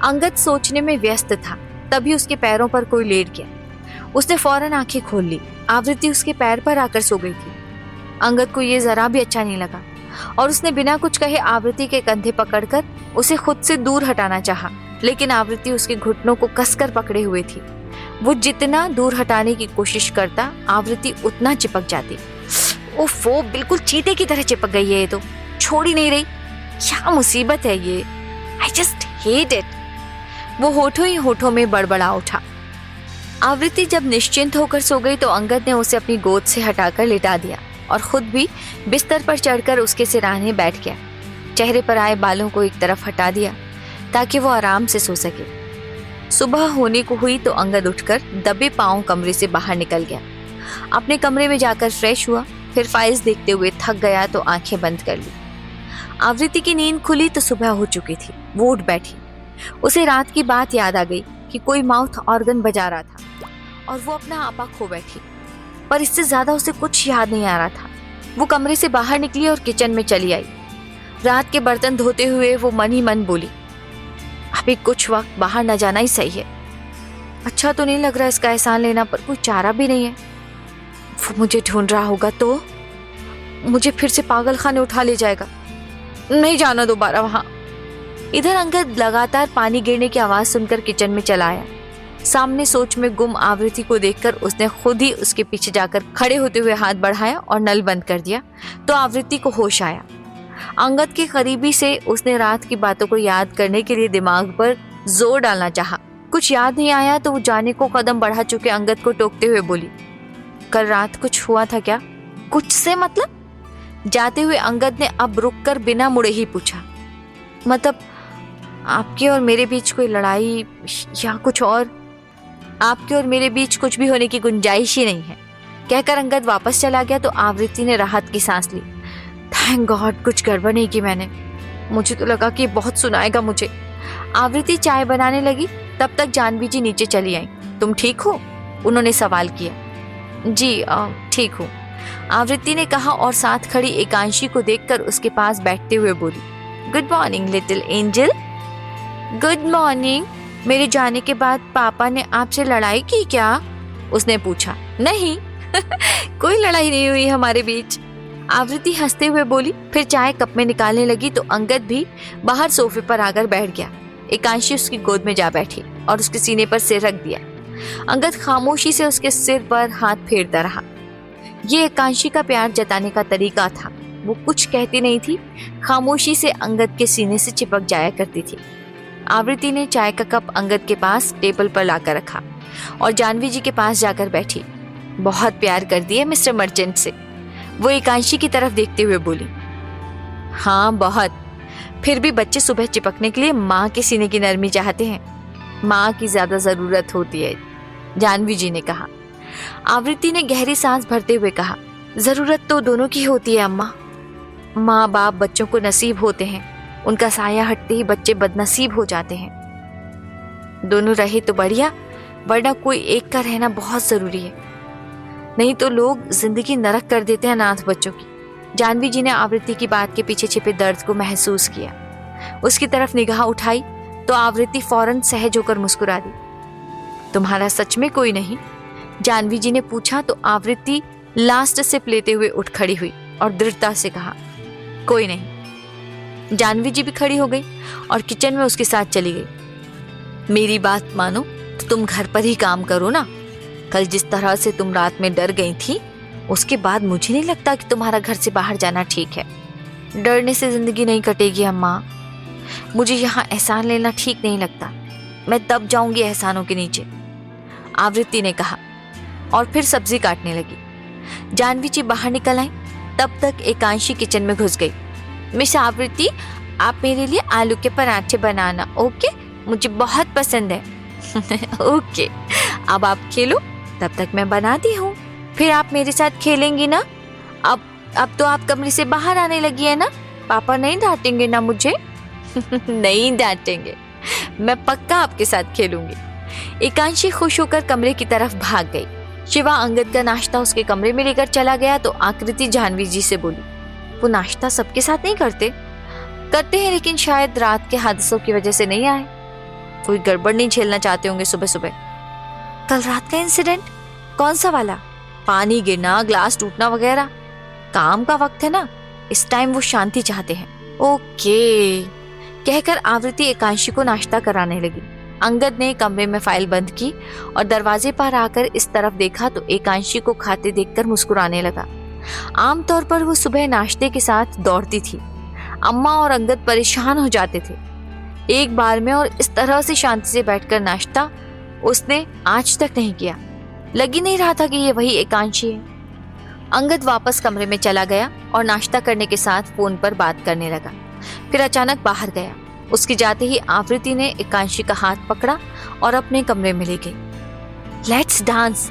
अंगद सोचने में व्यस्त था, तभी उसके पैरों पर कोई लेट गया। उसने फौरन आंखें खोल ली। आवृत्ति उसके पैर पर आकर सो गई थी। अंगद को ये जरा भी अच्छा नहीं लगा और उसने बिना कुछ कहे आवृत्ति के कंधे पकड़कर उसे खुद से दूर हटाना चाहा, लेकिन आवृत्ति उसके घुटनों को कसकर पकड़े हुए थी। वो जितना दूर हटाने की कोशिश करता, आवृत्ति उतना चिपक जाती। ओफो, बिल्कुल चीते की तरह चिपक गई है ये तो, छोड़ ही नहीं रही। क्या मुसीबत है ये, आई जस्ट हेट इट। वो होठों ही होठों में बड़बड़ा उठा। आवृत्ति जब निश्चिंत होकर सो गई तो अंगद ने उसे अपनी गोद से हटाकर लिटा दिया और खुद भी बिस्तर पर चढ़कर उसके सिरहाने बैठ गया। चेहरे पर आए बालों को एक तरफ हटा दिया ताकि वो आराम से सो सके। सुबह होने को हुई तो अंगद उठकर दबे पांव कमरे से बाहर निकल गया। अपने कमरे में जाकर फ्रेश हुआ, फिर फाइल्स देखते हुए थक गया तो आंखें बंद कर ली। आवृत्ति की नींद खुली तो सुबह हो चुकी थी। वो उठ बैठी। उसे रात की बात याद आ गई कि कोई माउथ ऑर्गन बजा रहा था और वो अपना आपा खो बैठी, पर इससे ज्यादा उसे कुछ याद नहीं आ रहा था। वो कमरे से बाहर निकली और किचन में चली आई। रात के बर्तन धोते हुए वो मन ही मन बोली, अभी कुछ वक्त बाहर न जाना ही सही है। अच्छा तो नहीं लग रहा इसका एहसान लेना, पर कोई चारा भी नहीं है। वो मुझे ढूंढ रहा होगा तो मुझे फिर से पागल खाने उठा ले जाएगा। नहीं जाना दोबारा वहां। इधर अंगद लगातार पानी गिरने की आवाज सुनकर किचन में चला आया। सामने सोच में गुम आवृत्ति को देखकर उसने खुद ही उसके पीछे जाकर खड़े होते हुए हाथ बढ़ाया और नल बंद कर दिया तो आवृत्ति को होश आया। अंगद के करीबी से उसने रात की बातों को याद करने के लिए दिमाग पर जोर डालना चाहा। कुछ याद नहीं आया तो वो जाने को कदम बढ़ा चुके अंगद को टोकते हुए बोली, कल रात कुछ हुआ था क्या? कुछ से मतलब? जाते हुए अंगद ने अब रुककर बिना मुड़े ही पूछा। मतलब आपके और मेरे बीच कोई लड़ाई या कुछ और? आपके और मेरे बीच कुछ भी होने की गुंजाइश ही नहीं है, कहकर अंगद वापस चला गया तो आवृत्ति ने राहत की सांस ली। थैंक गॉड कुछ गड़बड़ नहीं की मैंने, मुझे तो लगा कि बहुत सुनाएगा मुझे। आवृत्ति चाय बनाने लगी, तब तक जानवी जी नीचे चली आई। तुम ठीक हो? उन्होंने सवाल किया। जी ठीक हूँ, आवृत्ति ने कहा और साथ खड़ी एकांशी को देखकर उसके पास बैठते हुए बोली, good morning little angel. Good morning. मेरे जाने के बाद पापा ने आपसे लड़ाई की क्या? उसने पूछा। नहीं, कोई लड़ाई नहीं हुई हमारे बीच, आवृत्ति हंसते हुए बोली। फिर चाय कप में निकालने लगी तो अंगद भी बाहर सोफे पर आकर बैठ गया। एकांशी उसकी गोद में जा बैठी और उसके सीने पर सिर रख दिया। अंगद खामोशी से उसके सिर पर हाथ फेरता रहा। ये एकांशी का प्यार जताने का तरीका था। वो कुछ कहती नहीं थी, खामोशी से अंगद के सीने से चिपक जाया करती थी। आवृत्ति ने चाय का कप अंगद के पास टेबल पर लाकर रखा और जानवी जी के पास जाकर बैठी। बहुत प्यार करती है मिस्टर मर्चेंट से, वो एकांशी की तरफ देखते हुए बोली। हाँ बहुत, फिर भी बच्चे सुबह चिपकने के लिए माँ के सीने की नरमी चाहते हैं। माँ की ज्यादा जरूरत होती है, जानवी जी ने कहा। आवृत्ति ने गहरी सांस भरते हुए कहा, जरूरत तो दोनों की होती है अम्मा। माँ बाप बच्चों को नसीब होते हैं, उनका साया हटते ही बच्चे बदनसीब हो जाते हैं। दोनों रहे तो बढ़िया, वरना कोई एक का रहना बहुत जरूरी है, नहीं तो लोग जिंदगी नरक कर देते हैं अनाथ बच्चों की। जानवी जी ने आवृत्ति की बात के पीछे छिपे दर्द को महसूस किया। उसकी तरफ निगाह उठाई तो आवृत्ति फौरन सहज होकर मुस्कुरा दी। तुम्हारा सच में कोई नहीं? जानवी जी ने पूछा तो आवृत्ति लास्ट सिप लेते हुए उठ खड़ी हुई और दृढ़ता से कहा, कोई नहीं। जानवी जी भी खड़ी हो गई और किचन में उसके साथ चली गई। मेरी बात मानो तो तुम घर पर ही काम करो ना। कल जिस तरह से तुम रात में डर गई थी, उसके बाद मुझे नहीं लगता कि तुम्हारा घर से बाहर जाना ठीक है। डरने से जिंदगी नहीं कटेगी अम्मा, मुझे यहाँ एहसान लेना ठीक नहीं लगता। मैं दब जाऊंगी एहसानों के नीचे, आवृत्ति ने कहा और फिर सब्जी काटने लगी। जानवी जी बाहर निकल आई, तब तक एकांशी किचन में घुस गई। मिस आवृत्ति, आप मेरे लिए आलू के पराठे बनाना, ओके? मुझे बहुत पसंद है। ओके, अब आप खेलो, तब तक मैं बनाती हूँ। फिर आप मेरे साथ खेलेंगी ना? अब तो आप कमरे से बाहर आने लगी है ना? पापा नहीं डांटेंगे ना मुझे? नहीं डांटेंगे, मैं पक्का आपके साथ खेलूंगी। एकांशी खुश होकर कमरे की तरफ भाग गई। शिवा अंगद का नाश्ता उसके कमरे में लेकर चला गया तो आकृति जानवी जी से बोली, वो नाश्ता सबके साथ नहीं करते हैं, लेकिन शायद रात के हादसों की वजह से नहीं आए। कोई गड़बड़ नहीं झेलना चाहते होंगे सुबह सुबह। कल रात का इंसिडेंट? कौन सा वाला? पानी गिरना, ग्लास टूटना वगैरह। काम का वक्त है ना, इस टाइम वो शांति चाहते हैं। ओके, कहकर आवृत्ति एकांशी को नाश्ता कराने लगी। अंगद ने कमरे में फाइल बंद की और दरवाजे पर आकर इस तरफ देखा तो एकांशी को खाते देखकर मुस्कुराने लगा। आमतौर पर वो सुबह नाश्ते के साथ दौड़ती थी। अम्मा और अंगद परेशान हो जाते थे एक बार में, और इस तरह से शांति से बैठकर नाश्ता उसने आज तक नहीं किया। लग ही नहीं रहा था कि ये वही एकांशी है। अंगद वापस कमरे में चला गया और नाश्ता करने के साथ फोन पर बात करने लगा। फिर अचानक बाहर गया। उसके जाते ही आवृत्ति ने एकांशी का हाथ पकड़ा और अपने कमरे में ले गई। लेट्स डांस,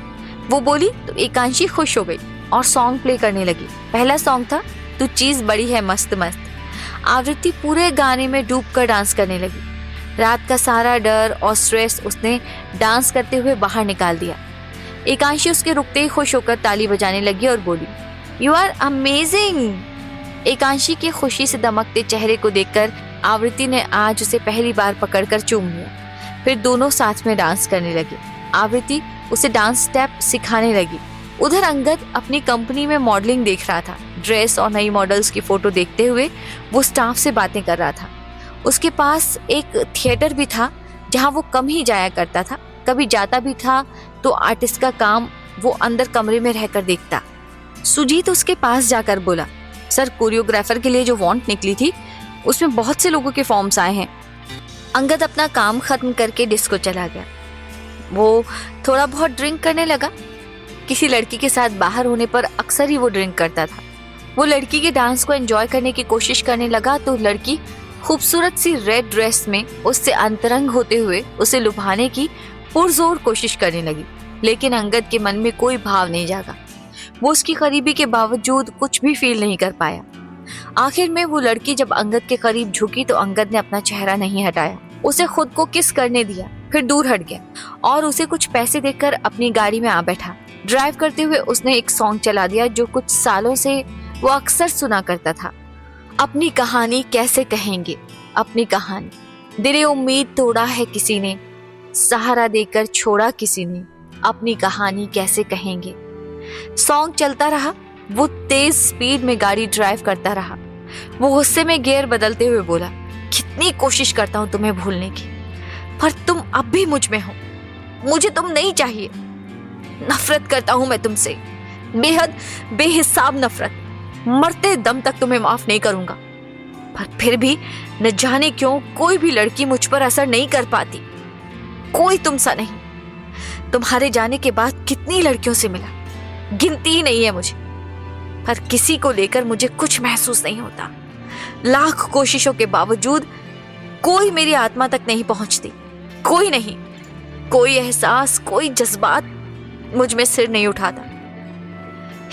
वो बोली तो एकांशी खुश हो गई और सॉन्ग प्ले करने लगी। पहला सॉन्ग था तू चीज बड़ी है मस्त मस्त। आवृत्ति पूरे गाने में डूबकर डांस करने लगी। रात का सारा डर और स्ट्रेस उसने डांस करते हुए बाहर निकाल दिया। एकांशी उसके रुकते ही खुश होकर ताली बजाने लगी और बोली, यू आर अमेजिंग। एकांशी के खुशी से दमकते चेहरे को देखकर आवृत्ति ने आज उसे पहली बार पकड़कर चूम लिया। फिर दोनों साथ में डांस करने लगे। आवृत्ति उसे डांस स्टेप सिखाने लगी। उधर अंगद अपनी कंपनी में मॉडलिंग देख रहा था। ड्रेस और नई मॉडल्स की फोटो देखते हुए वो स्टाफ से बातें कर रहा था। उसके पास एक थिएटर भी था जहां वो कम ही जाया करता था, कभी जाता भी था तो आर्टिस्ट का काम वो अंदर कमरे में रहकर देखता। सुजीत उसके पास जाकर बोला, सर कोरियोग्राफर के लिए जो वांट निकली थी उसमें बहुत से लोगों के फॉर्म्स आए हैं। अंगद अपना काम खत्म करके डिस्को चला गया। वो थोड़ा बहुत ड्रिंक करने लगा। किसी लड़की के साथ बाहर होने पर अक्सर ही वो ड्रिंक करता था। वो लड़की के डांस को एंजॉय करने की कोशिश करने लगा तो लड़की खूबसूरत सी रेड ड्रेस में उससे अंतरंग होते हुए उसे लुभाने की पुरजोर कोशिश करने लगी, लेकिन अंगद के मन में कोई भाव नहीं जागा। वो उसकी करीबी के बावजूद कुछ भी फील नहीं कर पाया। आखिर में वो लड़की जब अंगद के करीब झुकी तो अंगद ने अपना चेहरा नहीं हटाया, उसे खुद को किस करने दिया, फिर दूर हट गया और उसे कुछ पैसे देकर अपनी गाड़ी में आ बैठा। ड्राइव करते हुए उसने एक सॉन्ग चला दिया जो कुछ सालों से वो अक्सर सुना करता था। अपनी कहानी कैसे कहेंगे, अपनी कहानी। दिले उम्मीद तोड़ा है किसी ने, सहारा देकर छोड़ा किसी ने, अपनी कहानी कैसे कहेंगे। सॉन्ग चलता रहा। वो तेज स्पीड में गाड़ी ड्राइव करता रहा। वो गुस्से में गियर बदलते हुए बोला, कितनी कोशिश करता हूं तुम्हें भूलने की, पर तुम अब भी मुझ में हो। मुझे तुम नहीं चाहिए। नफरत करता हूं मैं तुमसे, बेहद बेहिसाब नफरत। मरते दम तक तुम्हें माफ नहीं करूंगा। पर फिर भी न जाने क्यों कोई भी लड़की मुझ पर असर नहीं कर पाती। कोई तुमसा नहीं। तुम्हारे जाने के बाद कितनी लड़कियों से मिला, गिनती ही नहीं है मुझे, पर किसी को लेकर मुझे कुछ महसूस नहीं होता। लाख कोशिशों के बावजूद कोई मेरी आत्मा तक नहीं पहुंचती। कोई नहीं, कोई एहसास, कोई जज्बात मुझ में सिर नहीं उठाता,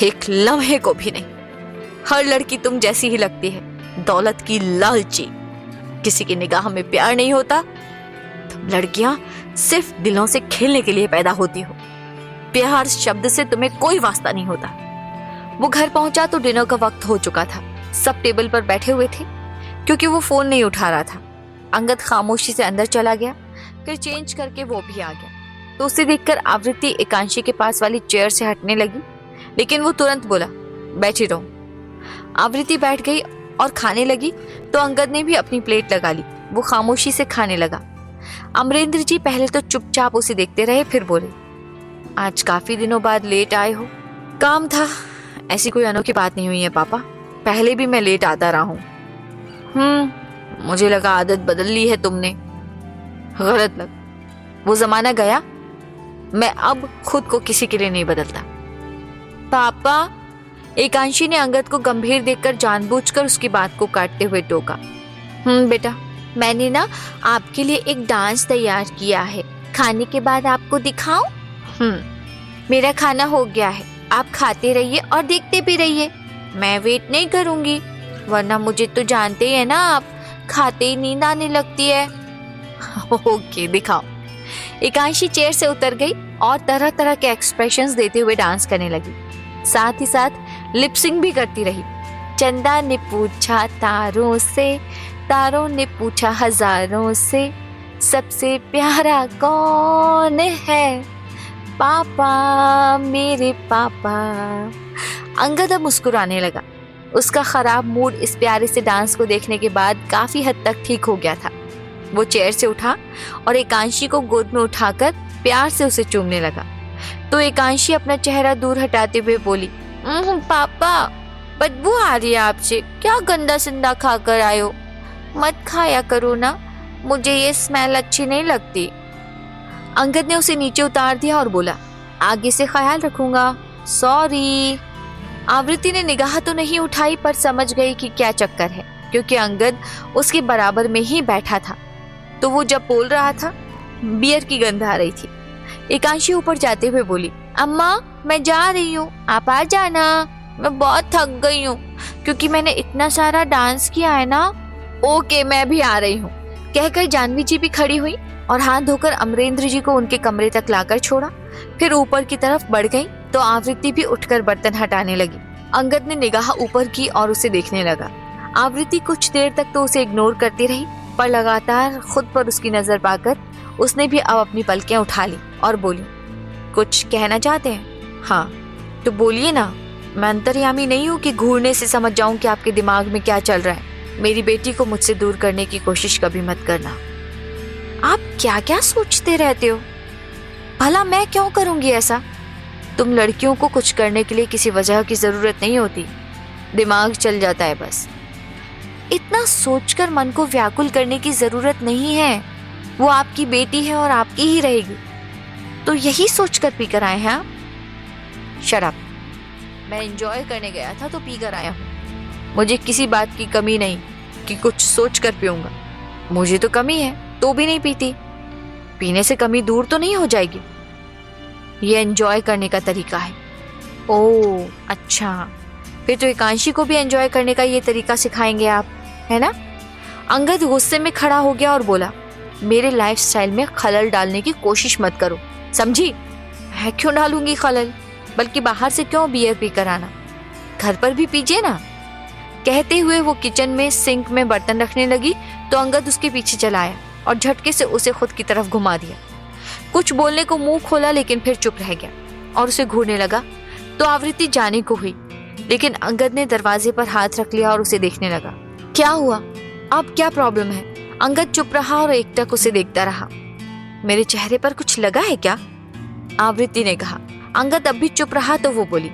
एक लम्हे को भी नहीं। हर लड़की तुम जैसी ही लगती है, दौलत की लालची। किसी की निगाह में प्यार नहीं होता। तुम लड़कियां सिर्फ दिलों से खेलने के लिए पैदा होती हो। प्यार शब्द से तुम्हें कोई वास्ता नहीं होता। वो घर पहुंचा तो डिनर का वक्त हो चुका था। सब टेबल पर बैठे हुए थे क्योंकि वो फोन नहीं उठा रहा था। अंगद खामोशी से अंदर चला गया, फिर चेंज करके वो भी आ गया। तो उसे देखकर आवृत्ति एकांशी के पास वाली चेयर से हटने लगी, लेकिन वो तुरंत बोला, बैठी रहो। आवृत्ति बैठ गई और खाने लगी तो अंगद ने भी अपनी प्लेट लगा ली। वो खामोशी से खाने लगा। अमरेंद्र जी पहले तो चुपचाप उसे देखते रहे, फिर बोले, आज काफी दिनों बाद लेट आए हो। काम था, ऐसी कोई अनोखी बात नहीं हुई है पापा, पहले भी मैं लेट आता रहा हूँ। मुझे लगा आदत बदल ली है तुमने। गलत लग, वो जमाना गया। मैं अब खुद को किसी के लिए नहीं बदलता। पापा, एकांशी ने अंगद को गंभीर देखकर जानबूझकर उसकी बात को काटते हुए टोका। बेटा, मैंने ना आपके लिए एक डांस तैयार किया है, खाने के बाद आपको दिखाऊं? मेरा खाना हो गया है, आप खाते रहिए और देखते भी रहिए। मैं वेट नहीं करूंगी, वरना मुझे तो जानते ही है ना आप, खाते ही नींद आने लगती है। ओके, दिखाओ। एकांशी चेयर से उतर गई और तरह तरह के एक्सप्रेशंस देते हुए डांस करने लगी। साथ ही साथ लिपसिंग भी करती रही। चंदा ने पूछा तारों से, तारों ने पूछा हजारों से, सबसे प्यारा कौन है? पापा, मेरे पापा। अंगद अब मुस्कुराने लगा। उसका खराब मूड इस प्यारे से डांस को देखने के बाद काफी हद तक ठीक हो गया था। वो चेयर से उठा और एकांशी को गोद में उठाकर प्यार से उसे चूमने लगा। तो एकांशी अपना चेहरा दूर हटाते हुए बोली, पापा, बदबू आ रही है आपसे, क्या गंदा संदा खा कर आए हो? मत खाया करो ना, मुझे ये स्मेल अच्छी नहीं लगती। अंगद ने उसे नीचे उतार दिया और बोला, आगे से ख्याल रखूंगा, सॉरी। आवृत्ति ने निगाह तो नहीं उठाई पर समझ गई कि क्या चक्कर है, क्योंकि अंगद उसके बराबर में ही बैठा था। तो वो जब बोल रहा था, बियर की गंध आ रही थी। एकांशी ऊपर जाते हुए बोली, अम्मा, मैं जा रही हूँ, आप आ जाना, मैं बहुत थक गई हूँ क्योंकि मैंने इतना सारा डांस किया है ना। ओके, मैं भी आ रही हूँ, कहकर जानवी जी भी खड़ी हुई और हाथ धोकर अमरेंद्र जी को उनके कमरे तक लाकर छोड़ा। फिर ऊपर की तरफ बढ़ गई तो आवृत्ति भी उठकर बर्तन हटाने लगी। अंगद ने निगाह ऊपर की और उसे देखने लगा। आवृत्ति कुछ देर तक तो उसे इग्नोर करती रही, पर लगातार खुद पर उसकी नजर पाकर उसने भी अब अपनी पलकें उठा ली और बोली, कुछ कहना चाहते हैं? हाँ, तो बोलिए ना। मैं अंतर्यामी नहीं हूँ कि घूरने से समझ जाऊं कि आपके दिमाग में क्या चल रहा है। मेरी बेटी को मुझसे दूर करने की कोशिश कभी मत करना। आप क्या क्या सोचते रहते हो? भला मैं क्यों करूंगी ऐसा? तुम लड़कियों को कुछ करने के लिए किसी वजह की जरूरत नहीं होती, दिमाग चल जाता है बस। इतना सोचकर मन को व्याकुल करने की जरूरत नहीं है। वो आपकी बेटी है और आपकी ही रहेगी, तो यही सोचकर पीकर आए हैं आप? शराब मैं एंजॉय करने गया था तो पीकर आया हूँ। मुझे किसी बात की कमी नहीं कि कुछ सोचकर पीऊंगा। मुझे तो कमी है तो भी नहीं पीती। पीने से कमी दूर तो नहीं हो जाएगी। ये एंजॉय करने का तरीका है। ओह अच्छा, फिर तो एकांशी को भी एंजॉय करने का ये तरीका सिखाएंगे आप, है ना? अंगद गुस्से में खड़ा हो गया और बोला, मेरे लाइफस्टाइल में खलल डालने की कोशिश मत करो, समझी? मैं क्यों डालूंगी खलल? बल्कि बाहर से क्यों बियर पी कर आना, घर पर भी पीजिए ना। कहते हुए वो किचन में सिंक में बर्तन रखने लगी तो अंगद उसके पीछे चला आया और झटके से उसे खुद की तरफ घुमा दिया। कुछ बोलने को मुंह खोला लेकिन फिर चुप रह गया और उसे घूरने लगा तो आवृत्ति जाने को हुई, लेकिन अंगद ने दरवाजे पर हाथ रख लिया और उसे देखने लगा। क्या हुआ? अब क्या प्रॉब्लम है? अंगद चुप रहा और एकटक उसे देखता रहा। मेरे चेहरे पर कुछ लगा है क्या? आवृत्ति ने कहा। अंगद अब भी चुप रहा तो वो बोली,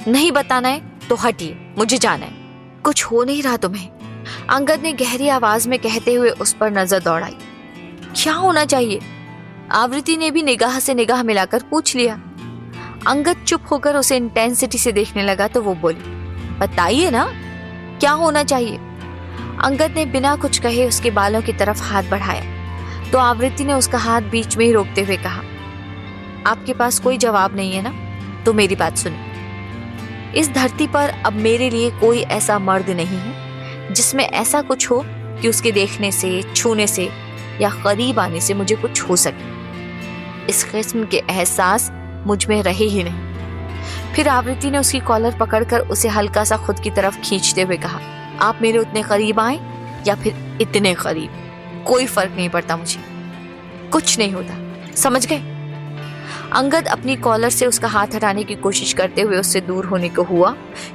नहीं बताना है तो हटिए, मुझे जाना है। कुछ हो नहीं रहा तुम्हें? अंगद ने गहरी आवाज में कहते हुए उस पर नजर दौड़ाई। क्या होना चाहिए? आवृत्ति ने भी निगाह से निगाह मिलाकर पूछ लिया। अंगद चुप होकर उसे इंटेंसिटी से देखने लगा तो वो बोली, बताइए ना, क्या होना चाहिए? अंगद ने बिना कुछ कहे उसके बालों की तरफ हाथ बढ़ाया तो आवृत्ति ने उसका हाथ बीच में ही रोकते हुए कहा, आपके पास कोई जवाब नहीं है ना? तो मेरी बात सुनिए। इस धरती पर अब मेरे लिए कोई ऐसा मर्द नहीं है जिसमें ऐसा कुछ हो कि उसके देखने से, छूने से या करीब आने से मुझे कुछ हो सके। इस किस्म के एहसास मुझ में रहे ही नहीं। फिर आवृत्ति ने उसकी कॉलर पकड़कर उसे हल्का सा खुद की तरफ खींचते हुए कहा, आप मेरे उतने करीब आए या फिर इतने करीब, कोई फर्क नहीं पड़ता मुझे, कुछ नहीं होता, समझ गए? अंगद अपनी कॉलर से उसका हाथ हटाने की कोशिश करते हुए उससे दूर होने को हुआ,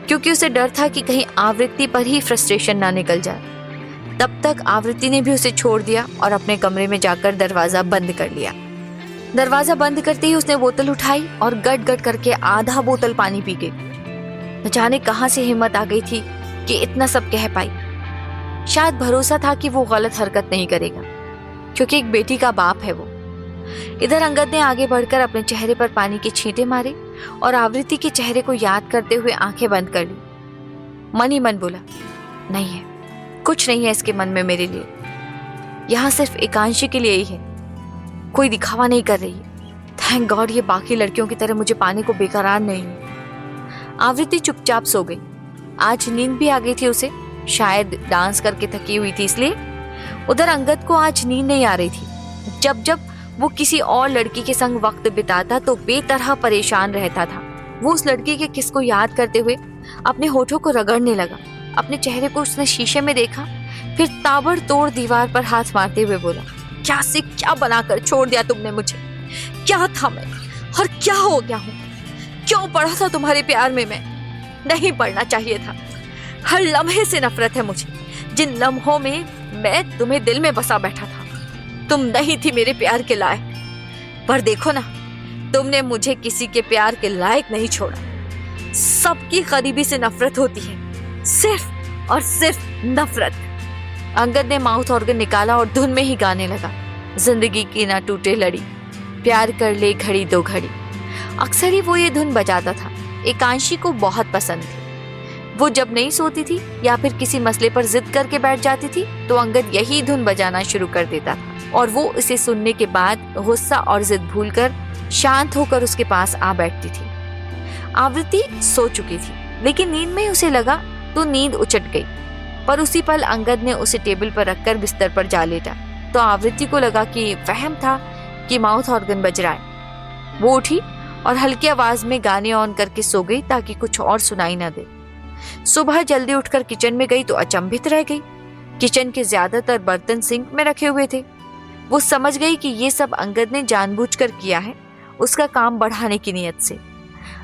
क्योंकि उसे डर था कि कहीं आवृत्ति पर ही फ्रस्ट्रेशन ना निकल जाए। तब तक आवृत्ति ने भी उसे छोड़ दिया और अपने कमरे में जाकर दरवाजा बंद कर लिया। दरवाजा बंद करते ही उसने बोतल उठाई और गट गट करके आधा बोतल पानी पी गई। न जाने कहां से हिम्मत आ गई थी कि इतना सब कह पाई। शायद भरोसा था कि वो गलत हरकत नहीं करेगा, क्योंकि एक बेटी का बाप है वो। इधर अंगद ने आगे बढ़कर अपने चेहरे पर पानी के छींटे मारे और आवृत्ति के चेहरे को याद करते हुए आंखें बंद कर ली। मन ही मन बोला, नहीं है, कुछ नहीं है इसके मन में मेरे लिए। यहाँ सिर्फ एकांशी के लिए ही है, कोई दिखावा नहीं कर रही है। थैंक गॉड ये बाकी लड़कियों की तरह मुझे पाने को बेकरार नहीं है। आवृत्ति चुपचाप सो गई। आज नींद भी आ गई थी उसे, शायद डांस करके थकी हुई थी इसलिए। उधर अंगद को आज नींद नहीं आ रही थी। जब जब वो किसी और लड़की के संग वक्त बिताता तो बेतरह परेशान रहता था। वो उस लड़की के किस को याद करते हुए अपने होठों को रगड़ने लगा। अपने चेहरे को उसने शीशे में देखा, फिर ताबड़तोड़ दीवार पर हाथ मारते हुए बोला, क्या से क्या बनाकर छोड़ दिया तुमने मुझे? क्या था मैं और क्या हो गया हूँ? क्यों पड़ा था तुम्हारे प्यार में? मैं नहीं पढ़ना चाहिए था। हर लम्हे से नफरत है मुझे, जिन लम्हों में मैं तुम्हें दिल में बसा बैठा था। तुम नहीं थी मेरे प्यार के लायक, पर देखो ना, तुमने मुझे किसी के प्यार के लायक नहीं छोड़ा। सबकी गरीबी से नफरत होती है, सिर्फ और सिर्फ नफरत। अंगद ने माउथ ऑर्गन निकाला और धुन में ही गाने लगा, जिंदगी की ना टूटे लड़ी, प्यार कर ले घड़ी दो घड़ी। अक्सर ही वो ये धुन बजाता था। एकांशी को बहुत पसंद थी। वो जब नहीं सोती थी या फिर किसी मसले पर जिद करके बैठ जाती थी तो अंगद यही धुन बजाना शुरू कर देता था और वो इसे सुनने के बाद गुस्सा और जिद भूलकर शांत होकर उसके पास आ बैठती थी। आवृत्ति सो चुकी थी, लेकिन नींद में उसे लगा तो नींद उचट गई। पर उसी पल अंगद ने उसे टेबल पर रखकर बिस्तर पर जा लेटा तो आवृत्ति को लगा कि वहम था कि माउथ ऑर्गन बज रहा है। वो उठी और हल्की आवाज में गाने ऑन करके सो गई ताकि कुछ और सुनाई न दे। सुबह जल्दी उठकर किचन में गई तो अचंभित रह गई। किचन के ज्यादातर बर्तन सिंक में रखे हुए थे। वो समझ गई कि ये सब अंगद ने जानबूझकर किया है, उसका काम बढ़ाने की नीयत से।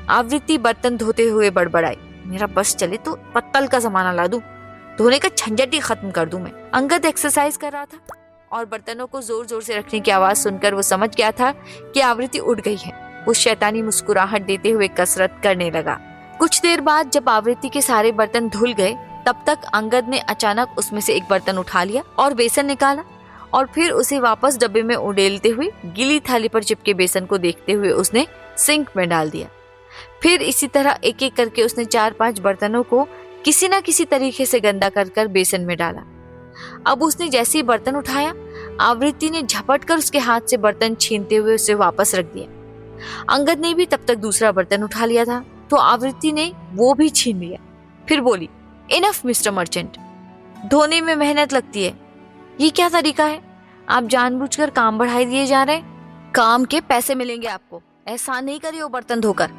आवृत्ति बर्तन धोते हुए बड़बड़ाई, मेरा बस चले तो पत्तल का जमाना ला दूं, धोने का झंझट ही खत्म कर दूं मैं। अंगद एक्सरसाइज कर रहा था और बर्तनों को जोर जोर से रखने की आवाज सुनकर वो समझ गया था कि आवृत्ति उठ गई है। वो शैतानी मुस्कुराहट देते हुए कसरत करने लगा। कुछ देर बाद जब आवृत्ति के सारे बर्तन धुल गए तब तक अंगद ने अचानक उसमें से एक बर्तन उठा लिया और बेसन निकाला और फिर उसे वापस डब्बे में उड़ेलते हुए गीली थाली पर चिपके बेसन को देखते हुए उसने सिंक में डाल दिया। फिर इसी तरह एक एक करके उसने 4-5 बर्तनों को किसी न किसी तरीके से गंदा कर बेसन में डाला। अब उसने जैसे ही बर्तन उठाया, आवृत्ति ने झपट कर उसके हाथ से बर्तन छीनते हुए उसे वापस रख दिया। अंगद ने भी तब तक दूसरा बर्तन उठा लिया था तो आवृत्ति ने वो भी छीन लिया। फिर बोली, इनफ मिस्टर मर्चेंट, धोने में मेहनत लगती है, ये क्या तरीका है? आप जानबूझकर काम बढ़ाई दिए जा रहे हैं। काम के पैसे मिलेंगे आपको, एहसान नहीं करिए वो बर्तन धोकर।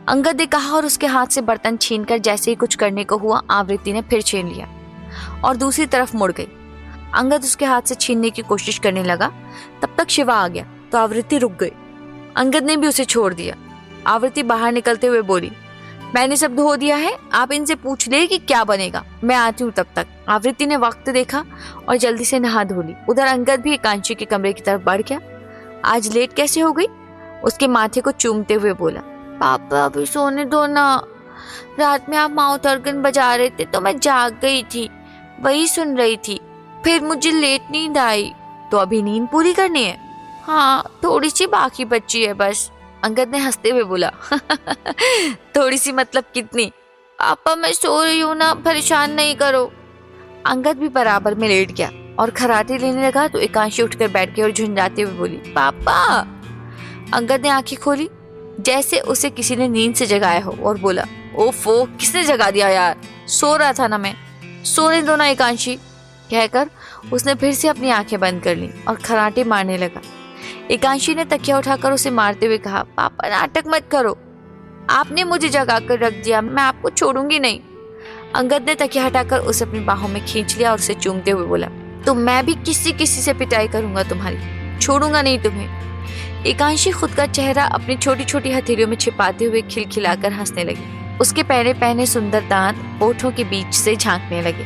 अंगद ने कहा और उसके हाथ से बर्तन छीनकर जैसे ही कुछ करने को हुआ आवृत्ति ने फिर छीन लिया और दूसरी तरफ मुड़ गई। अंगद उसके हाथ से छीनने की कोशिश करने लगा, तब तक शिवा आ गया तो आवृत्ति रुक गई। अंगद ने भी उसे छोड़ दिया। आवृत्ति बाहर निकलते हुए बोली, मैंने सब धो दिया है, आप इनसे पूछ ले कि क्या बनेगा, मैं आती हूँ तब तक। आवृत्ति ने वक्त देखा और जल्दी से नहा धो ली। उधर अंगद भी एकांशी के कमरे की तरफ बढ़ गया। आज लेट कैसे हो गई? उसके माथे को चूमते हुए बोला। पापा अभी सोने दो ना, रात में आप माउथ ऑर्गन बजा रहे थे तो मैं जाग गई थी, वही सुन रही थी, फिर मुझे लेट नींद आई। तो अभी नींद पूरी करनी है? हाँ, थोड़ी सी बाकी बची है बस, अंगद ने हंसते हुए बोला। थोड़ी सी मतलब कितनी? पापा मैं सो रही हूँ ना, परेशान नहीं करो। अंगद भी बराबर में लेट गया और खराटे लेने लगा तो एकांशी उठकर बैठ गई और झुंझाते हुए बोली, पापा। अंगद ने आंखें खोली जैसे उसे किसी ने नींद से जगाया हो और बोला, ओफो, किसने जगा दिया यार, सो रहा था ना मैं, सोने दो ना एकांशी। कहकर उसने फिर से अपनी आंखें बंद कर ली और खराटे मारने लगा। एकांशी ने तकिया उठाकर उसे मारते हुए कहा, पापा नाटक मत करो, आपने मुझे जगा कर रख दिया, मैं आपको छोड़ूंगी नहीं। अंगद ने तकिया हटाकर उसे अपनी बाहों में खींच लिया और उसे चूमते हुए बोला, तो मैं भी किसी से पिटाई करूंगा तुम्हारी, छोड़ूंगा नहीं तुम्हें। एकांशी खुद का चेहरा अपनी छोटी छोटी हथेलियों में छिपाते हुए खिलखिलाकर हंसने लगी। उसके पहने पहने सुंदर दांत ओठों के बीच से झांकने लगे।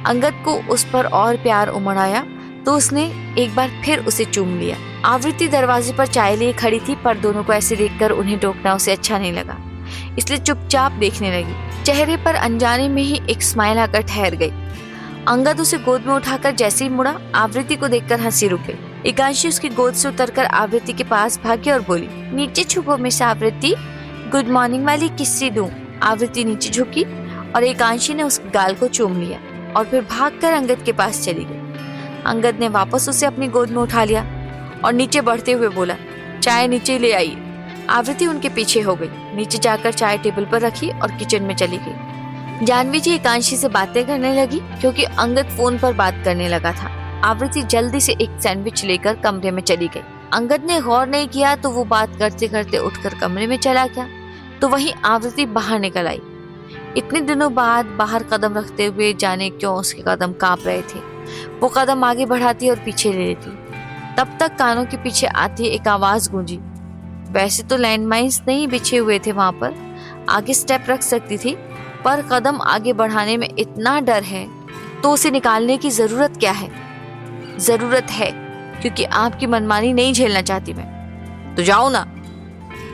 अंगद को उस पर और प्यार उमड़ आया तो उसने एक बार फिर उसे चूम लिया। आवृत्ति दरवाजे पर चाय लिए खड़ी थी, पर दोनों को ऐसे देखकर उन्हें टोकना उसे अच्छा नहीं लगा, इसलिए चुपचाप देखने लगी। चेहरे पर अनजाने में ही एक स्माइल आकर ठहर गई। अंगद उसे गोद में उठाकर जैसे ही मुड़ा, आवृत्ति को देखकर हंसी रुक गई। एकांशी उसकी गोद से उतरकर आवृत्ति के पास भागी और बोली, नीचे झुको मिस आवृत्ति, गुड मॉर्निंग वाली किस्सी दूं। आवृत्ति नीचे झुकी और एकांशी ने उसके गाल को चूम लिया और फिर भागकर अंगद के पास चली गई। अंगद ने वापस उसे अपनी गोद में उठा लिया और नीचे बढ़ते हुए बोला, चाय नीचे ले आइए। आवृत्ति उनके पीछे हो गई, नीचे जाकर चाय टेबल पर रखी और किचन में चली गई। जानवी जी एकांशी से बातें करने लगी क्योंकि अंगद फोन पर बात करने लगा था। आवृत्ति जल्दी से एक सैंडविच लेकर कमरे में चली गई। अंगद ने गौर नहीं किया तो वो बात करते करते उठकर कमरे में चला गया तो वहीं आवृत्ति बाहर निकल आई। इतने दिनों बाद बाहर कदम रखते हुए जाने क्यों उसके कदम कांप रहे थे। वो कदम आगे बढ़ाती और पीछे ले लेती। तब तक कानों के पीछे आती एक आवाज गूंजी। वैसे तो लैंडमाइंस नहीं बिछे हुए थे वहां पर, आगे स्टेप रख सकती थी, पर कदम आगे बढ़ाने में इतना डर है तो उसे निकालने की जरूरत क्या है? जरूरत है क्योंकि आपकी मनमानी नहीं झेलना चाहती मैं। तो जाओ ना।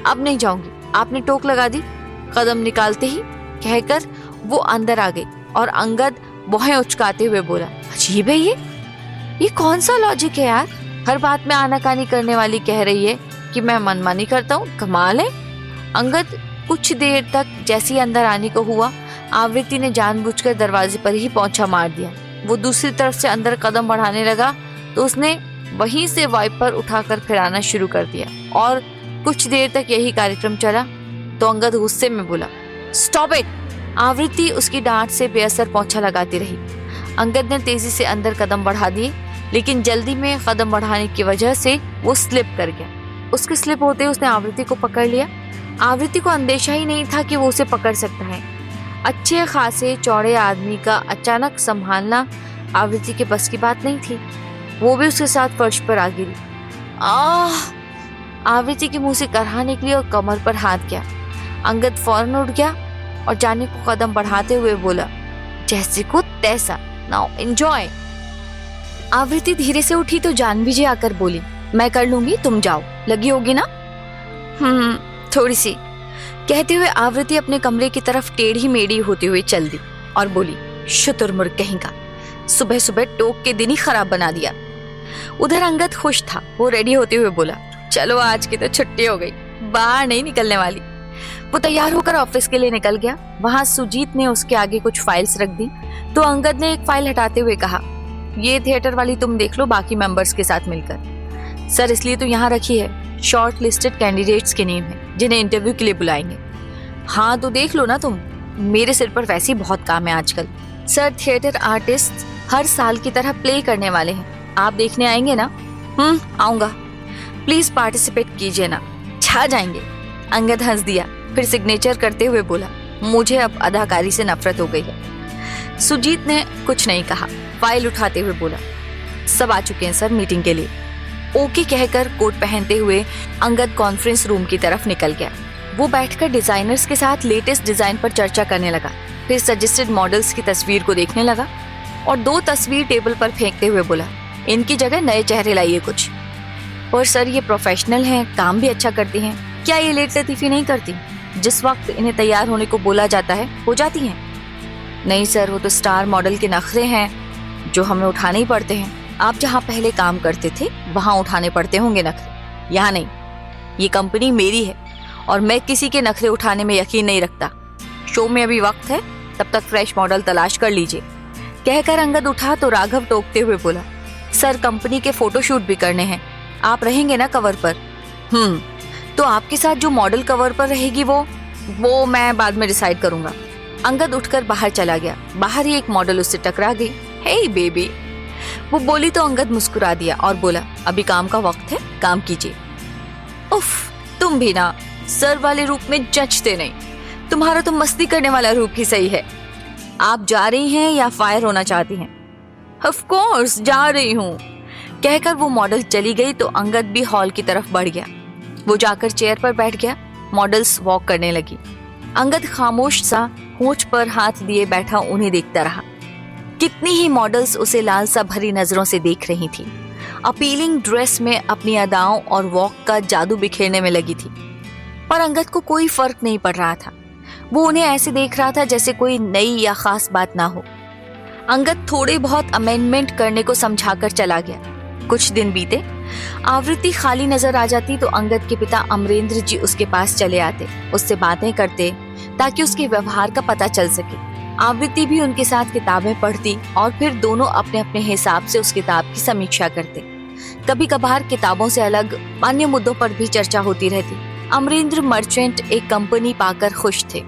अब नहीं जाऊंगी, आपने टोक लगा दी। कदम निकालते ही कहकर वो अंदर आ गई और अंगद बाहें उचकाते हुए बोला, अजीब है ये कौन सा लॉजिक है यार? हर बात में आनाकानी करने वाली कह रही है कि मैं मनमानी करता हूँ, कमाल है। अंगद कुछ देर तक जैसे ही अंदर आने को हुआ, आवृत्ति ने जानबूझकर दरवाजे पर ही पोंछा मार दिया। वो दूसरी तरफ से अंदर कदम बढ़ाने लगा तो उसने वहीं से वाइपर उठाकर फिराना शुरू कर दिया और कुछ देर तक यही कार्यक्रम चला तो अंगद गुस्से में बोला, स्टॉप इट। आवृत्ति उसकी डांट से बेअसर पोंछा लगाती रही। अंगद ने तेजी से अंदर कदम बढ़ा दिए, लेकिन जल्दी में कदम बढ़ाने की वजह से वो स्लिप कर गया। उसके स्लिप होते उसने आवृत्ति को पकड़ लिया। आवृत्ति को अंदेशा ही नहीं था कि वो उसे पकड़ सकता है। अच्छे खासे चौड़े आदमी का अचानक संभालना आवृत्ति के बस की बात नहीं थी। वो भी उसके साथ फर्श पर आ गिरी। आवृत्ति के मुंह से करहा निकली और कमर पर हाथ गया। अंगद फौरन उठ गया और जाने को कदम बढ़ाते हुए बोला, जैसे को तैसा, नाउ एंजॉय। आवृत्ति धीरे से उठी तो जानवी जी आकर बोली, मैं कर लूंगी, तुम जाओ, लगी होगी ना? थोड़ी सी। कहते हुए आवृत्ति अपने कमरे की तरफ टेढ़ी मेढ़ी होते हुए चल दी और बोली, शुतुरमुर्ग कहीं का, सुबह सुबह टोक के दिन ही खराब बना दिया। उधर अंगद खुश था। वो रेडी होते हुए बोला, चलो आज की तो छुट्टी हो गई, बाहर नहीं निकलने वाली। वो तैयार होकर ऑफिस के लिए निकल गया। वहां सुजीत ने उसके आगे कुछ फाइल्स रख दी तो अंगद ने एक फाइल हटाते हुए कहा, ये थिएटर वाली तुम देख लो बाकी मेंबर्स के साथ मिलकर। सर इसलिए तो यहाँ रखी है, शॉर्ट लिस्टेड कैंडिडेट्स के नेम है जिन्हें इंटरव्यू के लिए बुलाएंगे। हाँ तो देख लो ना तुम, मेरे सिर पर वैसे ही बहुत काम है आजकल। सर थिएटर आर्टिस्ट हर साल की तरह प्ले करने वाले हैं, आप देखने आएंगे ना? आऊंगा, प्लीज पार्टिसिपेट कीजिए ना, छा जाएंगे। अंगद हंस दिया, फिर सिग्नेचर करते हुए बोला, मुझे अब अदाकारी से नफरत हो गई है। सुजीत ने कुछ नहीं कहा, फाइल उठाते हुए बोला, सब आ चुके हैं सर मीटिंग के लिए। ओके कहकर कोट पहनते हुए अंगद कॉन्फ्रेंस रूम की तरफ निकल गया। वो बैठकर डिजाइनर्स के साथ लेटेस्ट डिजाइन पर चर्चा करने लगा। फिर सजेस्टेड मॉडल्स की तस्वीर को देखने लगा और 2 तस्वीर टेबल पर फेंकते हुए बोला, इनकी जगह नए चेहरे लाइए कुछ। और सर ये प्रोफेशनल हैं, काम भी अच्छा करती हैं, क्या ये लेट लतीफी नहीं करती? जिस वक्त इन्हें तैयार होने को बोला जाता है हो जाती हैं। नहीं सर, वो तो स्टार मॉडल के नखरे हैं जो हमें उठाने ही पड़ते हैं। आप जहाँ पहले काम करते थे वहाँ उठाने पड़ते होंगे नखरे, यहाँ नहीं। ये कंपनी मेरी है और मैं किसी के नखरे उठाने में यकीन नहीं रखता। शो में अभी वक्त है, तब तक फ्रेश मॉडल तलाश कर लीजिए। कहकर अंगद उठा तो राघव टोकते हुए बोला, सर कंपनी के फोटोशूट भी करने हैं, आप रहेंगे ना कवर पर? तो आपके साथ जो मॉडल कवर पर रहेगी वो मैं बाद में डिसाइड करूंगा। अंगद उठकर बाहर चला गया। बाहर ही एक मॉडल उससे टकरा गई। हे बेबी, वो बोली तो अंगद मुस्कुरा दिया और बोला, अभी काम का वक्त है, काम कीजिए। उफ, तुम भी ना सर वाले रूप में जचते नहीं। तुम्हारा तो मस्ती करने वाला रूप ही सही है। आप जा रही हैं या फायर होना चाहती हैं? ऑफ कोर्स जा रही हूँ। कहकर वो मॉडल चली गई तो अंगद भी हॉल की तरफ बढ़ गया। वो जाकर चेयर पर बैठ गया। मॉडल्स वॉक करने लगी। अंगद खामोश सा होंठ पर हाथ दिए बैठा उन्हें देखता रहा। कितनी ही मॉडल्स उसे लालसा भरी नजरों से देख रही थी। अपीलिंग ड्रेस में अपनी अदाओं और वॉक का जादू बिखेरने में लगी थी, पर अंगद को कोई फर्क नहीं पड़ रहा था। वो उन्हें ऐसे देख रहा था जैसे कोई नई या खास बात ना हो। अंगद थोड़े बहुत अमेंडमेंट करने को समझाकर चला गया। कुछ दिन बीते, आवृत्ति खाली नजर आ जाती तो अंगद के पिता अमरेंद्र जी उसके पास चले आते, उससे बातें करते ताकि उसके व्यवहार का पता चल सके। आवृत्ति भी उनके साथ किताबें पढ़ती और फिर दोनों अपने अपने हिसाब से उस किताब की समीक्षा करते। कभी कभार किताबों से अलग अन्य मुद्दों पर भी चर्चा होती रहती। अमरेंद्र मर्चेंट एक कंपनी पाकर खुश थे।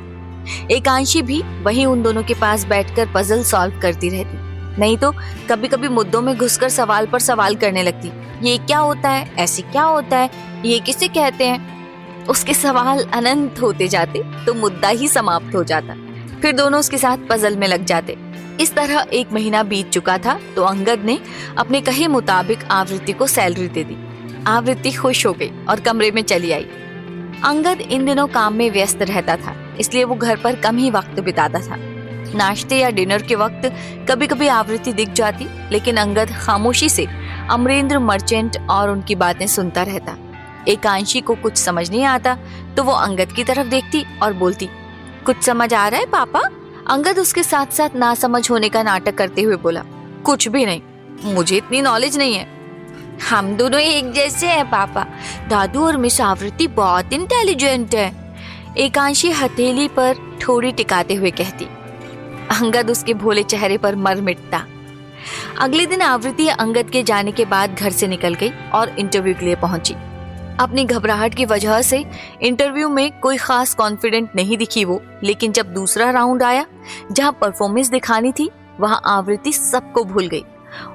एकांशी भी वहीं उन दोनों के पास बैठकर पजल सॉल्व करती रहती। नहीं तो कभी कभी मुद्दों में घुसकर सवाल पर सवाल करने लगती। ये क्या होता है, ऐसे क्या होता है, ये किसे कहते हैं? उसके सवाल अनंत होते जाते तो मुद्दा ही समाप्त हो जाता। फिर दोनों उसके साथ पजल में लग जाते। इस तरह 1 महीना बीत चुका था तो अंगद ने अपने कहे मुताबिक आवृत्ति को सैलरी दे दी। आवृत्ति खुश हो गई और कमरे में चली आई। अंगद इन दिनों काम में व्यस्त रहता था, इसलिए वो घर पर कम ही वक्त बिताता था। नाश्ते या डिनर के वक्त कभी कभी आवृत्ति दिख जाती, लेकिन अंगद खामोशी से अमरेंद्र मर्चेंट और उनकी बातें सुनता रहता। एकांशी को कुछ समझ नहीं आता तो वो अंगद की तरफ देखती और बोलती, कुछ समझ आ रहा है पापा? अंगद उसके साथ साथ नासमझ होने का नाटक करते हुए बोला, कुछ भी नहीं, मुझे इतनी नॉलेज नहीं है। हम दोनों एक जैसे हैं पापा, दादू और मिस आवृत्ति बहुत इंटेलिजेंट है। एकांशी हथेली पर ठोड़ी टिकाते हुए कहती। अंगद उसके भोले चेहरे पर मर मिटता। अगले दिन आवृत्ति अंगद के जाने के बाद घर से निकल गई और इंटरव्यू के लिए पहुंची। अपनी घबराहट की वजह से इंटरव्यू में कोई खास कॉन्फिडेंट नहीं दिखी वो, लेकिन जब दूसरा राउंड आया जहां परफॉर्मेंस दिखानी थी वहां आवृत्ति सबको भूल गई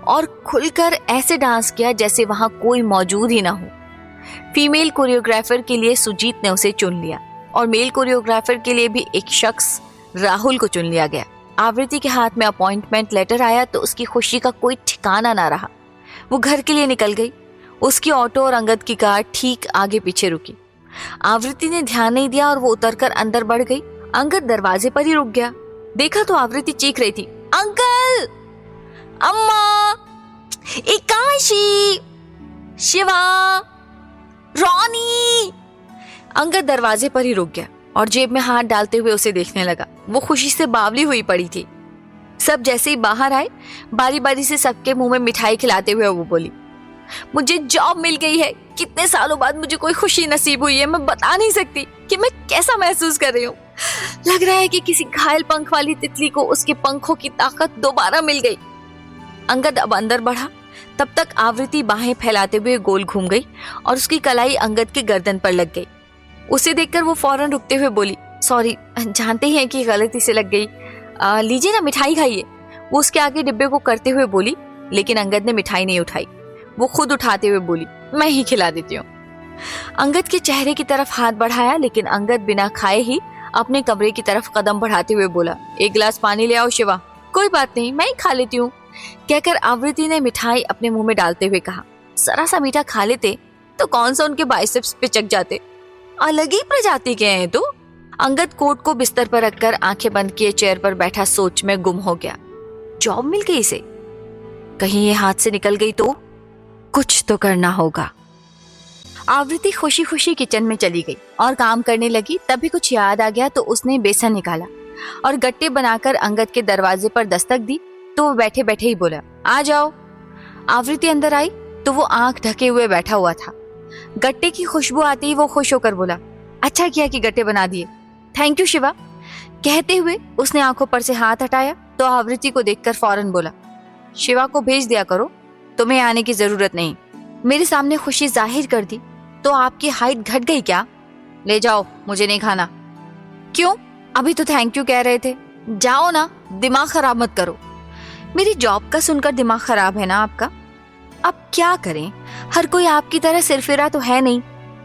और खुलकर ऐसे डांस किया जैसे वहां कोई मौजूद ही ना हो। फीमेल कोरियोग्राफर के लिए सुजीत ने उसे चुन लिया और मेल कोरियोग्राफर के लिए भी एक शख्स राहुल को चुन लिया गया। आवृत्ति के हाथ में अपॉइंटमेंट लेटर आया तो उसकी खुशी का कोई ठिकाना ना रहा। वो घर के लिए निकल गई। उसकी ऑटो और अंगद की कार ठीक आगे पीछे रुकी। आवृत्ति ने ध्यान नहीं दिया और वो उतरकर अंदर बढ़ गई। अंगद दरवाजे पर ही रुक गया। देखा तो आवृत्ति चीख रही थी, अंकल, अम्मा, एकांशी, शिवा, रॉनी। अंगद दरवाजे पर ही रुक गया और जेब में हाथ डालते हुए उसे देखने लगा। वो खुशी से बावली हुई पड़ी थी। सब जैसे ही बाहर आए, बारी बारी से सबके मुंह में मिठाई खिलाते हुए वो बोली, मुझे जॉब मिल गई है। कितने सालों बाद मुझे कोई खुशी नसीब हुई है। मैं बता नहीं सकती कि मैं कैसा महसूस कर रही हूँ। लग रहा है कि किसी घायल पंख वाली तितली को उसके पंखों की ताकत दोबारा मिल गई। अंगद अब अंदर बढ़ा। तब तक आवृत्ति बाहें फैलाते हुए गोल घूम गई और उसकी कलाई अंगद की गर्दन पर लग गई। उसे देखकर वो फौरन रुकते हुए बोली, सॉरी, जानते ही हैं कि गलती से लग गई, लीजिए ना, मिठाई खाइए। वो उसके आगे डिब्बे को करते हुए बोली, लेकिन अंगद ने मिठाई नहीं उठाई। वो खुद उठाते हुए बोली, मैं ही खिला देती हूँ। अंगद के चेहरे की तरफ हाथ बढ़ाया, लेकिन अंगद बिना खाए ही अपने कमरे की तरफ कदम बढ़ाते हुए बोला, एक गिलास पानी ले आओ शिवा। कोई बात नहीं, मैं ही खा लेती हूँ, कहकर आवृत्ति ने मिठाई अपने मुंह में डालते हुए कहा। जरा सा मीठा खा लेते तो कौन सा उनके बाइसेप्स पिचक जाते। अलग ही प्रजाति के हैं तो। अंगद कोट को बिस्तर पर रखकर आंखें बंद किए चेयर पर बैठा सोच में गुम हो गया। जॉब मिल गई इसे, कहीं ये हाथ से निकल गई तो कुछ तो करना होगा। आवृत्ति खुशी खुशी किचन में चली गई और काम करने लगी। तभी कुछ याद आ गया तो उसने बेसन निकाला और गट्टे बनाकर अंगद के दरवाजे पर दस्तक दी तो वो बैठे बैठे ही बोला, आ जाओ। आवृत्ति अंदर आई तो वो आंख ढके हुए बैठा हुआ था। गट्टे की खुशबू आते ही वो खुश होकर बोला, अच्छा किया कि गट्टे बना दिए, थैंक यू शिवा। कहते हुए उसने आंखों पर से हाथ हटाया तो आवृत्ति को देखकर फौरन बोला, शिवा को भेज दिया करो, तुम्हें आने की जरूरत नहीं। मेरे सामने खुशी जाहिर कर दी तो आपकी हाइट घट गई क्या? ले जाओ, मुझे नहीं खाना। क्यों? अभी तो थैंक यू कह रहे थे। जाओ ना, दिमाग खराब मत करो। मेरी जॉब का सुनकर दिमाग खराब है ना आपका? अब क्या करें, हर कोई आपकी तरह सिरफिरा तो है नहीं।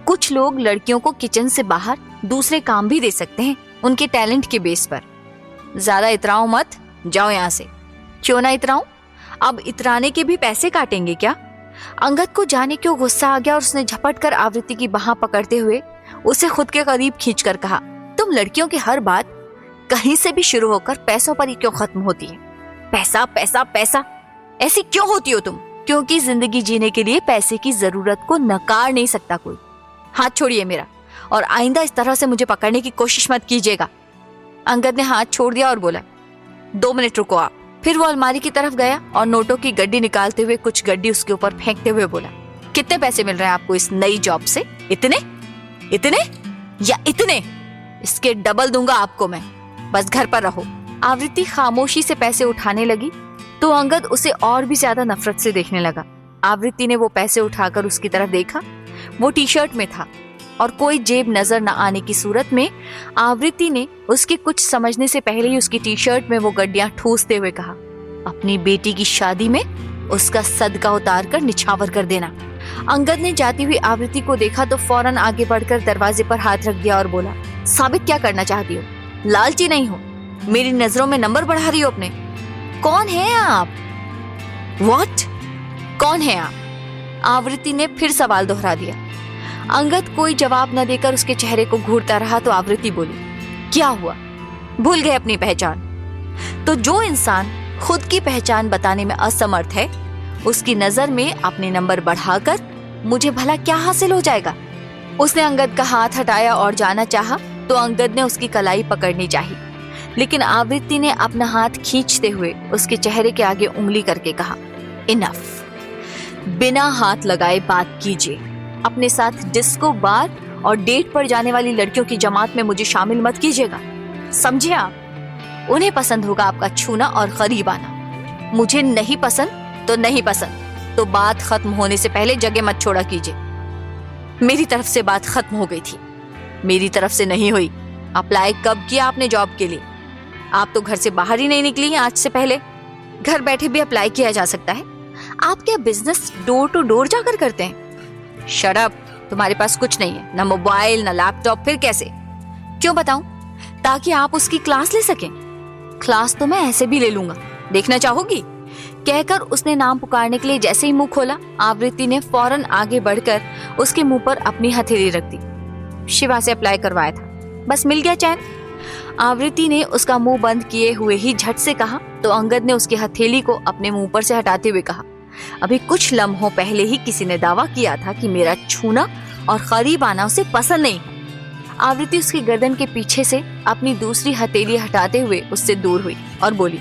कुछ लोग लड़कियों को किचन से बाहर दूसरे काम भी दे सकते हैं उनके टैलेंट के बेस पर। ज्यादा इतराओ मत, जाओ यहाँ से। क्यों ना इतराऊं? अब इतराने के भी पैसे काटेंगे क्या? अंगद को जाने क्यों गुस्सा आ गया और उसने झपट कर आवृत्ति की बाह पकड़ते हुए उसे खुद के करीब खींचकर कहा, तुम लड़कियों की हर बात कहीं से भी शुरू होकर पैसों पर ही क्यों खत्म होती है? पैसा पैसा पैसा, ऐसी क्यों होती हो तुम? क्योंकि जिंदगी जीने के लिए पैसे की जरूरत को नकार नहीं सकता कोई। हाथ छोड़िए मेरा, और आइंदा इस तरह से मुझे पकड़ने की कोशिश मत कीजिएगा। अंगद ने हाथ छोड़ दिया और बोला, 2 मिनट रुको आप। फिर वो अलमारी की तरफ गया और नोटों की गड्डी निकालते हुए कुछ गड्डी उसके ऊपर फेंकते हुए बोला, कितने पैसे मिल रहे हैं आपको इस नई जॉब से? इतने? इतने या इतने? इसके डबल दूंगा आपको मैं, बस घर पर रहो। आवृत्ति खामोशी से पैसे उठाने लगी तो अंगद उसे और भी ज्यादा नफरत से देखने लगा। आवृत्ति ने वो पैसे उठाकर उसकी तरफ देखा। वो टी शर्ट में था और कोई जेब नजर न आने की सूरत में आवृत्ति ने उसके कुछ समझने से पहले ही उसकी टी शर्ट में वो गड्डियां ठूसते हुए कहा, अपनी बेटी की शादी में उसका सदका उतार कर निछावर कर देना। अंगद ने जाती हुई आवृत्ति को देखा तो फौरन आगे बढ़कर दरवाजे पर हाथ रख दिया और बोला, साबित क्या करना चाहती हो? लालची नहीं हो, मेरी नजरों में नंबर बढ़ा रही हो अपने। कौन है आप? व्हाट? कौन है आप? आवृत्ति ने फिर सवाल दोहरा दिया। अंगद कोई जवाब न देकर उसके चेहरे को घूरता रहा तो आवृत्ति बोली, क्या हुआ, भूल गए अपनी पहचान? तो जो इंसान खुद की पहचान बताने में असमर्थ है उसकी नजर में अपने नंबर बढ़ाकर मुझे भला क्या हासिल हो जाएगा? उसने अंगद का हाथ हटाया और जाना चाहा तो अंगद ने उसकी कलाई पकड़नी चाही, लेकिन आवृत्ति ने अपना हाथ खींचते हुए उसके चेहरे के आगे उंगली करके कहा, इनफ, बिना हाथ लगाए बात कीजिए। अपने साथ डिस्को बार और डेट पर जाने वाली लड़कियों की जमात में मुझे शामिल मत कीजिएगा, समझे आप? उन्हें पसंद होगा आपका छूना और करीब आना। मुझे नहीं पसंद तो नहीं पसंद, तो बात खत्म होने से पहले जगह मत छोड़ा कीजिए। मेरी तरफ से बात खत्म हो गई थी, मेरी तरफ से नहीं हुई। अप्लाई कब किया आपने जॉब के लिए? आप तो घर से बाहर ही नहीं निकली आज से पहले। घर बैठे भी अप्लाई किया जा सकता है। आप क्या बिजनेस डोर टू डोर जाकर करते हैं? शट अप, तुम्हारे पास कुछ नहीं है, ना मोबाइल ना लैपटॉप, फिर कैसे? क्यों बताऊं? ताकि आप उसकी क्लास ले सकें। क्लास तो मैं ऐसे भी ले लूंगा, देखना चाहोगी? कहकर उसने नाम पुकारने के लिए जैसे ही मुंह खोला, आवृत्ति ने फौरन आगे बढ़कर उसके मुंह पर अपनी हथेली रख दी। शिवा से अप्लाई करवाया था, बस मिल गया चैन। आवृत्ति ने उसका मुंह बंद किए हुए ही झट से कहा तो अंगद ने उसकी हथेली को अपने मुंह पर से हटाते हुए कहा, अभी कुछ लम्हों पहले ही किसी ने दावा किया था कि मेरा छूना और करीब आना उसे पसंद नहीं है। आवृत्ति उसकी गर्दन के पीछे से अपनी दूसरी हथेली हटाते हुए उससे दूर हुई और बोली,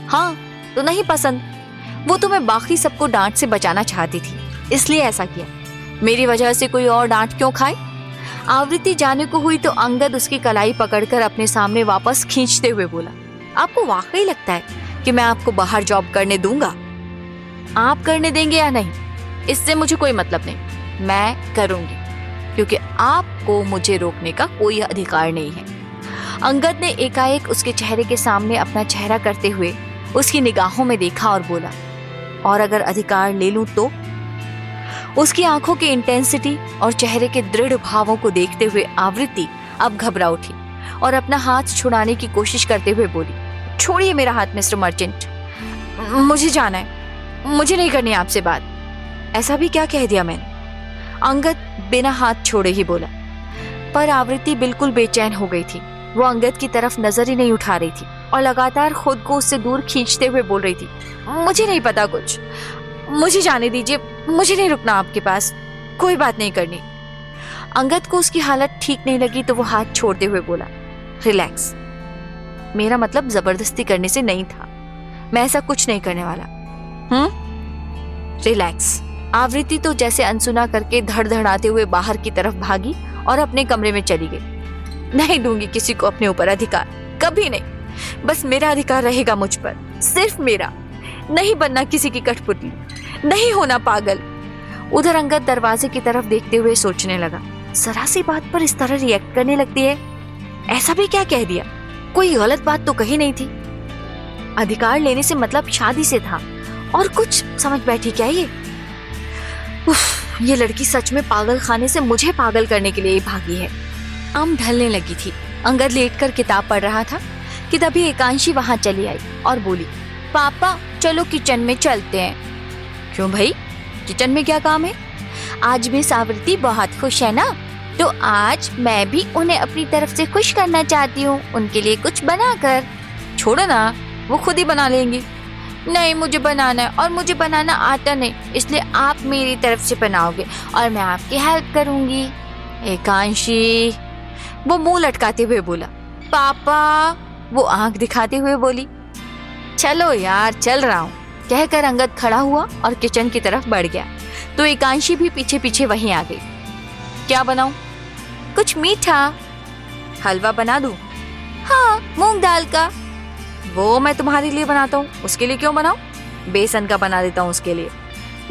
हाँ तो नहीं पसंद, वो तो मैं बाकी सबको डांट से बचाना चाहती थी, इसलिए ऐसा किया। मेरी वजह से कोई और डांट क्यों खाए? आवृत्ति जाने को हुई तो अंगद उसकी कलाई पकड़कर अपने सामने वापस खींचते हुए बोला, आपको वाकई लगता है कि मैं आपको बाहर जॉब करने दूंगा? आप करने देंगे या नहीं इससे मुझे कोई मतलब नहीं, मैं करूंगी, क्योंकि आपको मुझे रोकने का कोई अधिकार नहीं है। अंगद ने एकाएक उसके चेहरे के सामने अपना चेहरा करते हुए उसकी निगाहों में देखा और बोला, और अगर अधिकार ले लूं तो? उसकी आंखों की इंटेंसिटी और चेहरे के दृढ़ भावों को देखते हुए आवृत्ति अब घबरा उठी और अपना हाथ छुड़ाने की कोशिश करते हुए बोली, छोड़िए मेरा हाथ मिस्टर मर्चेंट, मुझे जाना है, मुझे नहीं करनी आपसे बात। ऐसा भी क्या कह दिया मैंने? अंगद बिना हाथ छोड़े ही बोला, पर आवृत्ति बिल्कुल बेचैन हो गई थी। वो अंगद की तरफ नजर ही नहीं उठा रही थी और लगातार खुद को उससे दूर खींचते हुए बोल रही थी, मुझे नहीं पता कुछ, मुझे जाने दीजिए, मुझे नहीं रुकना आपके पास, कोई बात नहीं करनी। अंगद को उसकी हालत ठीक नहीं लगी तो वो हाथ छोड़ते हुए बोला, रिलैक्स, मेरा मतलब जबरदस्ती करने से नहीं था, मैं ऐसा कुछ नहीं करने वाला। रिलैक्स। आवृत्ति तो जैसे अनसुना करके धड़धड़ाते हुए बाहर की तरफ भागी और अपने कमरे में चली गई। नहीं दूंगी किसी को अपने ऊपर अधिकार, कभी नहीं। बस मेरा अधिकार रहेगा मुझ पर, सिर्फ मेरा। नहीं बनना किसी की कठपुतली, नहीं होना पागल। उधर अंगद दरवाजे की तरफ देखते हुए सोचने लगा, जरा सी बात पर इस तरह रिएक्ट करने लगती है, ऐसा भी क्या कह दिया? कोई गलत बात तो कही नहीं थी। अधिकार लेने से मतलब शादी से था और कुछ समझ बैठी क्या ये? ये लड़की सच में पागल खाने से मुझे पागल करने के लिए ही भागी है। आम ढलने लगी थी। अंगद लेटकर किताब पढ़ रहा था कि तभी एकांशी वहां चली आई और बोली, पापा चलो किचन में चलते हैं। क्यों भाई, किचन में क्या काम है? आज मिस आवृत्ति बहुत खुश है ना, तो आज मैं भी उन्हें अपनी तरफ से खुश करना चाहती हूँ, उनके लिए कुछ बनाकर। छोड़ो ना, वो खुद ही बना लेंगी। नहीं, मुझे बनाना है और मुझे बनाना आता नहीं, इसलिए आप मेरी तरफ से बनाओगे और मैं आपकी हेल्प करूंगी। एकांशी, वो मुंह लटकाते हुए बोला। पापा, वो आंख दिखाते हुए बोली। चलो यार, चल रहा हूँ, कहकर अंगद खड़ा हुआ और किचन की तरफ बढ़ गया तो एकांशी भी पीछे पीछे वहीं आ गई। क्या बनाऊं? कुछ मीठा। हलवा बना दूं? हाँ, मूंग दाल का। वो मैं तुम्हारे लिए बनाता हूँ, उसके लिए क्यों बनाऊं? बेसन का बना देता हूँ उसके लिए।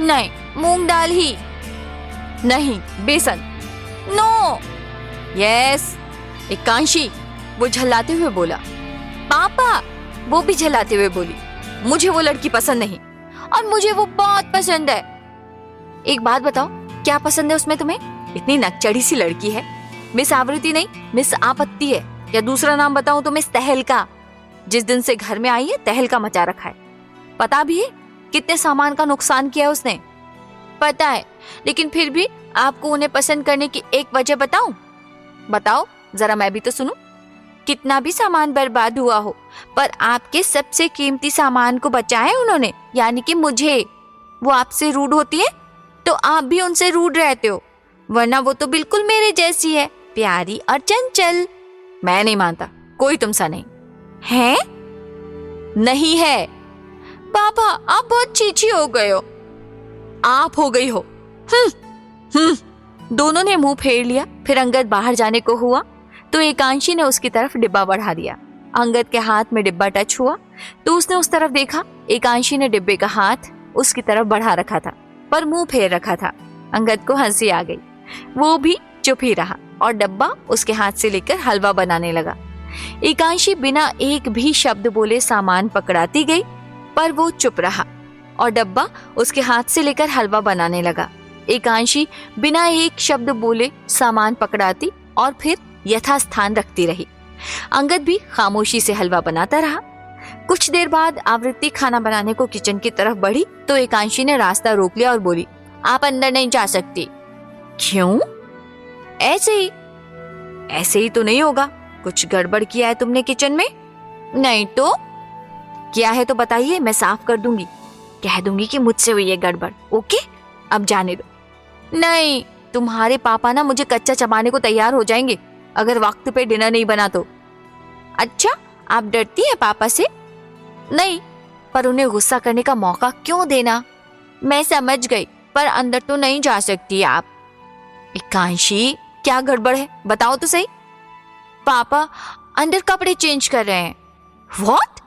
नहीं, मूंग दाल ही। नहीं, बेसन। नो। यस। एकांशी, वो झल्लाते हुए बोला। पापा, वो भी झल्लाते हुए बोली, मुझे वो लड़की पसंद नहीं और मुझे वो बहुत पसंद है। एक बात बताओ, क्या पसंद है उसमें तुम्हें? इतनी नकचढ़ी सी लड़की है। मिस आवृत्ति नहीं, मिस आपत्ति है, या दूसरा नाम बताऊं तो मिस तहलका। जिस दिन से घर में आई है तहलका मचा रखा है। पता भी है कितने सामान का नुकसान किया उसने? पता है, लेकिन फिर भी आपको उन्हें पसंद करने की एक वजह बताऊं? बताओ जरा, मैं भी तो सुनूं। कितना भी सामान बर्बाद हुआ हो, पर आपके सबसे कीमती सामान को बचाया उन्होंने, यानी कि मुझे। वो आपसे रूड होती है तो आप भी उनसे रूड रहते हो, वरना वो तो बिल्कुल मेरे जैसी है, प्यारी और चंचल। मैं नहीं मानता, कोई तुमसा नहीं है। नहीं है। पापा, आप बहुत चीची हो गए हो। आप हो गई हो। दोनों ने मुंह फेर लिया। फिर अंगद बाहर जाने को हुआ तो एकांशी ने उसकी तरफ डिब्बा बढ़ा दिया। अंगद के हाथ में डिब्बा टच हुआ तो उसने उस तरफ देखा। एकांशी ने डिब्बे का हाथ उसकी तरफ बढ़ा रखा था पर मुंह फेर रखा था। अंगद को हंसी आ गई। वो भी चुप ही रहा और डब्बा उसके हाथ से लेकर हलवा बनाने लगा। एकांशी बिना एक भी शब्द बोले सामान पकड़ाती गई पर वो चुप रहा और डब्बा उसके हाथ से लेकर हलवा बनाने लगा। एकांशी बिना एक शब्द बोले सामान पकड़ाती और फिर यथास्थान रखती रही। अंगद भी खामोशी से हलवा बनाता रहा। कुछ देर बाद आवृत्ति खाना बनाने को किचन की तरफ बढ़ी तो एकांशी ने रास्ता रोक लिया और बोली, आप अंदर नहीं जा सकती। क्यों? ऐसे ही। ऐसे ही तो नहीं होगा, कुछ गड़बड़ किया है तुमने किचन में? नहीं तो? किया है तो बताइए, मैं साफ कर दूंगी, कह दूंगी कि मुझसे हुई है गड़बड़। ओके, अब जाने दो। नहीं, तुम्हारे पापा ना मुझे कच्चा चबाने को तैयार हो जाएंगे अगर वक्त पे डिनर नहीं बना तो। अच्छा, आप डरती हैं पापा से? नहीं, पर उन्हें गुस्सा करने का मौका क्यों देना? मैं समझ गई, पर अंदर तो नहीं जा सकती आप। एकांशी, क्या गड़बड़ है, बताओ तो सही। पापा अंदर कपड़े चेंज कर रहे हैं। व्हाट?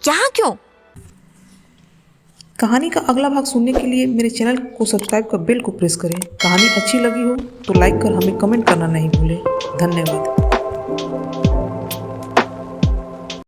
क्या? क्यों? कहानी का अगला भाग सुनने के लिए मेरे चैनल को सब्सक्राइब कर बेल को प्रेस करें। कहानी अच्छी लगी हो तो लाइक कर हमें कमेंट करना नहीं भूलें। धन्यवाद।